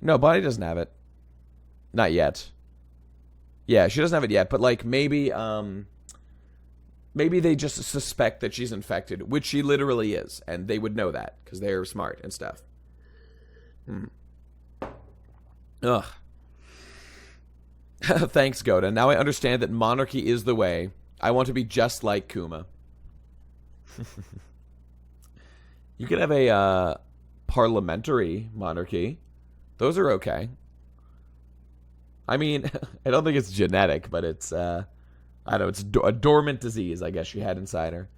No, Bonnie doesn't have it. Not yet. Yeah, she doesn't have it yet, but like maybe maybe they just suspect that she's infected, which she literally is, and they would know that because they're smart and stuff. Ugh. Thanks, Goda. Now I understand that monarchy is the way. I want to be just like Kuma. You could have a parliamentary monarchy. Those are okay. I mean, I don't think it's genetic, but it's, I don't know, it's a dormant disease, I guess she had inside her.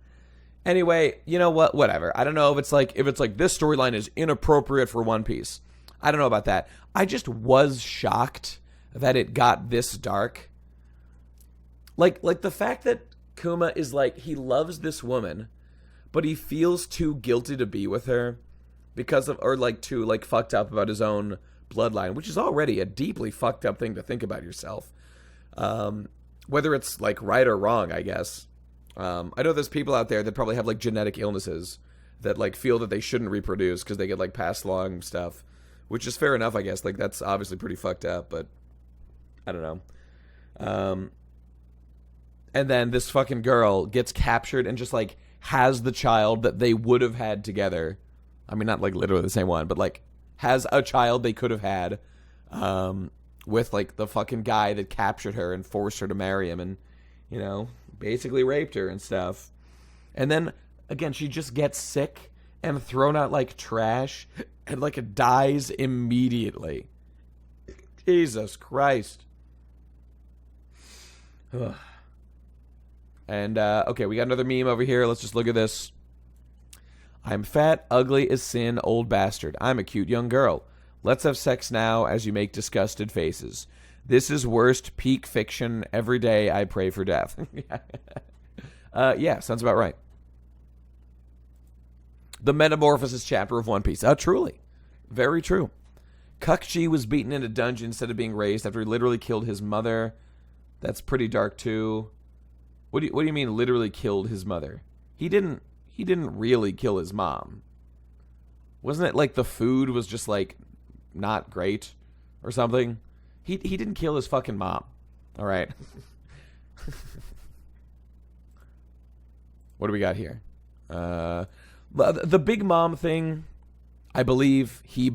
Anyway, you know what? Whatever. I don't know if it's like this storyline is inappropriate for One Piece. I don't know about that. I just was shocked that it got this dark. Like the fact that Kuma is like, he loves this woman, but he feels too guilty to be with her because of, or like too like fucked up about his own bloodline, which is already a deeply fucked up thing to think about yourself. Whether it's like right or wrong, I guess. I know there's people out there that probably have like genetic illnesses that like feel that they shouldn't reproduce because they get like passed along stuff, which is fair enough, I guess. Like that's obviously pretty fucked up, but I don't know. And then this fucking girl gets captured and just like has the child that they would have had together. I mean, not like literally the same one, but like has a child they could have had with like the fucking guy that captured her and forced her to marry him and, you know, basically raped her and stuff. And then again, she just gets sick and thrown out like trash and like it dies immediately. Jesus Christ. Ugh. And, okay, we got another meme over here. Let's just look at this. I'm fat, ugly as sin, old bastard. I'm a cute young girl. Let's have sex now as you make disgusted faces. This is worst peak fiction. Every day I pray for death. Yeah, sounds about right. The Metamorphosis chapter of One Piece. Truly. Very true. Kukchi was beaten in a dungeon instead of being raised after he literally killed his mother. That's pretty dark, too. What do you mean literally killed his mother? He didn't really kill his mom. Wasn't it like the food was just like not great or something? He didn't kill his fucking mom. All right. What do we got here? The Big Mom thing, I believe he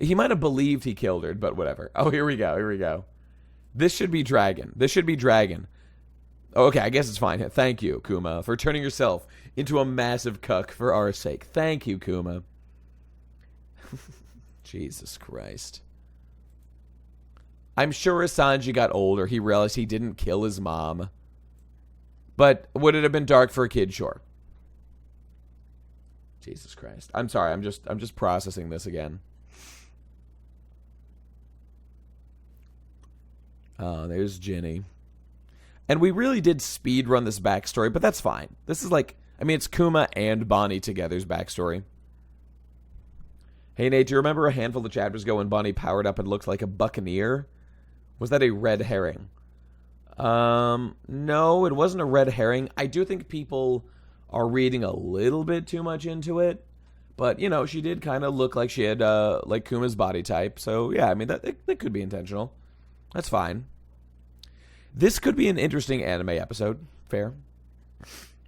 might have believed he killed her, but whatever. Oh, here we go. This should be Dragon. Okay, I guess it's fine. Thank you, Kuma, for turning yourself into a massive cuck for our sake. Thank you, Kuma. Jesus Christ. I'm sure as Sanji got older, he realized he didn't kill his mom. But would it have been dark for a kid? Sure. Jesus Christ. I'm sorry. I'm just processing this again. Oh, there's Ginny. And we really did speed run this backstory, but that's fine. This is like, I mean, it's Kuma and Bonnie together's backstory. Hey, Nate, do you remember a handful of chapters ago when Bonnie powered up and looked like a buccaneer? Was that a red herring? No, it wasn't a red herring. I do think people are reading a little bit too much into it. But, you know, she did kind of look like she had, like Kuma's body type. So, yeah, I mean, that could be intentional. That's fine. This could be an interesting anime episode. Fair.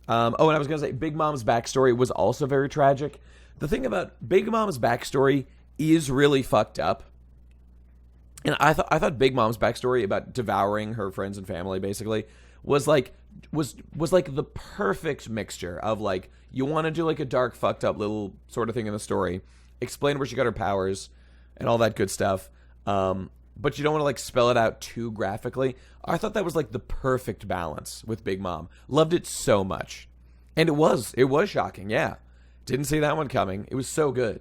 And I was going to say, Big Mom's backstory was also very tragic. The thing about Big Mom's backstory is really fucked up. And I thought Big Mom's backstory about devouring her friends and family, basically, was like the perfect mixture of, like, you want to do, like, a dark, fucked up little sort of thing in the story, explain where she got her powers, and all that good stuff, but you don't want to, like, spell it out too graphically. I thought that was, like, the perfect balance with Big Mom. Loved it so much. And it was shocking, yeah. Didn't see that one coming. It was so good.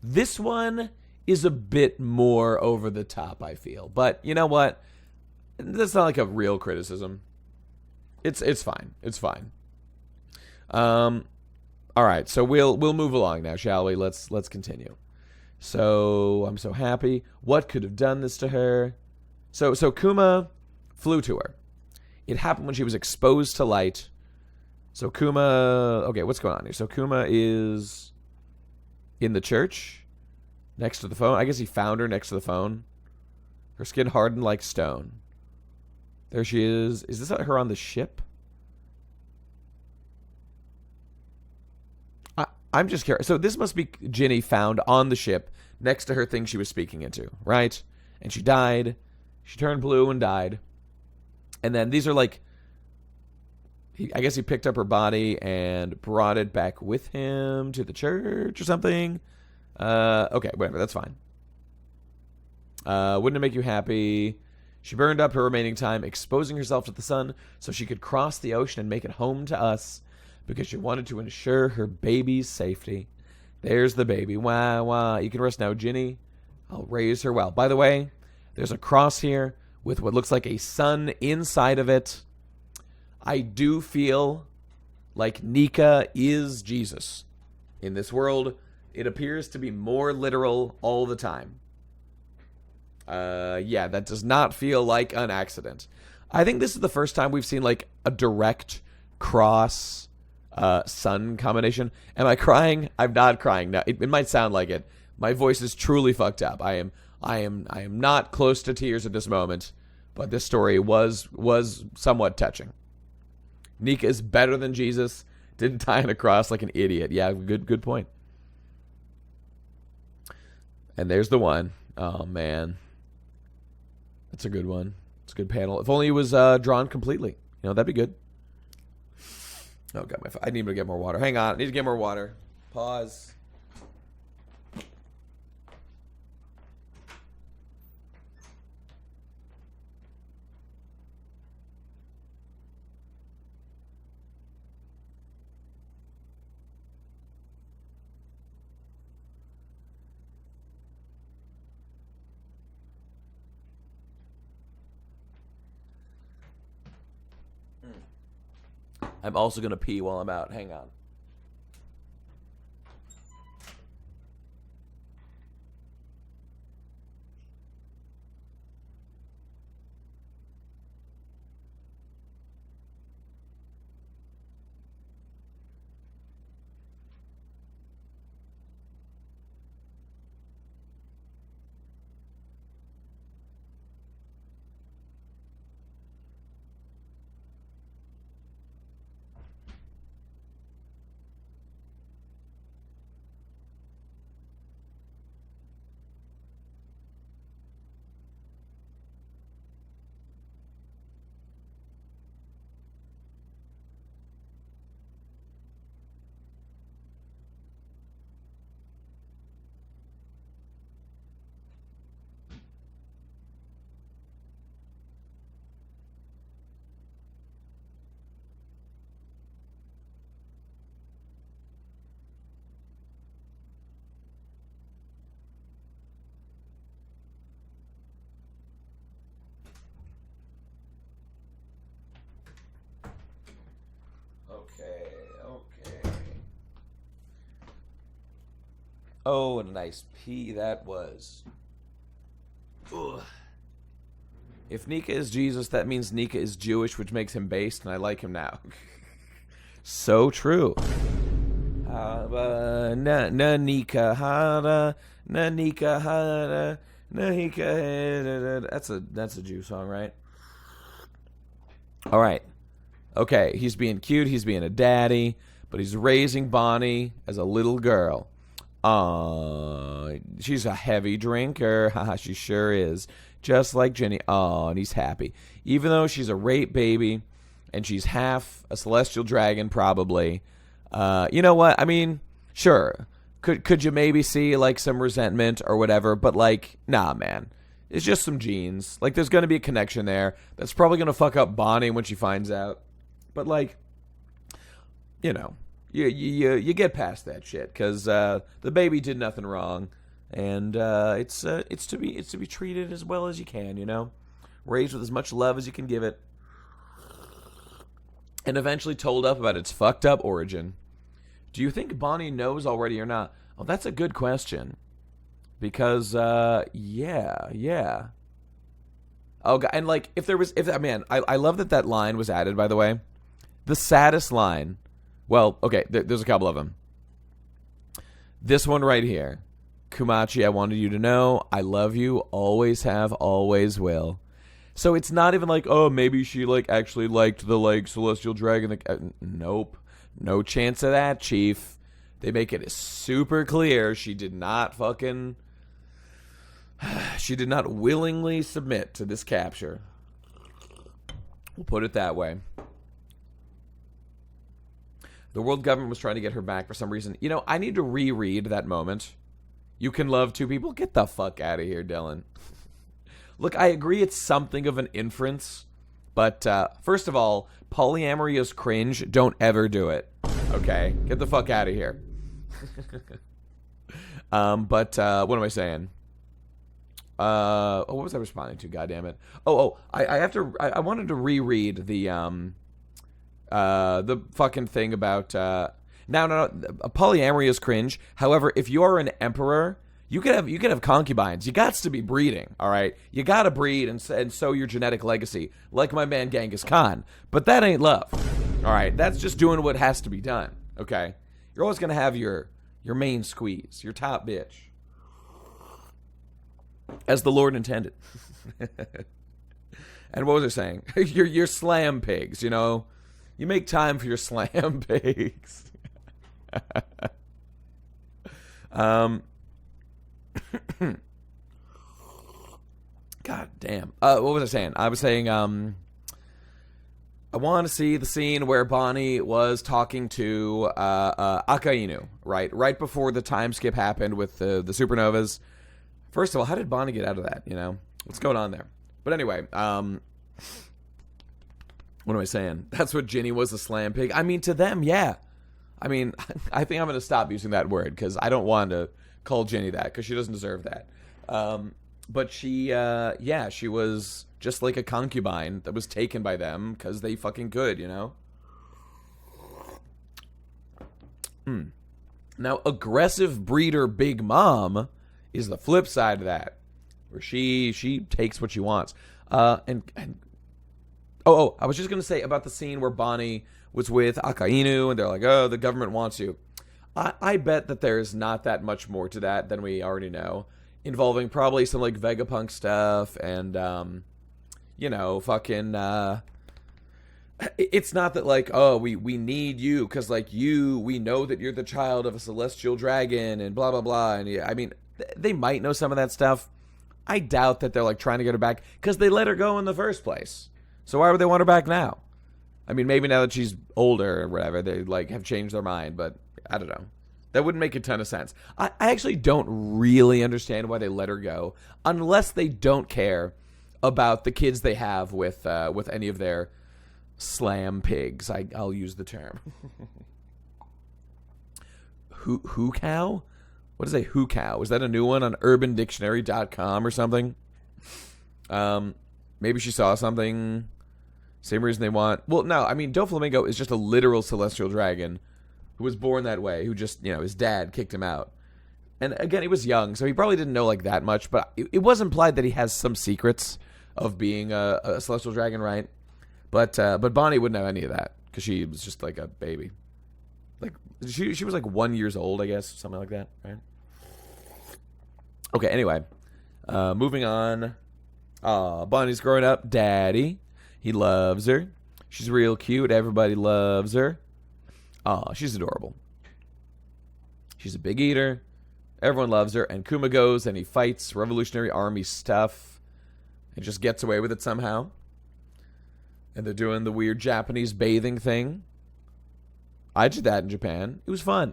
This one is a bit more over the top, I feel. But you know what? That's not like a real criticism. It's fine. It's fine. All right, so we'll move along now, shall we? Let's continue. So I'm so happy. What could have done this to her? So Kuma flew to her. It happened when she was exposed to light. So Kuma, okay, what's going on here? So Kuma is in the church next to the phone. I guess he found her next to the phone. Her skin hardened like stone. There she is. Is this her on the ship? I'm just curious. So this must be Ginny found on the ship next to her thing she was speaking into, right? And she died. She turned blue and died. And then these are like, I guess he picked up her body and brought it back with him to the church or something. Okay, whatever, that's fine. Wouldn't it make you happy? She burned up her remaining time, exposing herself to the sun so she could cross the ocean and make it home to us because she wanted to ensure her baby's safety. There's the baby. Wah, wah. You can rest now, Ginny. I'll raise her well. By the way, there's a cross here with what looks like a sun inside of it. I do feel like Nika is Jesus. In this world, it appears to be more literal all the time. Yeah, that does not feel like an accident. I think this is the first time we've seen like a direct cross sun combination. Am I crying? I'm not crying. Now it might sound like it. My voice is truly fucked up. I am not close to tears at this moment, but this story was somewhat touching. Nika is better than Jesus. Didn't die on a cross like an idiot. Yeah, good point. And there's the one. Oh man, that's a good one. It's a good panel. If only it was drawn completely. You know, that'd be good. Oh god, I need to get more water. Hang on, I need to get more water. Pause. I'm also going to pee while I'm out. Hang on. Okay. Oh, what a nice pee that was. Ugh. If Nika is Jesus, that means Nika is Jewish, which makes him based, and I like him now. So true. Na Nika hara, na Nika hara, na Nika. That's a Jew song, right? All right. Okay, he's being cute, he's being a daddy, but he's raising Bonnie as a little girl. She's a heavy drinker. Haha, she sure is. Just like Jenny. And he's happy. Even though she's a rape baby, and she's half a celestial dragon, probably. You know what? I mean, sure. Could you maybe see, like, some resentment or whatever, but, like, nah, man. It's just some genes. Like, there's going to be a connection there. That's probably going to fuck up Bonnie when she finds out. But, like, you know, you get past that shit because the baby did nothing wrong, and it's to be treated as well as you can, you know, raised with as much love as you can give it. and eventually told up about its fucked up origin. Do you think Bonnie knows already or not? Oh, that's a good question. Because, yeah. Oh, and like, I love that line was added, by the way. The saddest line, well, okay, there's a couple of them. This one right here. Kumachi, I wanted you to know, I love you, always have, always will. So it's not even like, oh, maybe she, like, actually liked the, like, celestial dragon. Nope. No chance of that, Chief. They make it super clear she did not willingly submit to this capture. We'll put it that way. The world government was trying to get her back for some reason. You know, I need to reread that moment. You can love two people? Get the fuck out of here, Dylan. Look, I agree it's something of an inference. But, first of all, polyamory is cringe. Don't ever do it. Okay? Get the fuck out of here. What am I saying? What was I responding to? God damn it! I wanted to reread the fucking thing about. No. Polyamory is cringe. However, if you are an emperor, you can have concubines. You got to be breeding. All right, you got to breed and sow your genetic legacy, like my man Genghis Khan. But that ain't love. All right, that's just doing what has to be done. Okay, you're always gonna have your main squeeze, your top bitch. As the Lord intended. And what was I saying? Your slam pigs, you know. You make time for your slam pigs. God damn. What was I saying? I was saying, I want to see the scene where Bonnie was talking to Akainu, right before the time skip happened with the supernovas. First of all, how did Bonnie get out of that, you know? What's going on there? But anyway, what am I saying? That's what Ginny was, a slam pig. I mean, to them, yeah. I mean, I think I'm going to stop using that word because I don't want to call Ginny that because she doesn't deserve that. But she was just like a concubine that was taken by them because they fucking could, you know? Now, aggressive breeder Big Mom is the flip side of that, where she takes what she wants. I was just going to say about the scene where Bonnie was with Akainu, and they're like, oh, the government wants you. I bet that there's not that much more to that than we already know, involving probably some, like, Vegapunk stuff, and, it's not that, like, oh, we need you, because, like, we know that you're the child of a celestial dragon, and blah, blah, blah, and, I mean, they might know some of that stuff. I doubt that they're, like, trying to get her back, because they let her go in the first place. So why would they want her back now? I mean, maybe now that she's older or whatever, they, like, have changed their mind, but I don't know. That wouldn't make a ton of sense. I actually don't really understand why they let her go, unless they don't care about the kids they have with any of their slam pigs. I'll use the term. Who cow? What is a who cow? Is that a new one on UrbanDictionary.com or something? Maybe she saw something. Same reason they want. Well, no, I mean, Doflamingo is just a literal celestial dragon who was born that way, who just, you know, his dad kicked him out. And again, he was young, so he probably didn't know, like, that much, but it was implied that he has some secrets of being a celestial dragon, right? But Bonnie wouldn't have any of that, because she was just, like, a baby. Like, she was, like, 1 year old, I guess, something like that, right? Okay, anyway. Moving on. Bonnie's growing up. Daddy. He loves her. She's real cute. Everybody loves her. She's adorable. She's a big eater. Everyone loves her. And Kuma goes and he fights Revolutionary Army stuff. And just gets away with it somehow. And they're doing the weird Japanese bathing thing. I did that in Japan. It was fun.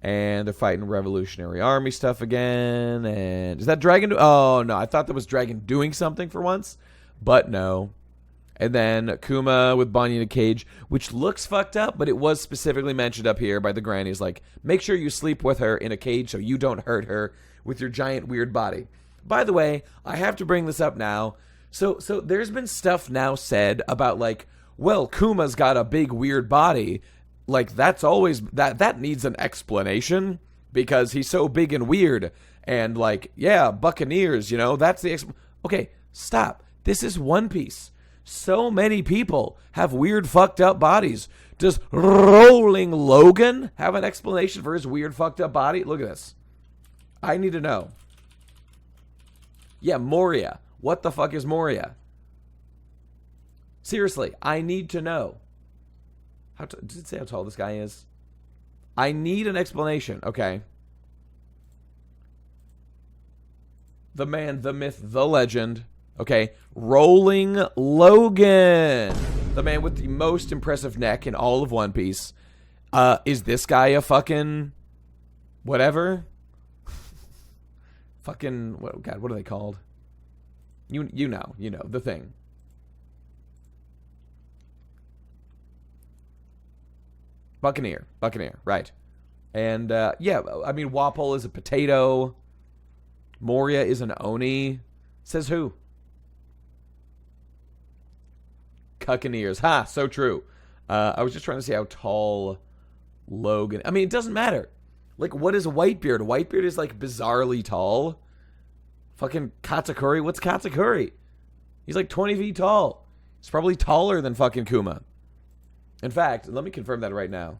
And they're fighting Revolutionary Army stuff again. And is that Dragon? Oh, no. I thought that was Dragon doing something for once. But no. And then Kuma with Bonnie in a cage, which looks fucked up, but it was specifically mentioned up here by the grannies. Like, make sure you sleep with her in a cage so you don't hurt her with your giant weird body. By the way, I have to bring this up now. So there's been stuff now said about, like, well, Kuma's got a big weird body. Like, that's always, that needs an explanation because he's so big and weird. And like, yeah, Buccaneers, you know, that's the, okay, stop. This is One Piece. So many people have weird fucked up bodies. Does Rolling Logan have an explanation for his weird fucked up body? Look at this. I need to know. Yeah, Moria. What the fuck is Moria? Seriously, I need to know. Does it say how tall this guy is? I need an explanation. Okay. The man, the myth, the legend. Okay. Rolling Logan. The man with the most impressive neck in all of One Piece. Is this guy a fucking whatever? Fucking, God, what are they called? You know, the thing. Buccaneer, right. And, yeah, I mean, Wapol is a potato. Moria is an Oni. Says who? Cuccaneers. Ha, so true. I was just trying to see how tall Logan... I mean, it doesn't matter. Like, what is Whitebeard? Whitebeard is, like, bizarrely tall. Fucking Katakuri. What's Katakuri? He's, like, 20 feet tall. He's probably taller than fucking Kuma. In fact, let me confirm that right now.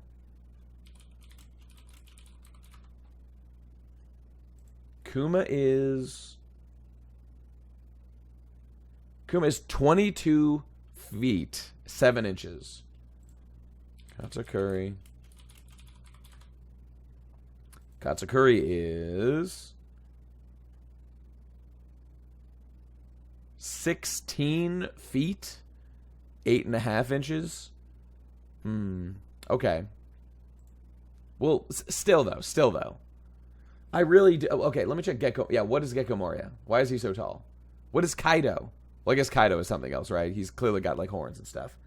Kuma is 22 feet, 7 inches. Katakuri is 16 feet, 8.5 inches. Okay. Well, still though. I really do. Okay, let me check Gecko. Yeah, what is Gecko Moria? Why is he so tall? What is Kaido? Well, I guess Kaido is something else, right? He's clearly got, like, horns and stuff.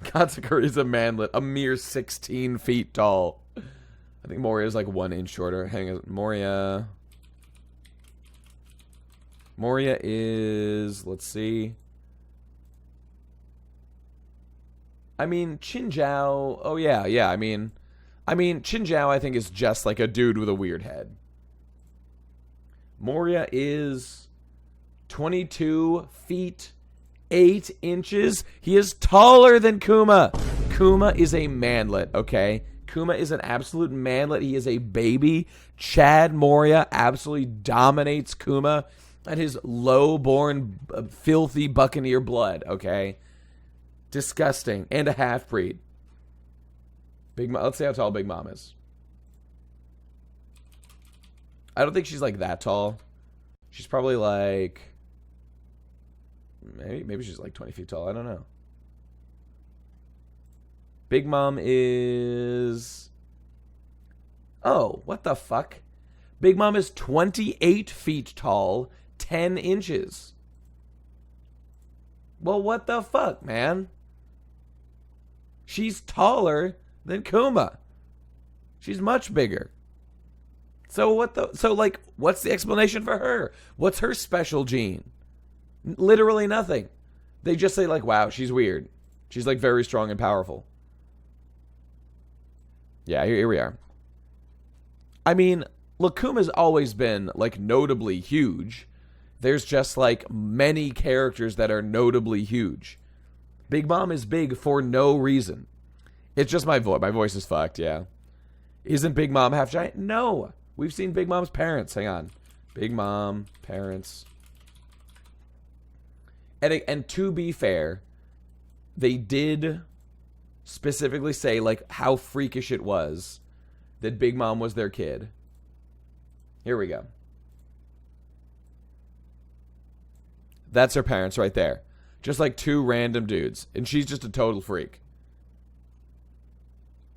Katakuri is a manlet, a mere 16 feet tall. I think Moria is, like, 1 inch shorter. Hang on. Moria is, let's see. I mean, Chinjiao. Oh, yeah. I mean, Chinjiao, I think, is just like a dude with a weird head. Moria is 22 feet, 8 inches. He is taller than Kuma. Kuma is a manlet, okay? Kuma is an absolute manlet. He is a baby. Chad Moria absolutely dominates Kuma and his low-born, filthy Buccaneer blood, okay? Disgusting. And a half-breed. Big Mom, let's see how tall Big Mom is. I don't think she's like that tall. She's probably like maybe she's like 20 feet tall. I don't know. Big Mom is what the fuck? Big Mom is 28 feet tall, 10 inches. Well, what the fuck, man? She's taller than Kuma. She's much bigger. So what's the explanation for her? What's her special gene? Literally nothing. They just say, like, wow, she's weird. She's, like, very strong and powerful. Yeah, here we are. I mean, look, Kuma's always been, like, notably huge. There's just, like, many characters that are notably huge. Big Mom is big for no reason. It's just my voice. My voice is fucked, yeah. Isn't Big Mom half giant? No. We've seen Big Mom's parents. Hang on. Big Mom, parents. And to be fair, they did specifically say, like, how freakish it was that Big Mom was their kid. Here we go. That's her parents right there. Just like two random dudes. And she's just a total freak.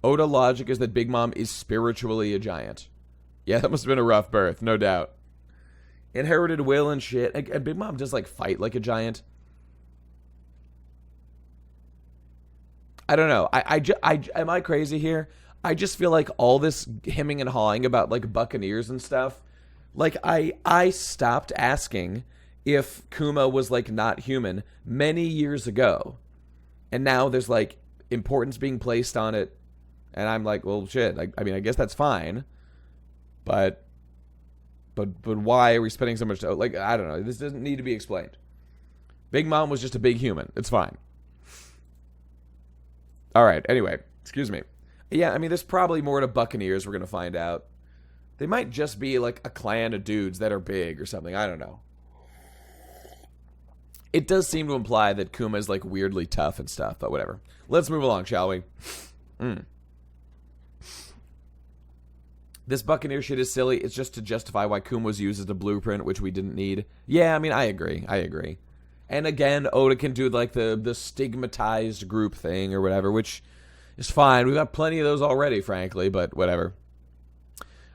Oda logic is that Big Mom is spiritually a giant. Yeah, that must have been a rough birth, no doubt. Inherited will and shit. And Big Mom does, like, fight like a giant. I don't know. Am I crazy here? I just feel like all this hemming and hawing about, like, Buccaneers and stuff. Like, I stopped asking if Kuma was like not human many years ago, and now there's like importance being placed on it, and I'm like, well, shit. I mean, I guess that's fine, but why are we spending so much? Like, I don't know. This doesn't need to be explained. Big Mom was just a big human. It's fine. All right. Anyway, excuse me. Yeah, I mean, there's probably more to Buccaneers. We're gonna find out. They might just be like a clan of dudes that are big or something. I don't know. It does seem to imply that Kuma is like weirdly tough and stuff, but whatever. Let's move along, shall we? This Buccaneer shit is silly. It's just to justify why Kuma was used as a blueprint, which we didn't need. Yeah, I mean, I agree. And again, Oda can do like the stigmatized group thing or whatever, which is fine. We've got plenty of those already, frankly, but whatever.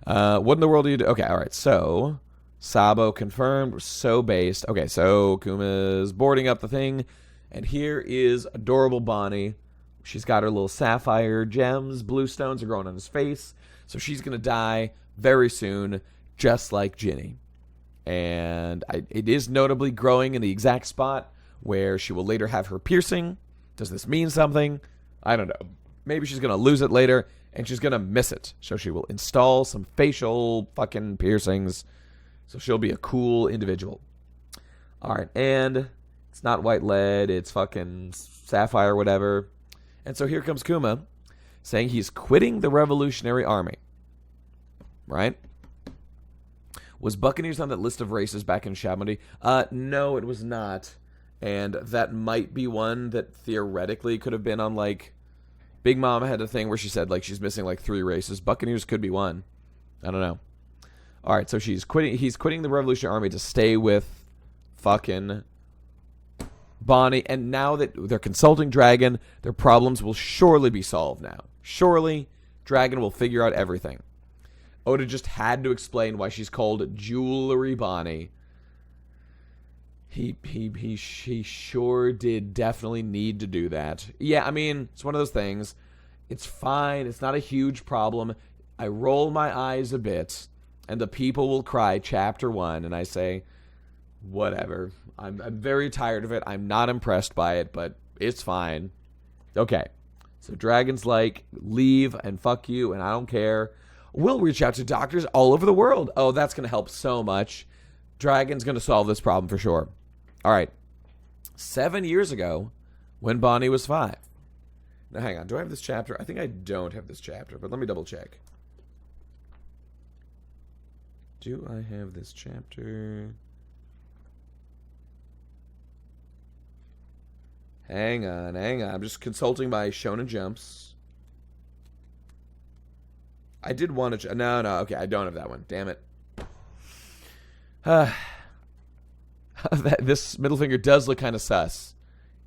What in the world do you do? Okay, all right. So, Sabo confirmed. We're so based. Okay, so Kuma's boarding up the thing. And here is adorable Bonnie. She's got her little sapphire gems. Blue stones are growing on his face. So she's going to die very soon, just like Ginny. And it is notably growing in the exact spot where she will later have her piercing. Does this mean something? I don't know. Maybe she's going to lose it later, and she's going to miss it. So she will install some facial fucking piercings. So she'll be a cool individual. All right, and it's not white lead. It's fucking sapphire, whatever. And so here comes Kuma saying he's quitting the Revolutionary Army. Right? Was Buccaneers on that list of races back in Shabandi? No, it was not. And that might be one that theoretically could have been on, like... Big Mom had a thing where she said, like, she's missing, like, 3 races. Buccaneers could be one. I don't know. All right, so he's quitting the Revolutionary Army to stay with fucking Bonnie. And now that they're consulting Dragon, their problems will surely be solved now. Surely, Dragon will figure out everything. Oda just had to explain why she's called Jewelry Bonnie. He sure did definitely need to do that. Yeah, I mean, it's one of those things. It's fine. It's not a huge problem. I roll my eyes a bit, and the people will cry chapter 1, and I say, whatever. I'm very tired of it. I'm not impressed by it, but it's fine. Okay. So Dragon's like, leave and fuck you, and I don't care. We'll reach out to doctors all over the world. Oh, that's going to help so much. Dragon's going to solve this problem for sure. All right. 7 years ago, when Bonnie was 5. Now, hang on. Do I have this chapter? I think I don't have this chapter, but let me double check. Do I have this chapter? Hang on. I'm just consulting my Shonen Jumps. I did want to... No, okay, I don't have that one. Damn it. This middle finger does look kind of sus.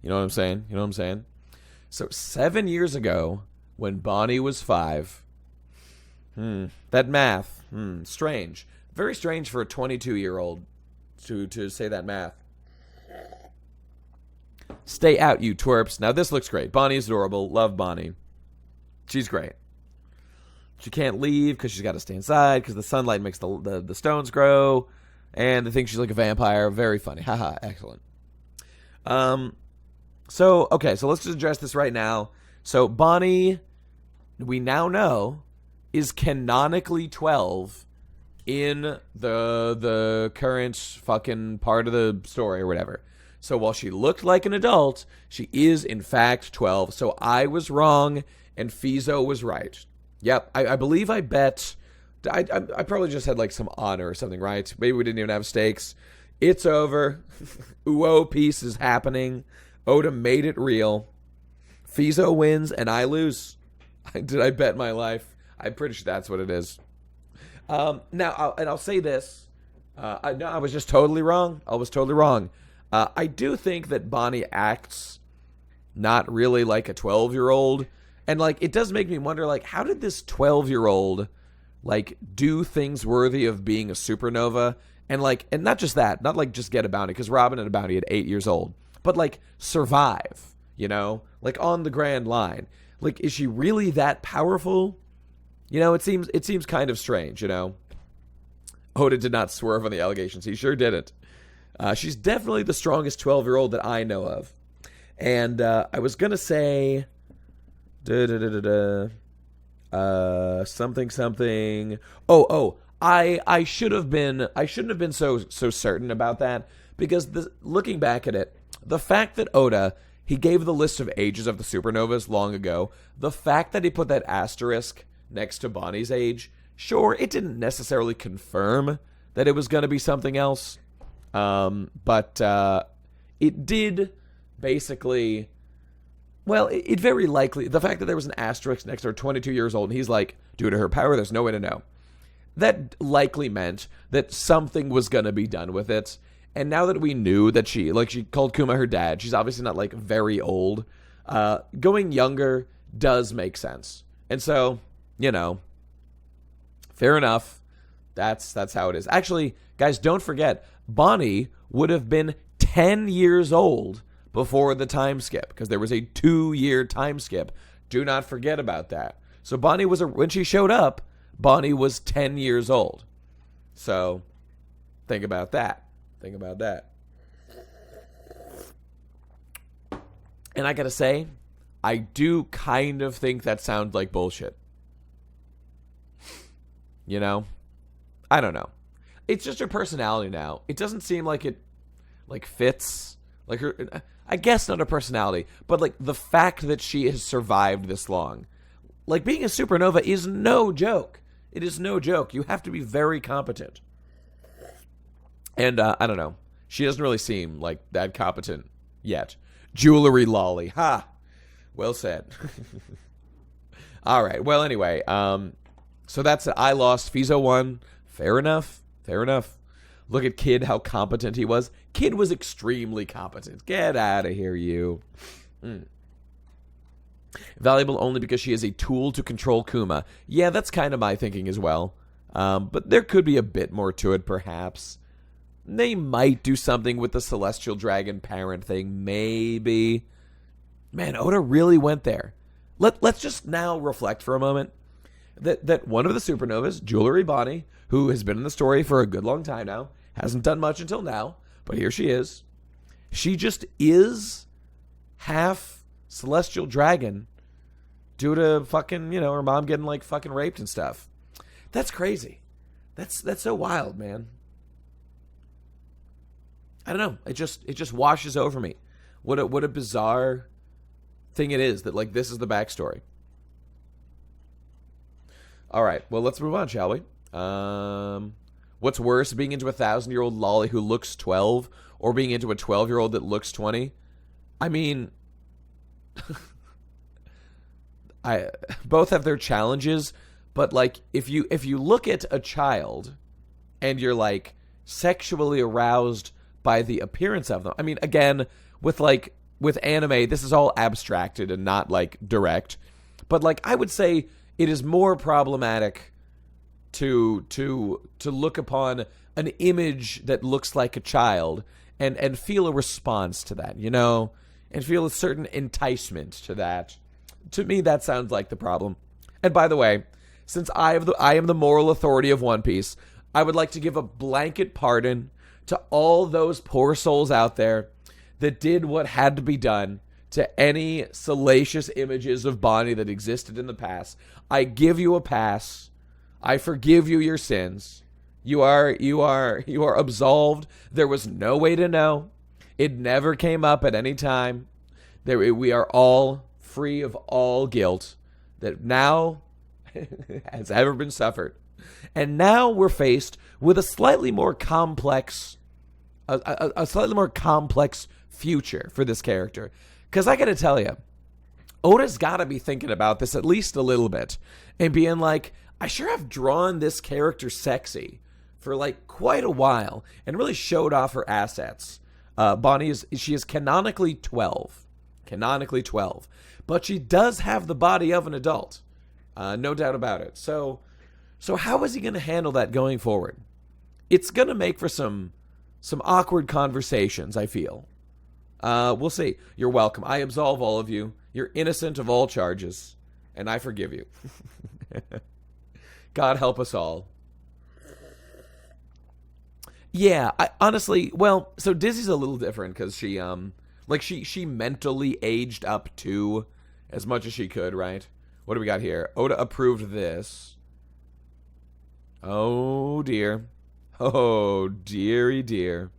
You know what I'm saying? So, 7 years ago, when Bonnie was 5... that math. Strange. Very strange for a 22-year-old to say that math. Stay out, you twerps. Now, this looks great. Bonnie's adorable. Love Bonnie. She's great. She can't leave because she's got to stay inside because the sunlight makes the stones grow. And they think she's like a vampire. Very funny. Haha, excellent. So let's just address this right now. So Bonnie, we now know, is canonically 12 in the current fucking part of the story or whatever. So while she looked like an adult, she is in fact 12. So I was wrong and Fizo was right. Yep, I believe I bet... I probably just had like some honor or something, right? Maybe we didn't even have stakes. It's over. Uo piece is happening. Oda made it real. Fizo wins and I lose. Did I bet my life? I'm pretty sure that's what it is. Now, I'll say this. I was just totally wrong. I was totally wrong. I do think that Bonnie acts not really like a 12-year-old. And, like, it does make me wonder, like, how did this 12-year-old, like, do things worthy of being a supernova? And, like, and not just that, not, like, just get a bounty, because Robin had a bounty at 8 years old. But, like, survive, you know? Like, on the grand line. Like, is she really that powerful? You know, it seems kind of strange, you know? Oda did not swerve on the allegations. He sure didn't. She's definitely the strongest 12-year-old that I know of. And I was going to say... something. I shouldn't have been so certain about that, because looking back at it, the fact that Oda, he gave the list of ages of the supernovas long ago, the fact that he put that asterisk next to Bonnie's age, sure, it didn't necessarily confirm that it was going to be something else, but it did basically... Well, it very likely, the fact that there was an asterisk next to her, 22 years old, and he's like, due to her power, there's no way to know. That likely meant that something was going to be done with it. And now that we knew that she called Kuma her dad, she's obviously not, like, very old. Going younger does make sense. And so, you know, fair enough. That's how it is. Actually, guys, don't forget, Bonnie would have been 10 years old before the time skip, because there was a 2-year time skip. Do not forget about that. So Bonnie when she showed up, Bonnie was 10 years old. So think about that. And I gotta say, I do kind of think that sounds like bullshit. You know? I don't know. It's just her personality now. It doesn't seem like it, like, fits. Like, her... I guess not a personality, but, like, the fact that she has survived this long. Like, being a supernova is no joke. It is no joke. You have to be very competent. And, I don't know. She doesn't really seem, like, that competent yet. Jewelry lolly. Ha! Well said. All right. Well, anyway, so that's it. I lost. Fizo won. Fair enough. Look at Kid, how competent he was. Kid was extremely competent. Get out of here, you. Valuable only because she is a tool to control Kuma. Yeah, that's kind of my thinking as well. But there could be a bit more to it, perhaps. They might do something with the Celestial Dragon parent thing. Maybe. Man, Oda really went there. Let's just now reflect for a moment that one of the supernovas, Jewelry Bonnie, who has been in the story for a good long time now, hasn't done much until now, but here she is. She just is half Celestial Dragon due to fucking, you know, her mom getting, like, fucking raped and stuff. That's crazy. That's so wild, man. I don't know. It just washes over me. What a bizarre thing it is that, like, this is the backstory. All right. Well, let's move on, shall we? What's worse, being into a 1,000-year-old lolly who looks 12, or being into a 12-year-old that looks 20? I mean, both have their challenges, but, like, if you look at a child and you're, like, sexually aroused by the appearance of them, I mean, again, with anime, this is all abstracted and not, like, direct, but, like, I would say it is more problematic to look upon an image that looks like a child and feel a response to that, you know, and feel a certain enticement to that. To me, that sounds like the problem. And by the way, since I am the moral authority of One Piece, I would like to give a blanket pardon to all those poor souls out there that did what had to be done to any salacious images of Bonnie that existed in the past. I give you a pass. I forgive you your sins. You are absolved. There was no way to know. It never came up at any time. We are all free of all guilt that now has ever been suffered. And now we're faced with a slightly more complex future for this character. Because I got to tell you, Oda's got to be thinking about this at least a little bit and being like, I sure have drawn this character sexy for, like, quite a while and really showed off her assets. Bonnie she is canonically 12. But she does have the body of an adult. No doubt about it. So how is he going to handle that going forward? It's going to make for some awkward conversations, I feel. We'll see. You're welcome. I absolve all of you. You're innocent of all charges, and I forgive you. God help us all. Yeah, I honestly, well, so Dizzy's a little different because she like she mentally aged up to as much as she could, right? What do we got here? Oda approved this. Oh dear. Oh dearie dear.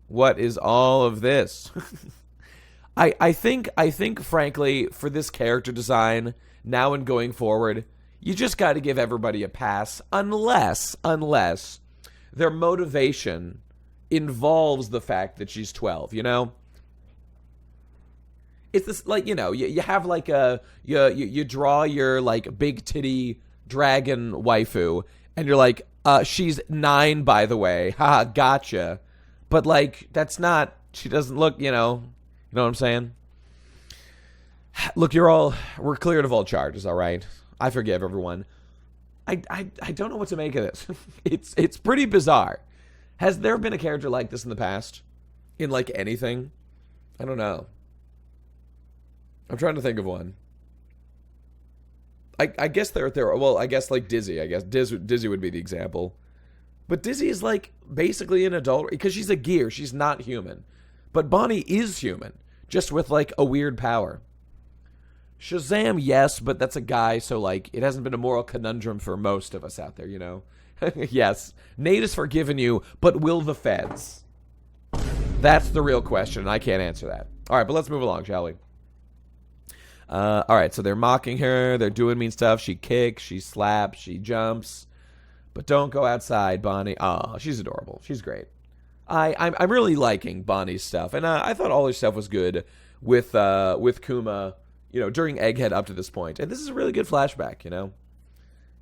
What is all of this? I think frankly for this character design now and going forward, you just got to give everybody a pass unless their motivation involves the fact that she's 12, you know? It's this, like, you know, you have like you draw your like big titty dragon waifu and you're like, she's 9 by the way. Haha, gotcha. But like that's not, she doesn't look, you know what I'm saying? Look, we're cleared of all charges, all right? I forgive everyone. I don't know what to make of this. It's pretty bizarre. Has there been a character like this in the past? In like anything? I don't know. I'm trying to think of one. I guess there well, I guess like Dizzy. I guess Dizzy would be the example. But Dizzy is like basically an adult because she's a gear. She's not human. But Bonnie is human, just with like a weird power. Shazam, yes, but that's a guy, so like it hasn't been a moral conundrum for most of us out there, you know? Yes, Nate has forgiven you, but will the feds? That's the real question, and I can't answer that. All right, but let's move along, shall we? All right, so they're mocking her, they're doing mean stuff. She kicks, she slaps, she jumps. But don't go outside, Bonnie. Oh, she's adorable. She's great. I'm really liking Bonnie's stuff, and I thought all her stuff was good with Kuma, you know, during Egghead up to this point. And this is a really good flashback, you know,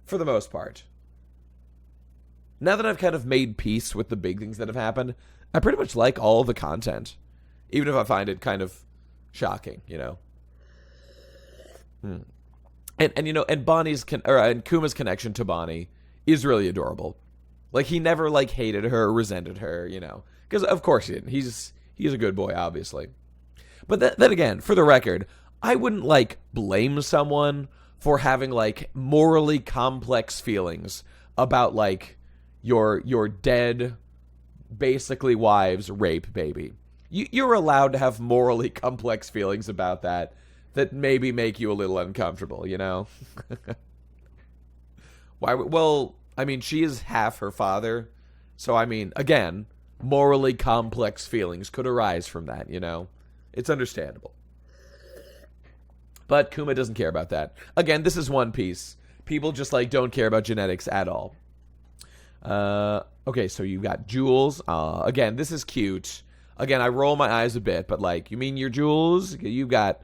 for the most part. Now that I've kind of made peace with the big things that have happened, I pretty much like all the content, even if I find it kind of shocking, you know. And you know, and and Kuma's connection to Bonnie is really adorable. Like, he never like hated her or resented her, you know, because of course he didn't. He's a good boy, obviously. But then again, for the record, I wouldn't like blame someone for having like morally complex feelings about like your dead, basically wife's rape baby. You're allowed to have morally complex feelings about that maybe make you a little uncomfortable, you know? Why? Well, I mean, she is half her father. So, I mean, again, morally complex feelings could arise from that, you know? It's understandable. But Kuma doesn't care about that. Again, this is One Piece. People just, like, don't care about genetics at all. Okay, so you got Jules. Again, this is cute. Again, I roll my eyes a bit, but, like, you mean your Jules? You got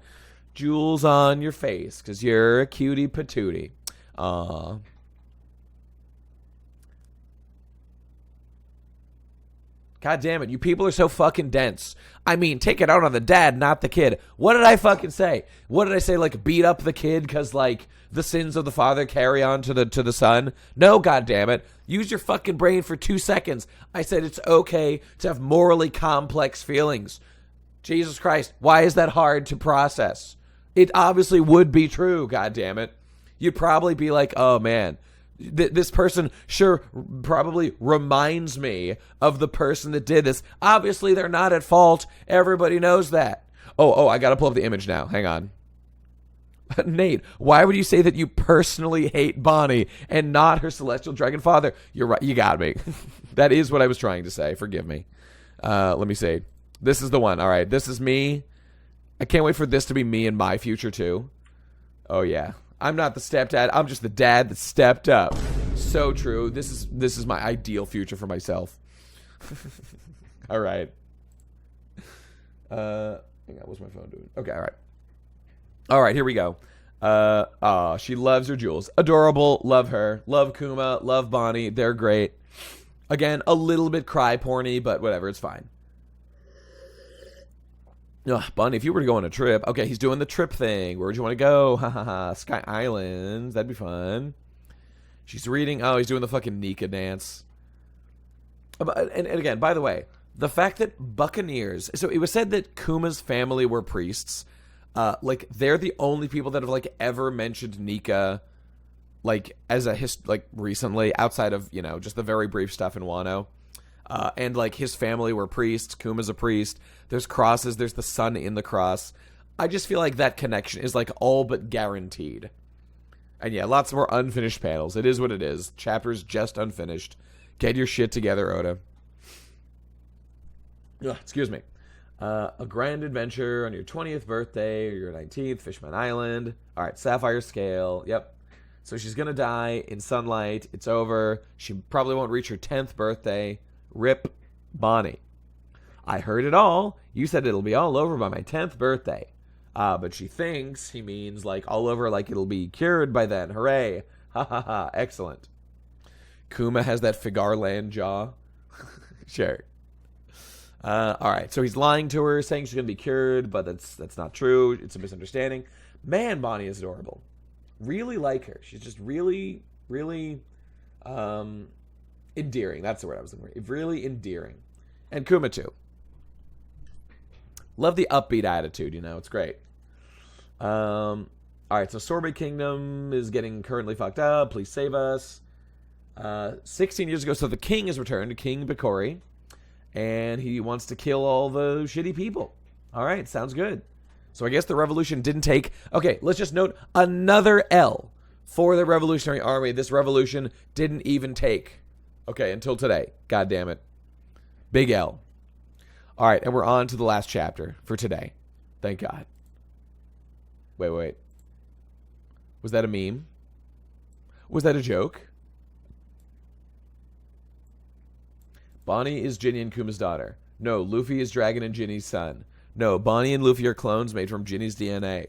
Jules on your face, because you're a cutie patootie. God damn it, you people are so fucking dense. I mean, take it out on the dad, not the kid. What did I fucking say? What did I say, like, beat up the kid because, like, the sins of the father carry on to the son? No, god damn it. Use your fucking brain for 2 seconds. I said it's okay to have morally complex feelings. Jesus Christ, why is that hard to process? It obviously would be true, god damn it. You'd probably be like, oh, man, this person sure probably reminds me of the person that did this. Obviously, they're not at fault. Everybody knows that. Oh, I gotta pull up the image now. Hang on. Nate, why would you say that you personally hate Bonnie and not her celestial dragon father? You're right. You got me. That is what I was trying to say. Forgive me. Let me see. This is the one. All right. This is me. I can't wait for this to be me in my future, too. Oh, yeah. I'm not the stepdad. I'm just the dad that stepped up. So true. This is my ideal future for myself. All right. Hang on. What's my phone doing? Okay. All right. All right. Here we go. She loves her Jules. Adorable. Love her. Love Kuma. Love Bonnie. They're great. Again, a little bit cry porny, but whatever. It's fine. Ugh, Bonnie, if you were to go on a trip... Okay, he's doing the trip thing. Where would you want to go? Ha ha ha. Sky Islands. That'd be fun. She's reading... Oh, he's doing the fucking Nika dance. And again, by the way, the fact that Buccaneers... So it was said that Kuma's family were priests. Like, they're the only people that have, like, ever mentioned Nika, like, as a... like, recently, outside of, you know, just the very brief stuff in Wano. And, like, his family were priests. Kuma's a priest. There's crosses. There's the sun in the cross. I just feel like that connection is, like, all but guaranteed. And, yeah, lots more unfinished panels. It is what it is. Chapters just unfinished. Get your shit together, Oda. Ugh, excuse me. A grand adventure on your 20th birthday or your 19th, Fishman Island. All right, Sapphire Scale. Yep. So she's going to die in sunlight. It's over. She probably won't reach her 10th birthday. Rip Bonnie. I heard it all. You said it'll be all over by my 10th birthday. But she thinks he means like all over, like it'll be cured by then. Hooray. Ha ha ha. Excellent. Kuma has that Figarland jaw. Sure. All right, so he's lying to her, saying she's going to be cured, but that's not true. It's a misunderstanding. Man, Bonnie is adorable. Really like her. She's just really, really endearing. That's the word I was looking for. Really endearing. And Kuma, too. Love the upbeat attitude, you know. It's great. All right, so Sorbet Kingdom is getting currently fucked up. Please save us. 16 years ago, so the king has returned, King Bakori. And he wants to kill all the shitty people. All right, sounds good. So I guess the revolution didn't take... Okay, let's just note another L for the Revolutionary Army. This revolution didn't even take. Okay, until today. God damn it. Big L. All right, and we're on to the last chapter for today. Thank God. Wait. Was that a meme? Was that a joke? Bonnie is Ginny and Kuma's daughter. No, Luffy is Dragon and Ginny's son. No, Bonnie and Luffy are clones made from Ginny's DNA.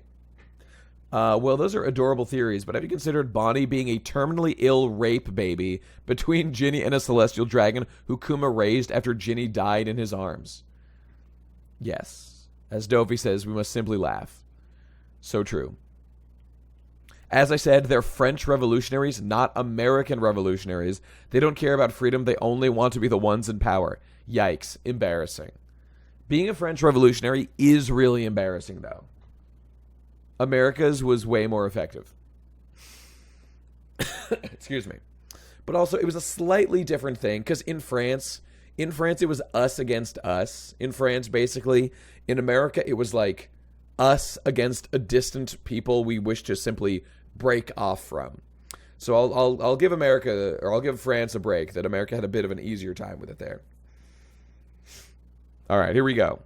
Well, those are adorable theories, but have you considered Bonnie being a terminally ill rape baby between Ginny and a celestial dragon who Kuma raised after Ginny died in his arms? Yes. As Dofi says, we must simply laugh. So true. As I said, they're French revolutionaries, not American revolutionaries. They don't care about freedom. They only want to be the ones in power. Yikes. Embarrassing. Being a French revolutionary is really embarrassing, though. America's was way more effective. Excuse me. But also, it was a slightly different thing, because in France, it was us against us. In France, basically. In America, it was like us against a distant people we wish to simply break off from. So I'll give America, or I'll give France a break, that America had a bit of an easier time with it there. All right, here we go.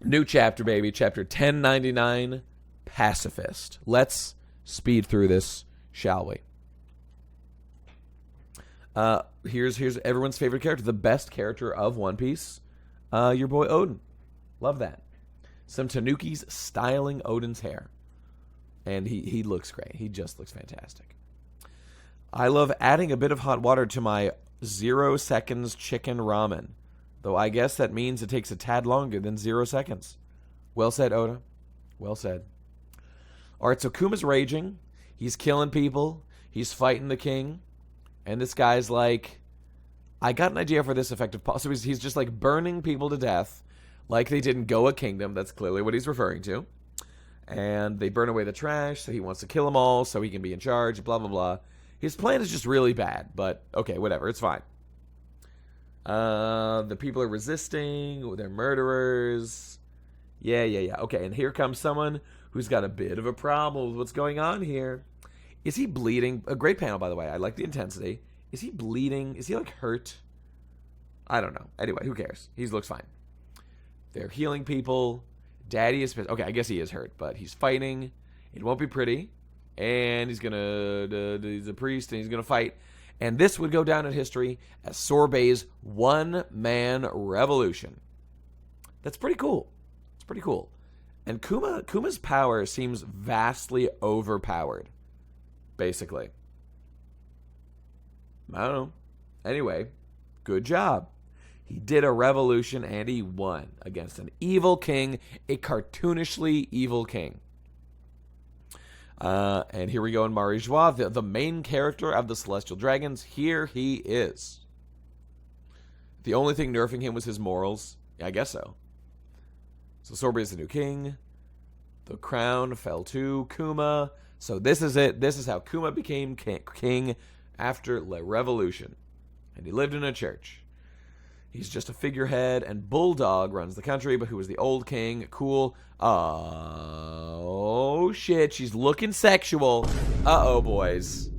New chapter, baby. Chapter 1099, Pacifist. Let's speed through this, shall we? Here's everyone's favorite character, the best character of One Piece, your boy Odin. Love that. Some Tanukis styling Odin's hair. And he looks great. He just looks fantastic. I love adding a bit of hot water to my 0 seconds chicken ramen. Though I guess that means it takes a tad longer than 0 seconds. Well said, Oda. Well said. Alright, so Kuma's raging. He's killing people. He's fighting the king. And this guy's like, I got an idea for this effective... So he's just like burning people to death. Like they did in Goa Kingdom. That's clearly what he's referring to. And they burn away the trash, so he wants to kill them all so he can be in charge, blah, blah, blah. His plan is just really bad, but okay, whatever, it's fine. The people are resisting, they're murderers. Yeah. Okay, and here comes someone who's got a bit of a problem with what's going on here. Is he bleeding? A great panel, by the way. I like the intensity. Is he bleeding? Is he, like, hurt? I don't know. Anyway, who cares? He looks fine. They're healing people. Daddy is pissed. Okay, I guess he is hurt, but he's fighting. It won't be pretty. And he's a priest, and he's gonna fight. And this would go down in history as Sorbet's one-man revolution. That's pretty cool. It's pretty cool. And Kuma's power seems vastly overpowered, basically. I don't know. Anyway, good job. He did a revolution, and he won against an evil king, a cartoonishly evil king. And here we go in Mari Joie, the main character of the Celestial Dragons. Here he is. The only thing nerfing him was his morals. Yeah, I guess so. So Sorbet is the new king. The crown fell to Kuma. So this is it. This is how Kuma became king after La Revolution. and he lived in a church. He's just a figurehead, and Bulldog runs the country, but who was the old king? Cool. Oh, shit. She's looking sexual. Uh-oh, boys.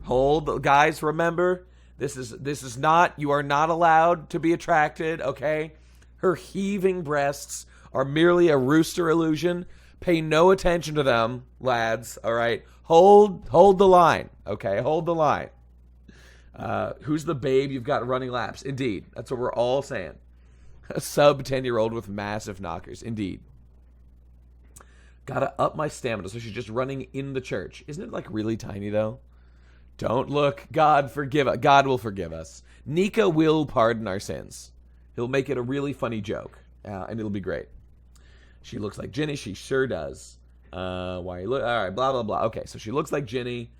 Hold, guys, remember, this is not, you are not allowed to be attracted, okay? Her heaving breasts are merely a rooster illusion. Pay no attention to them, lads, all right? Hold the line, okay? Hold the line. Who's the babe you've got running laps? Indeed. That's what we're all saying. A sub 10-year-old with massive knockers. Indeed. Gotta up my stamina, so she's just running in the church. Isn't it, like, really tiny, though? Don't look. God will forgive us. Nika will pardon our sins. He'll make it a really funny joke, and it'll be great. She looks like Ginny. She sure does. Why are you look? All right, blah, blah, blah. Okay, so she looks like Ginny.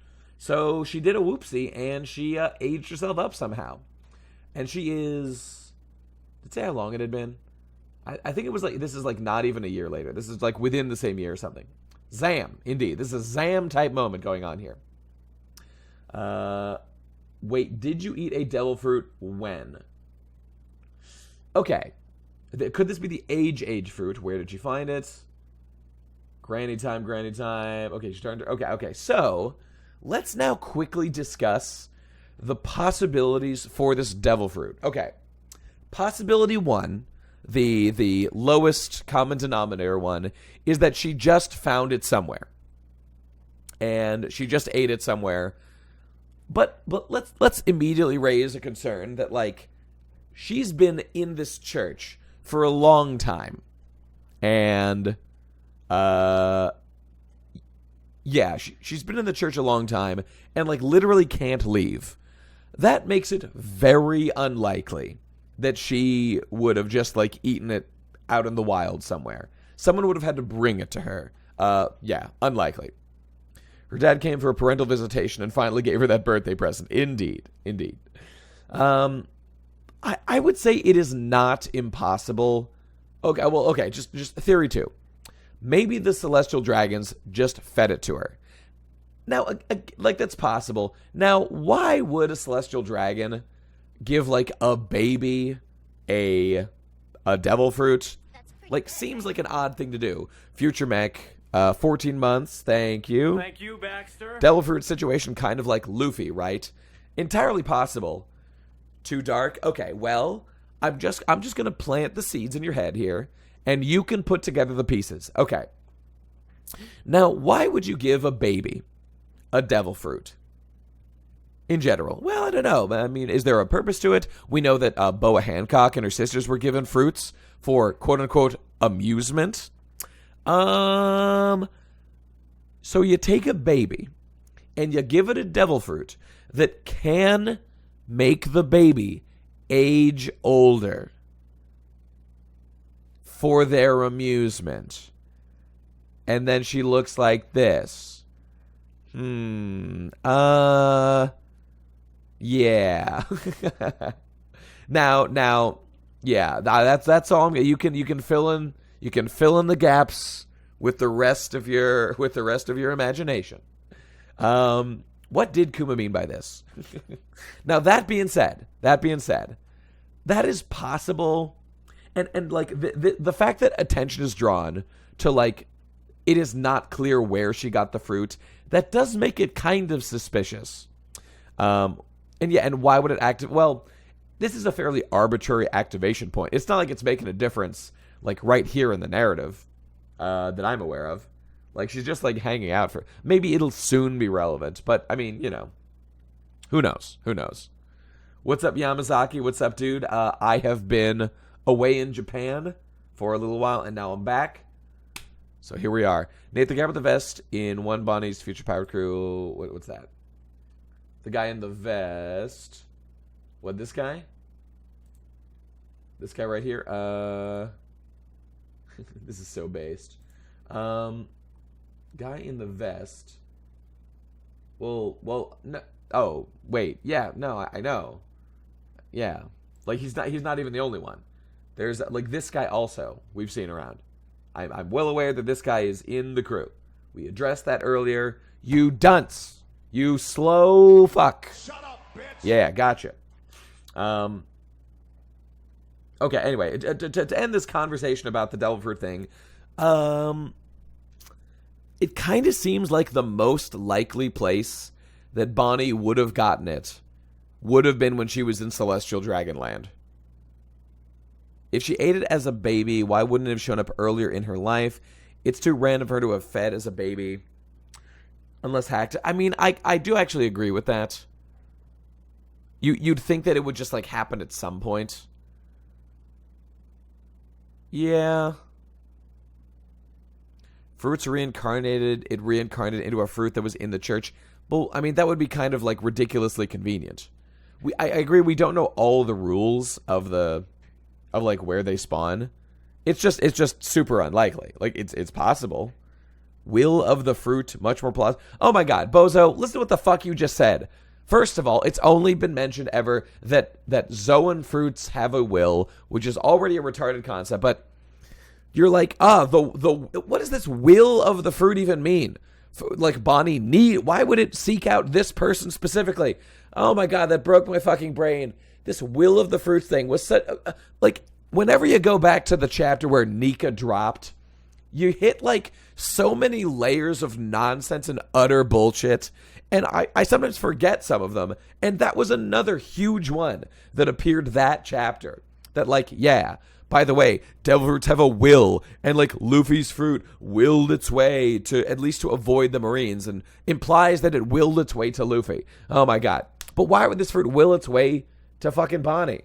So she did a whoopsie, and she aged herself up somehow. And she is... Did it say how long it had been? I think it was like... This is like not even a year later. This is like within the same year or something. Zam, indeed. This is a Zam-type moment going on here. Wait, did you eat a devil fruit? When? Okay. Could this be the age fruit? Where did she find it? Granny time. Okay, she turned... Okay. So... Let's now quickly discuss the possibilities for this devil fruit. Okay. Possibility 1, the lowest common denominator one, is that she just found it somewhere. And she just ate it somewhere. But let's immediately raise a concern that, like, she's been in this church for a long time. And yeah, she's been in the church a long time and, like, literally can't leave. That makes it very unlikely that she would have just, like, eaten it out in the wild somewhere. Someone would have had to bring it to her. Yeah, unlikely. Her dad came for a parental visitation and finally gave her that birthday present. Indeed. I would say it is not impossible. Okay, just theory 2. Maybe the celestial dragons just fed it to her. Now, like, that's possible. Now, why would a celestial dragon give, like, a baby a devil fruit? Like, seems like an odd thing to do. Future Mech, 14 months, thank you. Thank you, Baxter. Devil fruit situation kind of like Luffy, right? Entirely possible. Too dark? Okay, well, I'm just going to plant the seeds in your head here. And you can put together the pieces. Okay. Now, why would you give a baby a devil fruit? In general. Well, I don't know. I mean, is there a purpose to it? We know that Boa Hancock and her sisters were given fruits for quote-unquote amusement. So you take a baby and you give it a devil fruit that can make the baby age older. For their amusement. And then she looks like this. Yeah. now, yeah, that's all. You can fill in the gaps with the rest of your imagination. What did Kuma mean by this? Now, that being said, that is possible. And like, the fact that attention is drawn to, like, it is not clear where she got the fruit, that does make it kind of suspicious. And why would it activate? Well, this is a fairly arbitrary activation point. It's not like it's making a difference, like, right here in the narrative that I'm aware of. Like, she's just, like, hanging out for... Maybe it'll soon be relevant, but, I mean, you know. Who knows? What's up, Yamazaki? What's up, dude? I have been away in Japan for a little while, and now I'm back. So here we are. Nate, the guy with the vest in One Bonnie's Future Power Crew. What's that? The guy in the vest. What, this guy? This guy right here? This is so based. Guy in the vest. Well, no. Oh, wait. Yeah, no, I know. Yeah. Like, he's not even the only one. There's, like, this guy also we've seen around. I'm well aware that this guy is in the crew. We addressed that earlier. You dunce. You slow fuck. Shut up, bitch. Yeah, gotcha. Okay, anyway, to end this conversation about the devil fruit thing, it kind of seems like the most likely place that Bonnie would have gotten it would have been when she was in Celestial Dragonland. If she ate it as a baby, why wouldn't it have shown up earlier in her life? It's too random for her to have fed as a baby. Unless hacked. I mean, I do actually agree with that. You'd think that it would just, like, happen at some point. Yeah. Fruits reincarnated. It reincarnated into a fruit that was in the church. Well, I mean, that would be kind of, like, ridiculously convenient. I agree we don't know all the rules of like, where they spawn. It's just super unlikely. Like, it's possible. Will of the fruit, much more plausible. Oh my god, Bozo, listen to what the fuck you just said. First of all, it's only been mentioned ever that Zoan fruits have a will, which is already a retarded concept, but you're like, what does this will of the fruit even mean? Like, Bonnie why would it seek out this person specifically? Oh my god, that broke my fucking brain. This will of the fruit thing was such, like, whenever you go back to the chapter where Nika dropped, you hit, like, so many layers of nonsense and utter bullshit, and I sometimes forget some of them, and that was another huge one that appeared that chapter. That, like, yeah, by the way, devil fruits have a will, and, like, Luffy's fruit willed its way to, at least to avoid the Marines, and implies that it willed its way to Luffy. Oh my god. But why would this fruit will its way to fucking Bonnie?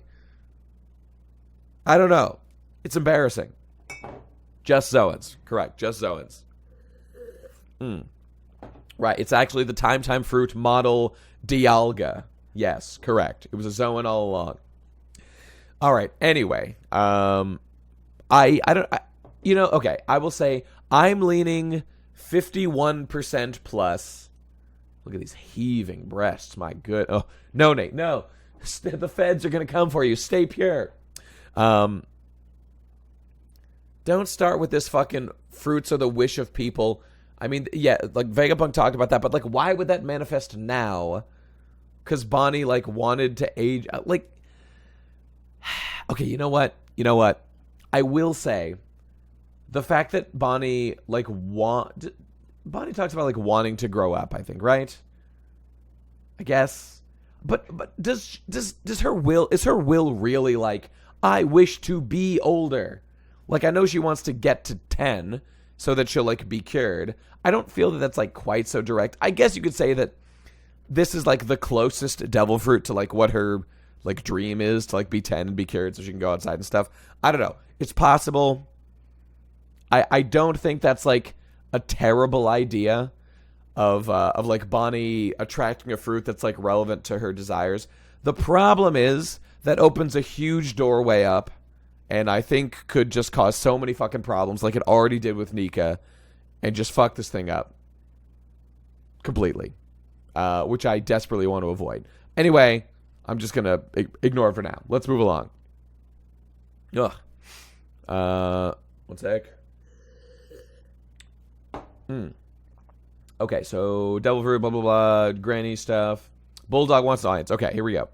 I don't know. It's embarrassing. Just Zoans. Correct. Just Zoans. Right. It's actually the Time fruit model Dialga. Yes. Correct. It was a Zoan all along. All right. Anyway. Okay. I will say I'm leaning 51% plus. Look at these heaving breasts. My good. Oh, no, Nate. No. The feds are going to come for you. Stay pure. Don't start with this fucking fruits are the wish of people. I mean, yeah, like Vegapunk talked about that, but like, why would that manifest now? Because Bonnie, like, wanted to age. Like, okay, you know what? I will say the fact that Bonnie, like, Bonnie talks about, like, wanting to grow up, I think, right? I guess. But does her will, is her will really like, I wish to be older? Like, I know she wants to get to 10 so that she'll, like, be cured. I don't feel that that's, like, quite so direct. I guess you could say that this is, like, the closest devil fruit to, like, what her, like, dream is, to, like, be 10 and be cured so she can go outside and stuff. I don't know. It's possible. I don't think that's, like, a terrible idea of like, Bonnie attracting a fruit that's, like, relevant to her desires. The problem is that opens a huge doorway up, and I think could just cause so many fucking problems, like it already did with Nika, and just fuck this thing up completely, which I desperately want to avoid. Anyway, I'm just gonna ignore it for now. Let's move along. One sec. Okay, so devil fruit, blah blah blah, granny stuff. Bulldog wants alliance. Okay, here we go.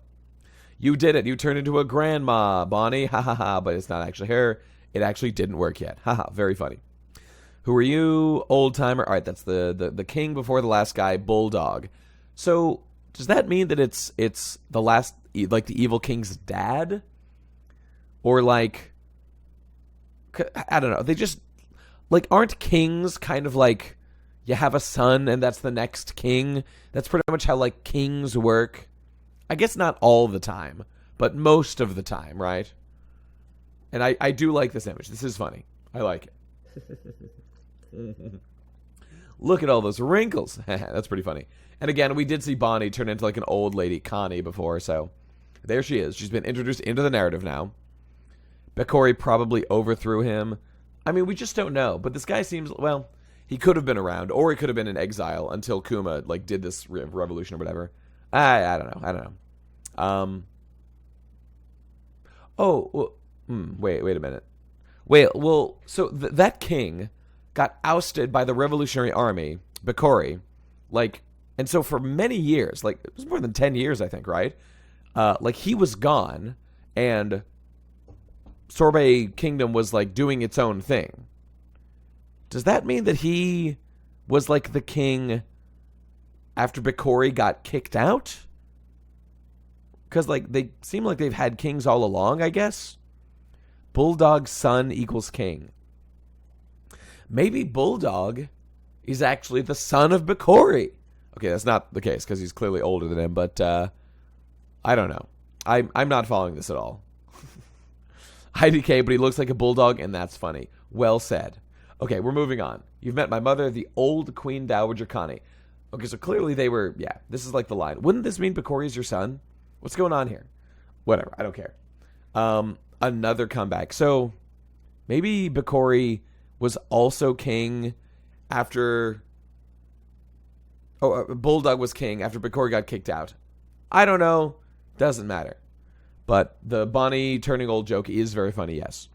You did it. You turned into a grandma, Bonnie. Ha ha ha. But it's not actually her. It actually didn't work yet. Ha ha. Very funny. Who are you? Old timer. All right, that's the king before the last guy, Bulldog. So does that mean that it's the last, like, the evil king's dad? Or, like, I don't know. They just, like, aren't kings kind of like, you have a son and that's the next king? That's pretty much how, like, kings work. I guess not all the time, but most of the time, right? And I do like this image. This is funny. I like it. Look at all those wrinkles. That's pretty funny. And again, we did see Bonnie turn into, like, an old lady, Connie, before, so there she is. She's been introduced into the narrative now. Bakori probably overthrew him. I mean, we just don't know, but this guy seems, well, he could have been around, or he could have been in exile until Kuma, like, did this revolution or whatever. I don't know. Wait a minute. So that king got ousted by the Revolutionary Army, Bakori, like, and so for many years, like, it was more than 10 years, I think, right? like he was gone, and Sorbet Kingdom was like doing its own thing. Does that mean that he was like the king after Bikori got kicked out? Because like they seem like they've had kings all along, I guess. Bulldog's son equals king. Maybe Bulldog is actually the son of Bikori. Okay, that's not the case because he's clearly older than him, but I don't know. I'm not following this at all. IDK, but he looks like a bulldog, and that's funny. Well said. Okay, we're moving on. You've met my mother, the old Queen Dowager Connie. Okay, so clearly they were, yeah, this is like the line. Wouldn't this mean Bikori is your son? What's going on here? Whatever, I don't care. Another comeback. So, maybe Bikori was also king after... Bulldog was king after Bikori got kicked out. I don't know. Doesn't matter. But the Bonnie turning old joke is very funny, yes.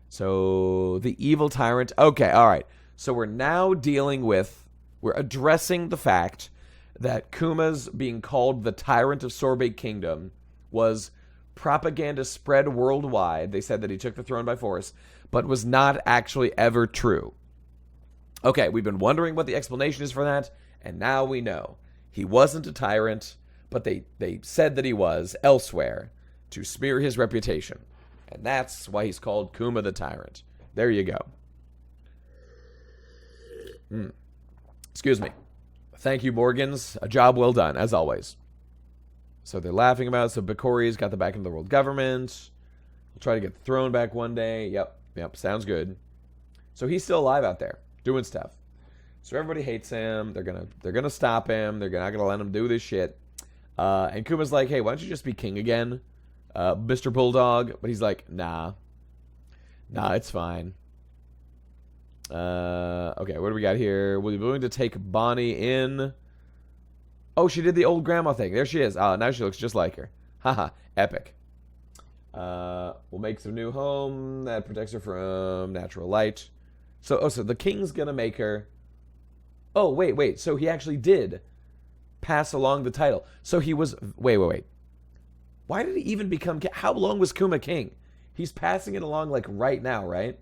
So, the evil tyrant. Okay, all right. So, we're now we're addressing the fact that Kuma's being called the tyrant of Sorbet Kingdom was propaganda spread worldwide. They said that he took the throne by force, but was not actually ever true. Okay, we've been wondering what the explanation is for that, and now we know. He wasn't a tyrant, but they said that he was elsewhere to smear his reputation. And that's why he's called Kuma the Tyrant. There you go. Excuse me. Thank you, Morgans. A job well done, as always. So they're laughing about it. So Bikori's got the back of the world government. He'll try to get the throne back one day. Yep, sounds good. So he's still alive out there, doing stuff. So everybody hates him. They're gonna stop him. They're not gonna let him do this shit. And Kuma's like, hey, why don't you just be king again, Mr. Bulldog? But he's like, nah, it's fine. Okay, what do we got here? Will you be willing to take Bonnie in? Oh, she did the old grandma thing. There she is. Now she looks just like her. Haha, epic. We'll make some new home that protects her from natural light. So the king's gonna make her... Oh, wait. So he actually did pass along the title. So he was... Wait. Why did he even become king? How long was Kuma king? He's passing it along, like, right now, right?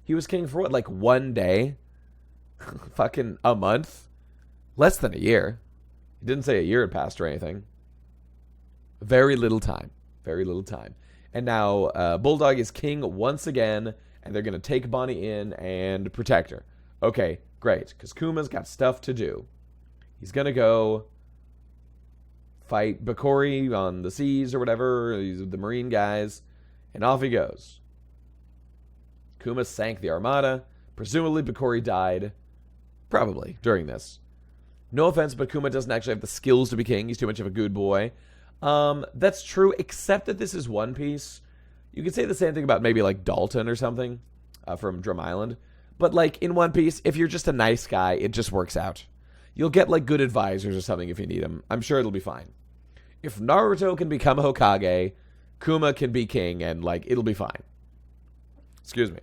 He was king for what, like 1 day? Fucking a month? Less than a year. He didn't say a year had passed or anything. Very little time. And now Bulldog is king once again, and they're going to take Bonnie in and protect her. Okay, great, because Kuma's got stuff to do. He's going to go fight Bikori on the seas or whatever, the marine guys, and off he goes. Kuma sank the armada. Presumably Bikori died. Probably, during this. No offense, but Kuma doesn't actually have the skills to be king. He's too much of a good boy. That's true, except that this is One Piece. You could say the same thing about maybe like Dalton or something from Drum Island. But like in One Piece, if you're just a nice guy, it just works out. You'll get like good advisors or something if you need them. I'm sure it'll be fine. If Naruto can become Hokage, Kuma can be king, and like it'll be fine. Excuse me.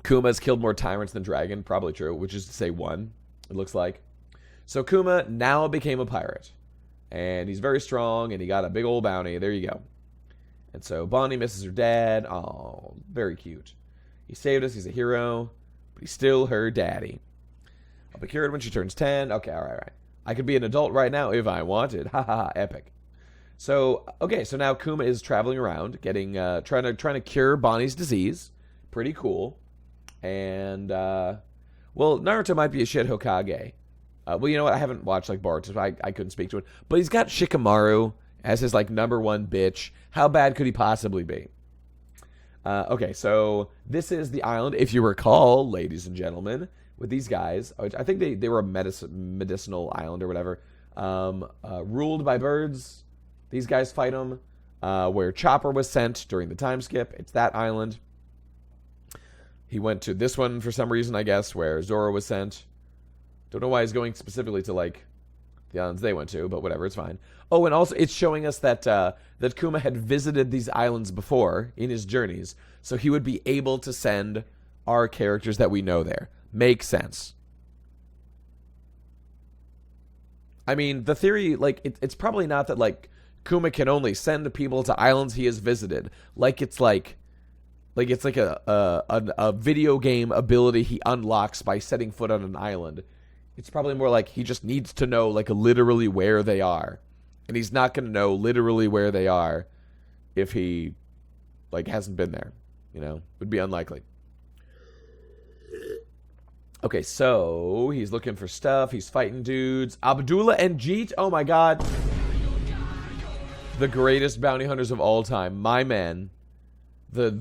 Kuma's killed more tyrants than dragon. Probably true, which is to say 1, it looks like. So Kuma now became a pirate. And he's very strong, and he got a big old bounty. There you go. And so Bonnie misses her dad. Oh, very cute. He saved us. He's a hero. But he's still her daddy. I'll be cured when she turns 10. Okay, all right. I could be an adult right now if I wanted. Ha ha ha, epic. So, okay, so now Kuma is traveling around, getting trying to cure Bonnie's disease. Pretty cool. And, well, Naruto might be a shit Hokage. Well, you know what? I haven't watched, like, Boruto, so I couldn't speak to it. But he's got Shikamaru as his, like, #1 bitch. How bad could he possibly be? Okay, so this is the island, if you recall, ladies and gentlemen, with these guys. I think they were a medicinal island or whatever. Ruled by birds. These guys fight them. Where Chopper was sent during the time skip. It's that island. He went to this one for some reason, I guess, where Zoro was sent. Don't know why he's going specifically to, like, the islands they went to, but whatever, it's fine. Oh, and also it's showing us that that Kuma had visited these islands before in his journeys, so he would be able to send our characters that we know there. Makes sense. I mean, the theory, like, it's probably not that, like, Kuma can only send people to islands he has visited. It's like a video game ability he unlocks by setting foot on an island. It's probably more like he just needs to know, like, literally where they are. And he's not going to know literally where they are if he, like, hasn't been there. You know? Would be unlikely. Okay, so he's looking for stuff. He's fighting dudes. Abdullah and Jeet. Oh, my God. The greatest bounty hunters of all time. My men. I'm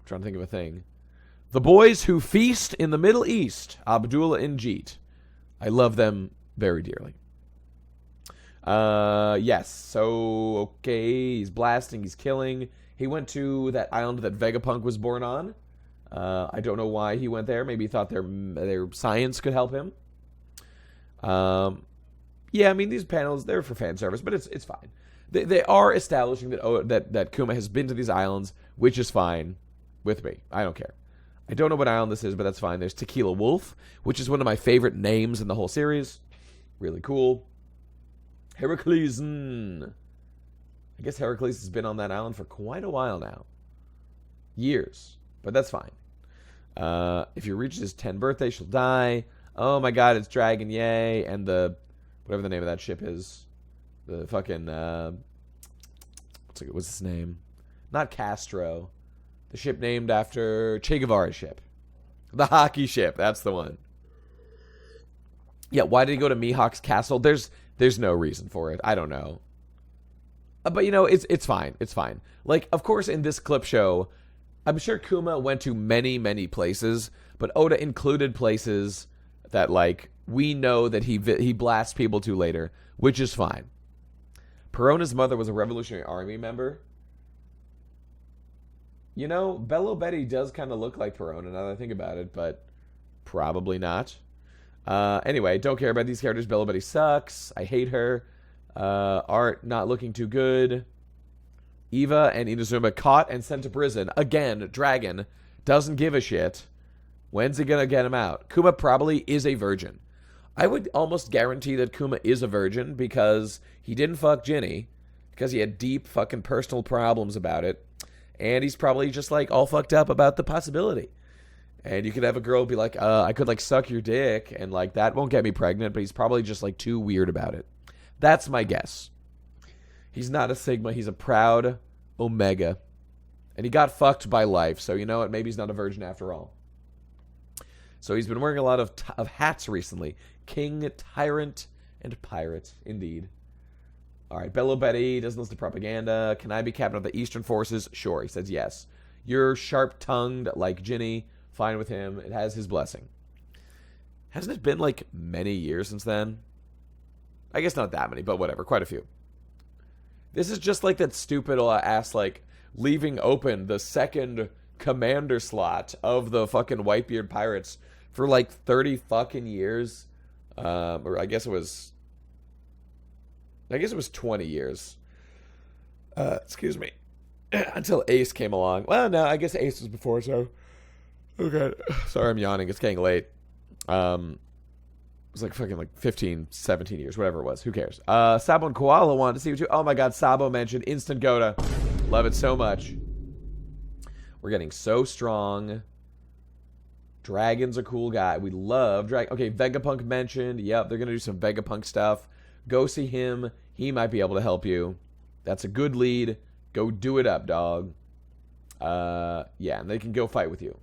trying to think of a thing. The boys who feast in the Middle East. Abdullah and Jeet. I love them very dearly. Yes. So, okay. He's blasting. He's killing. He went to that island that Vegapunk was born on. I don't know why he went there. Maybe he thought their science could help him. Yeah, I mean, these panels, they're for fan service, but it's fine. They are establishing that Kuma has been to these islands, which is fine with me. I don't care. I don't know what island this is, but that's fine. There's Tequila Wolf, which is one of my favorite names in the whole series. Really cool. Heracles. I guess Heracles has been on that island for quite a while now. Years. But that's fine. If you reach his 10th birthday, she'll die. Oh my God, it's Dragon, yay. And whatever the name of that ship is. The fucking, what's his name? Not Castro. The ship named after Che Guevara's ship. The hockey ship, that's the one. Yeah, why did he go to Mihawk's castle? There's no reason for it. I don't know. But, you know, it's fine. It's fine. Like, of course, in this clip show, I'm sure Kuma went to many, many places, but Oda included places that, like, we know that he blasts people to later, which is fine. Perona's mother was a Revolutionary Army member. You know, Bello Betty does kind of look like Perona now that I think about it, but probably not. Anyway, don't care about these characters. Bello Betty sucks. I hate her. Art not looking too good. Eva and Inazuma caught and sent to prison. Again, Dragon doesn't give a shit. When's he gonna get him out? Kuma probably is a virgin. I would almost guarantee that Kuma is a virgin because he didn't fuck Ginny, because he had deep fucking personal problems about it, and he's probably just like all fucked up about the possibility. And you could have a girl be like, I could like suck your dick, and like that won't get me pregnant, but he's probably just like too weird about it. That's my guess. He's not a Sigma, he's a proud Omega. And he got fucked by life, so you know what, maybe he's not a virgin after all. So he's been wearing a lot of hats recently. King, Tyrant, and Pirate, indeed. Alright, Bello Betty doesn't listen to propaganda. Can I be captain of the Eastern Forces? Sure, he says yes. You're sharp-tongued like Ginny. Fine with him. It has his blessing. Hasn't it been like many years since then? I guess not that many, but whatever. Quite a few. This is just like that stupid ass, like, leaving open the second commander slot of the fucking Whitebeard Pirates for like 30 fucking years. Or I guess it was 20 years. Excuse me. Until Ace came along. Well, no, I guess Ace was before, so. Okay. Sorry, I'm yawning. It's getting late. It was like fucking like 15, 17 years, whatever it was. Who cares? Sabo and Koala wanted to see what you... Oh my god, Sabo mentioned Instant Goda. Love it so much. We're getting so strong. Dragon's a cool guy. We love Dragon. Okay, Vegapunk mentioned. Yep, they're going to do some Vegapunk stuff. Go see him. He might be able to help you. That's a good lead. Go do it up, dog. Yeah, and they can go fight with you.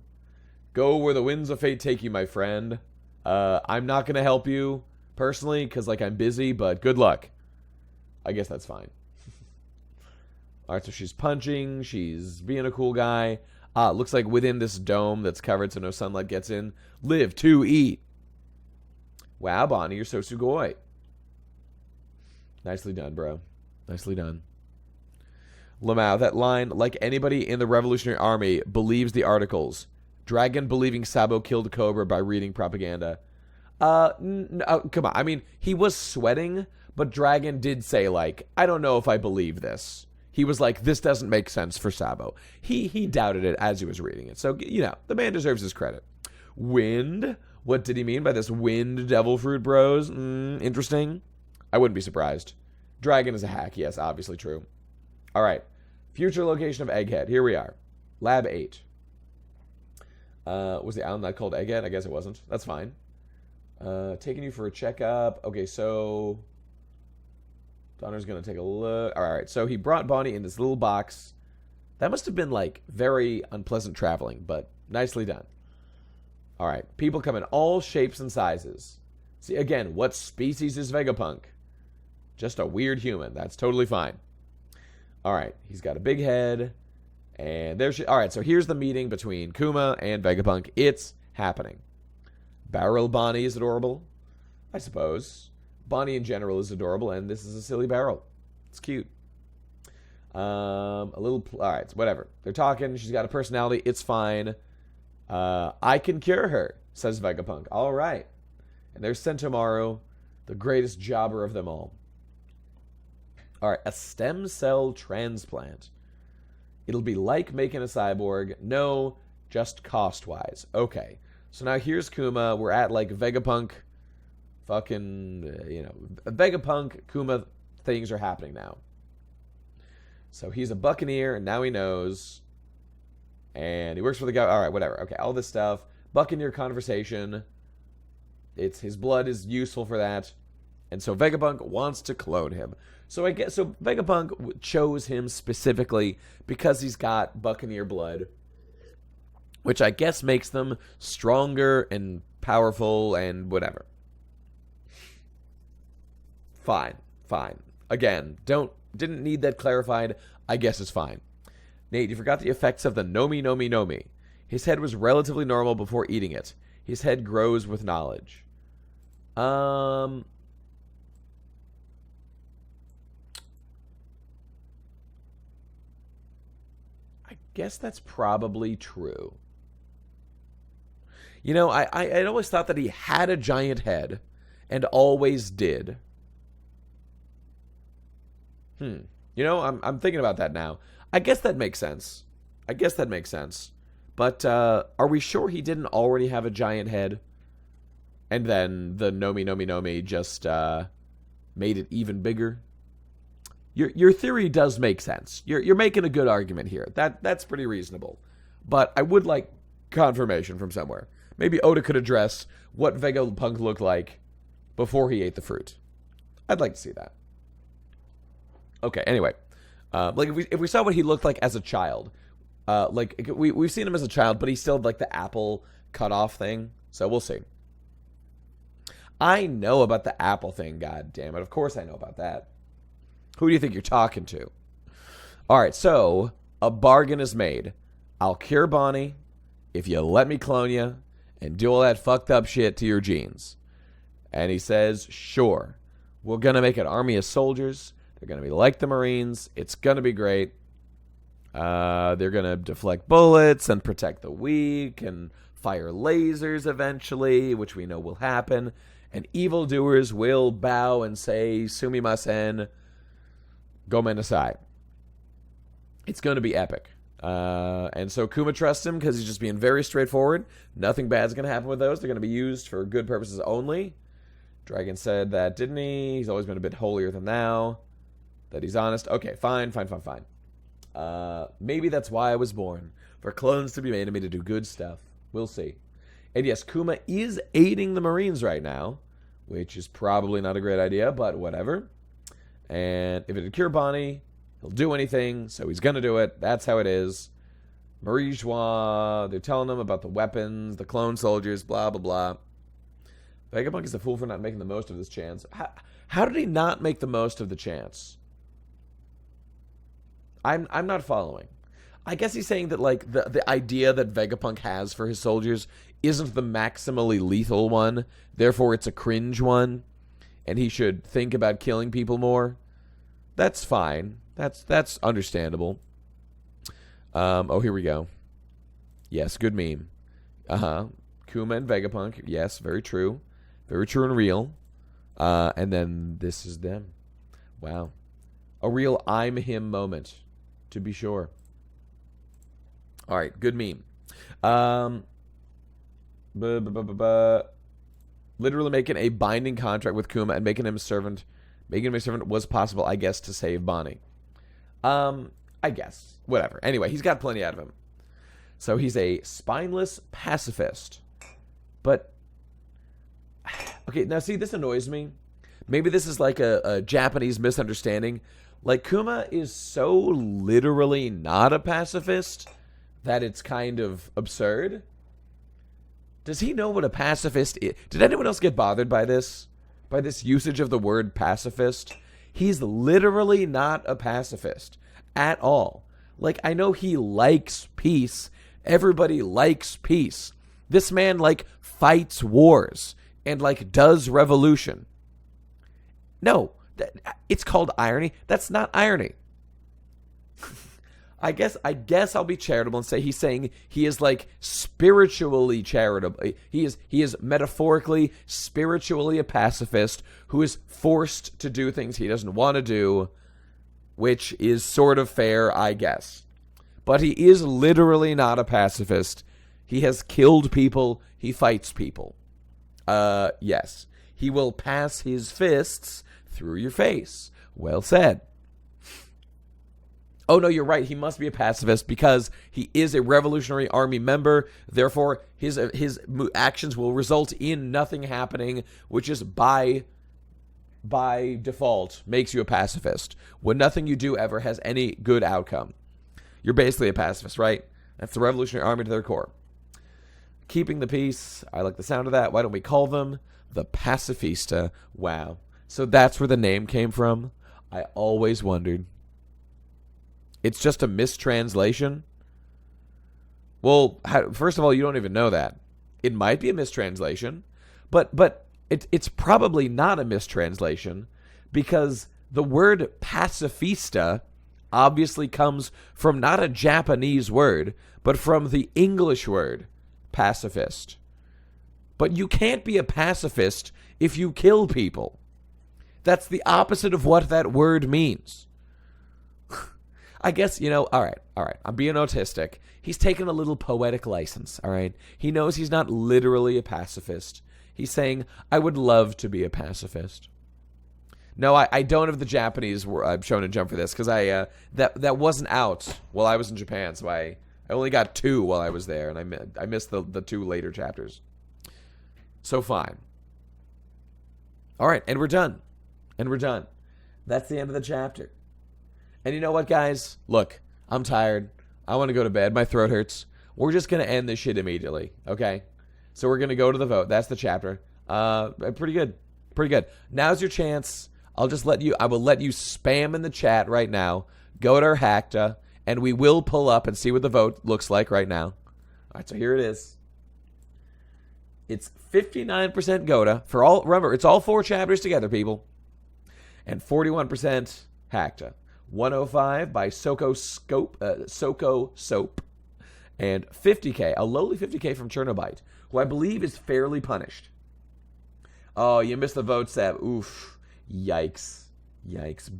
Go where the winds of fate take you, my friend. I'm not going to help you personally because, like, I'm busy, but good luck. I guess that's fine. Alright, so she's punching. She's being a cool guy. Looks like within this dome that's covered so no sunlight gets in. Live to eat. Wow, Bonnie, you're so sugoi. Nicely done, bro. Nicely done. Lamau, that line, like anybody in the Revolutionary Army, believes the articles. Dragon believing Sabo killed Cobra by reading propaganda. No, come on. I mean, he was sweating, but Dragon did say, like, I don't know if I believe this. He was like, this doesn't make sense for Sabo. He doubted it as he was reading it. So, you know, the man deserves his credit. Wind? What did he mean by this wind devil fruit, bros? Interesting. I wouldn't be surprised. Dragon is a hack. Yes, obviously true. All right. Future location of Egghead. Here we are. Lab 8. Was the island not called Egghead? I guess it wasn't. That's fine. Taking you for a checkup. Okay, so Donner's going to take a look. All right, so he brought Bonnie in this little box. That must have been, like, very unpleasant traveling, but nicely done. All right, people come in all shapes and sizes. See, again, what species is Vegapunk? Just a weird human. That's totally fine. All right, he's got a big head. And there's... All right, so here's the meeting between Kuma and Vegapunk. It's happening. Barrel Bonnie is adorable, I suppose. Bonnie in general is adorable, and this is a silly barrel. It's cute. A little... All right, whatever. They're talking. She's got a personality. It's fine. I can cure her, says Vegapunk. All right. And there's Sentomaru, the greatest jobber of them all. All right, a stem cell transplant. It'll be like making a cyborg. No, just cost-wise. Okay. So now here's Kuma. We're at, like, Vegapunk. Fucking, Vegapunk, Kuma things are happening now. So he's a buccaneer, and now he knows. And he works for the guy. All right, whatever. Okay, all this stuff. Buccaneer conversation. His blood is useful for that. And so Vegapunk wants to clone him. So Vegapunk chose him specifically because he's got Buccaneer blood, which I guess makes them stronger and powerful and whatever. Fine. Again, didn't need that clarified. I guess it's fine. Nate, you forgot the effects of the Nomi Nomi Nomi. His head was relatively normal before eating it. His head grows with knowledge. I guess that's probably true. I'd always thought that he had a giant head and always did. I'm thinking about that now. I guess that makes sense. But are we sure he didn't already have a giant head? And then the Nomi Nomi Nomi just made it even bigger? Your theory does make sense. You're making a good argument here. That's pretty reasonable. But I would like confirmation from somewhere. Maybe Oda could address what Vegapunk looked like before he ate the fruit. I'd like to see that. Okay, anyway. If we saw what he looked like as a child. We've seen him as a child, but he still had, like, the apple cut off thing. So we'll see. I know about the apple thing, god damn it. Of course I know about that. Who do you think you're talking to? All right, so a bargain is made. I'll cure Bonnie if you let me clone you and do all that fucked up shit to your genes. And he says, sure. We're going to make an army of soldiers. They're going to be like the Marines. It's going to be great. They're going to deflect bullets and protect the weak and fire lasers eventually, which we know will happen. And evildoers will bow and say, sumimasen, gomen nasai. It's going to be epic. And so Kuma trusts him because he's just being very straightforward. Nothing bad's going to happen with those. They're going to be used for good purposes only. Dragon said that, didn't he? He's always been a bit holier than thou. That he's honest. Okay, fine. Maybe that's why I was born. For clones to be made of me to do good stuff. We'll see. And yes, Kuma is aiding the Marines right now, which is probably not a great idea, but whatever. And if it'd cure Bonnie, he'll do anything, so he's gonna do it. That's how it is. Marie Joie, they're telling him about the weapons, the clone soldiers, blah, blah, blah. Vegapunk is a fool for not making the most of this chance. How did he not make the most of the chance? I'm not following. I guess he's saying that, like, the idea that Vegapunk has for his soldiers isn't the maximally lethal one, therefore it's a cringe one, and he should think about killing people more. That's fine. That's understandable. Oh, here we go. Yes, good meme. Kuma and Vegapunk. Yes, very true. Very true and real. And then this is them. Wow. A real I'm him moment, to be sure. All right, good meme. Literally making a binding contract with Kuma and making him a servant was possible, I guess, to save Bonnie. I guess. Whatever. Anyway, he's got plenty out of him. So he's a spineless pacifist. But, okay, now see, this annoys me. Maybe this is like a Japanese misunderstanding. Like, Kuma is so literally not a pacifist that it's kind of absurd. Does he know what a pacifist is? Did anyone else get bothered by this? By this usage of the word pacifist? He's literally not a pacifist at all. Like, I know he likes peace. Everybody likes peace. This man, like, fights wars and, like, does revolution. No, it's called irony. That's not irony. I guess I'll be charitable and say he's saying he is like spiritually charitable. He is metaphorically, spiritually a pacifist who is forced to do things he doesn't want to do, which is sort of fair, I guess. But he is literally not a pacifist. He has killed people. He fights people. Yes. He will pass his fists through your face. Well said. Oh, no, you're right. He must be a pacifist because he is a Revolutionary Army member. Therefore, his actions will result in nothing happening, which is by default makes you a pacifist. When nothing you do ever has any good outcome. You're basically a pacifist, right? That's the Revolutionary Army to their core. Keeping the peace. I like the sound of that. Why don't we call them the Pacifista? Wow. So that's where the name came from? I always wondered. It's just a mistranslation? Well, first of all, you don't even know that. It might be a mistranslation, but it's probably not a mistranslation because the word pacifista obviously comes from not a Japanese word, but from the English word pacifist. But you can't be a pacifist if you kill people. That's the opposite of what that word means. I guess, all right. I'm being autistic. He's taken a little poetic license, all right? He knows he's not literally a pacifist. He's saying, I would love to be a pacifist. No, I don't have the Japanese Shonen Jump for this, because that wasn't out while I was in Japan, so I only got 2 while I was there, and I missed the 2 later chapters. So fine. All right, and we're done. That's the end of the chapter. And you know what, guys? Look, I'm tired. I want to go to bed. My throat hurts. We're just going to end this shit immediately, okay? So we're going to go to the vote. That's the chapter. Pretty good. Now's your chance. I will let you spam in the chat right now. Go to our Hackta, and we will pull up and see what the vote looks like right now. All right, so here it is. It's 59% Gota. Remember, it's all 4 chapters together, people. And 41% Hackta. 105 by Soko Soap, and 50K, a lowly 50K from Chernobite, who I believe is fairly punished. Oh, you missed the vote, Seb. Oof. Yikes.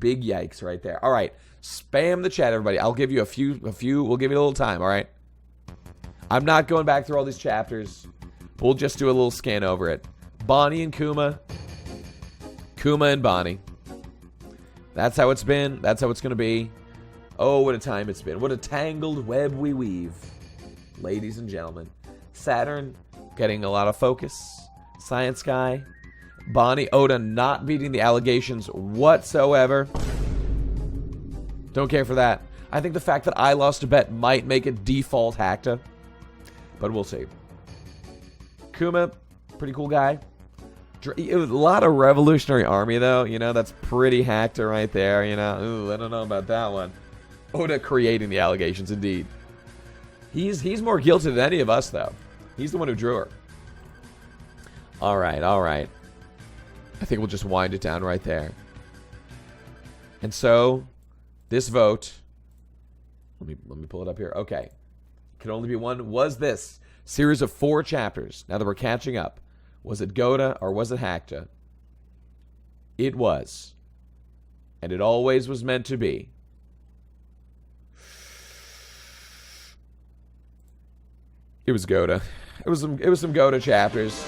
Big yikes right there. All right, spam the chat, everybody. I'll give you a few. We'll give you a little time, all right? I'm not going back through all these chapters. We'll just do a little scan over it. Bonnie and Kuma. Kuma and Bonnie. That's how it's been. That's how it's going to be. Oh, what a time it's been. What a tangled web we weave. Ladies and gentlemen. Saturn getting a lot of focus. Science Guy. Bonnie Oda not beating the allegations whatsoever. Don't care for that. I think the fact that I lost a bet might make it default Hackta. But we'll see. Kuma, pretty cool guy. It was a lot of Revolutionary Army, though. That's pretty Hackta right there, Ooh, I don't know about that one. Oda creating the allegations, indeed. He's more guilty than any of us, though. He's the one who drew her. All right. I think we'll just wind it down right there. And so, this vote... Let me pull it up here. Okay. Can only be one. Was this series of 4 chapters, now that we're catching up, was it Gota or was it Hackta? It was. And it always was meant to be. It was Gota. It was some Gota chapters.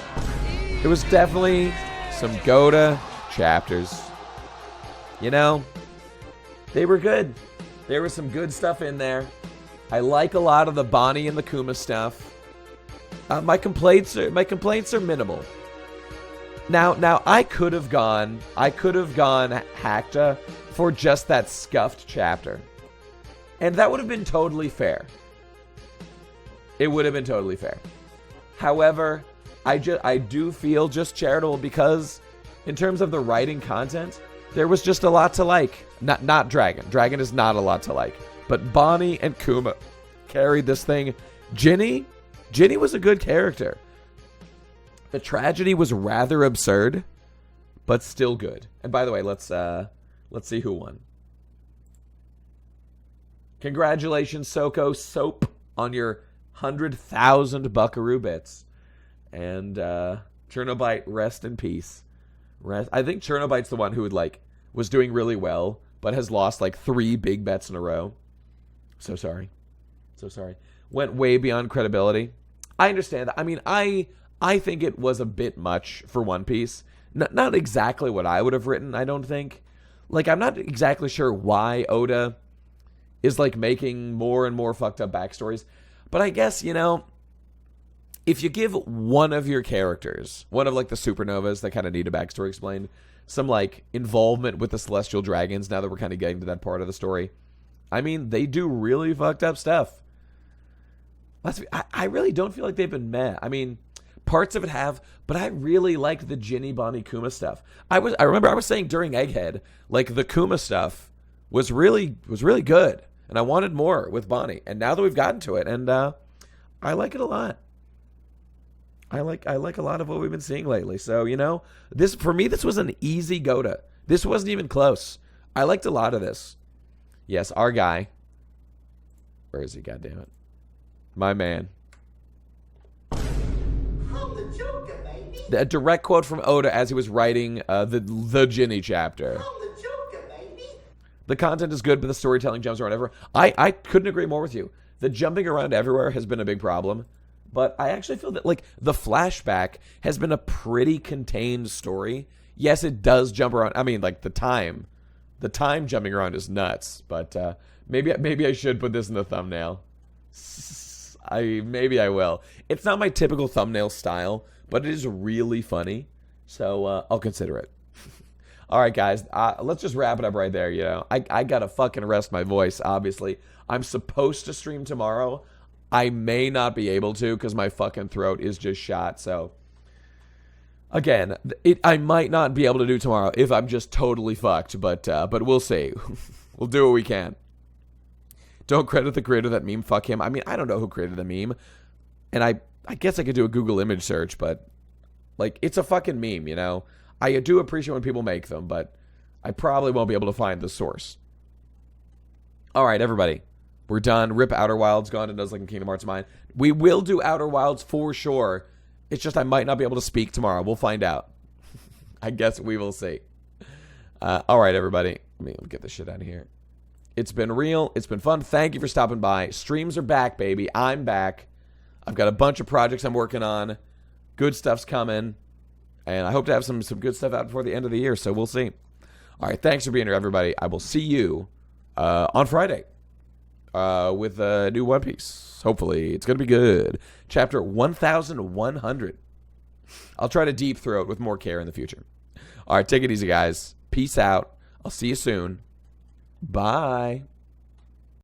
It was definitely some Goda chapters. You know, they were good. There was some good stuff in there. I like a lot of the Bonnie and the Kuma stuff. My complaints are minimal. Now I could have gone Hakta for just that scuffed chapter. And that would have been totally fair. It would have been totally fair. However, I do feel just charitable because in terms of the writing content, there was just a lot to like. Not Dragon. Dragon is not a lot to like. But Bonnie and Kuma carried this thing. Ginny was a good character. The tragedy was rather absurd, but still good. And by the way, let's see who won. Congratulations, Soko Soap, on your 100,000 Buckaroo bits. And Chernobite, rest in peace. I think Chernobite's the one who was doing really well, but has lost 3 big bets in a row. So sorry. Went way beyond credibility. I understand that. I mean, I think it was a bit much for One Piece. Not exactly what I would have written, I don't think. I'm not exactly sure why Oda is making more and more fucked up backstories. But I guess, if you give one of your characters, one of the supernovas that kind of need a backstory explained, some involvement with the Celestial Dragons, now that we're kind of getting to that part of the story, I mean, they do really fucked up stuff. I really don't feel like they've been meh. I mean, parts of it have, but I really liked the Ginny, Bonnie, Kuma stuff. I remember I was saying during Egghead, the Kuma stuff was really good, and I wanted more with Bonnie. And now that we've gotten to it, and I like it a lot. I like a lot of what we've been seeing lately. So, this for me, this was an easy Goda. This wasn't even close. I liked a lot of this. Yes, our guy. Where is he? Goddammit. My man. A direct quote from Oda as he was writing the Ginny chapter. The content is good, but the storytelling jumps around everywhere. I couldn't agree more with you. The jumping around everywhere has been a big problem. But I actually feel that, the flashback has been a pretty contained story. Yes, it does jump around. I mean, the time jumping around is nuts. But maybe I should put this in the thumbnail. Maybe I will. It's not my typical thumbnail style, but it is really funny. So I'll consider it. All right, guys. Let's just wrap it up right there. I gotta fucking rest my voice, obviously. I'm supposed to stream tomorrow. I may not be able to because my fucking throat is just shot. So, again, I might not be able to do tomorrow if I'm just totally fucked. But we'll see. We'll do what we can. Don't credit the creator of that meme. Fuck him. I mean, I don't know who created the meme. And I guess I could do a Google image search. But, it's a fucking meme, I do appreciate when people make them. But I probably won't be able to find the source. All right, everybody. We're done. Rip Outer Wilds. Gone and does in Kingdom Hearts Mine. We will do Outer Wilds for sure. It's just I might not be able to speak tomorrow. We'll find out. I guess we will see. All right, everybody. Let me get this shit out of here. It's been real. It's been fun. Thank you for stopping by. Streams are back, baby. I'm back. I've got a bunch of projects I'm working on. Good stuff's coming. And I hope to have some good stuff out before the end of the year, so we'll see. All right, thanks for being here, everybody. I will see you on Friday. With a new One Piece. Hopefully, it's going to be good. Chapter 1100. I'll try to deep throat with more care in the future. All right, take it easy, guys. Peace out. I'll see you soon. Bye.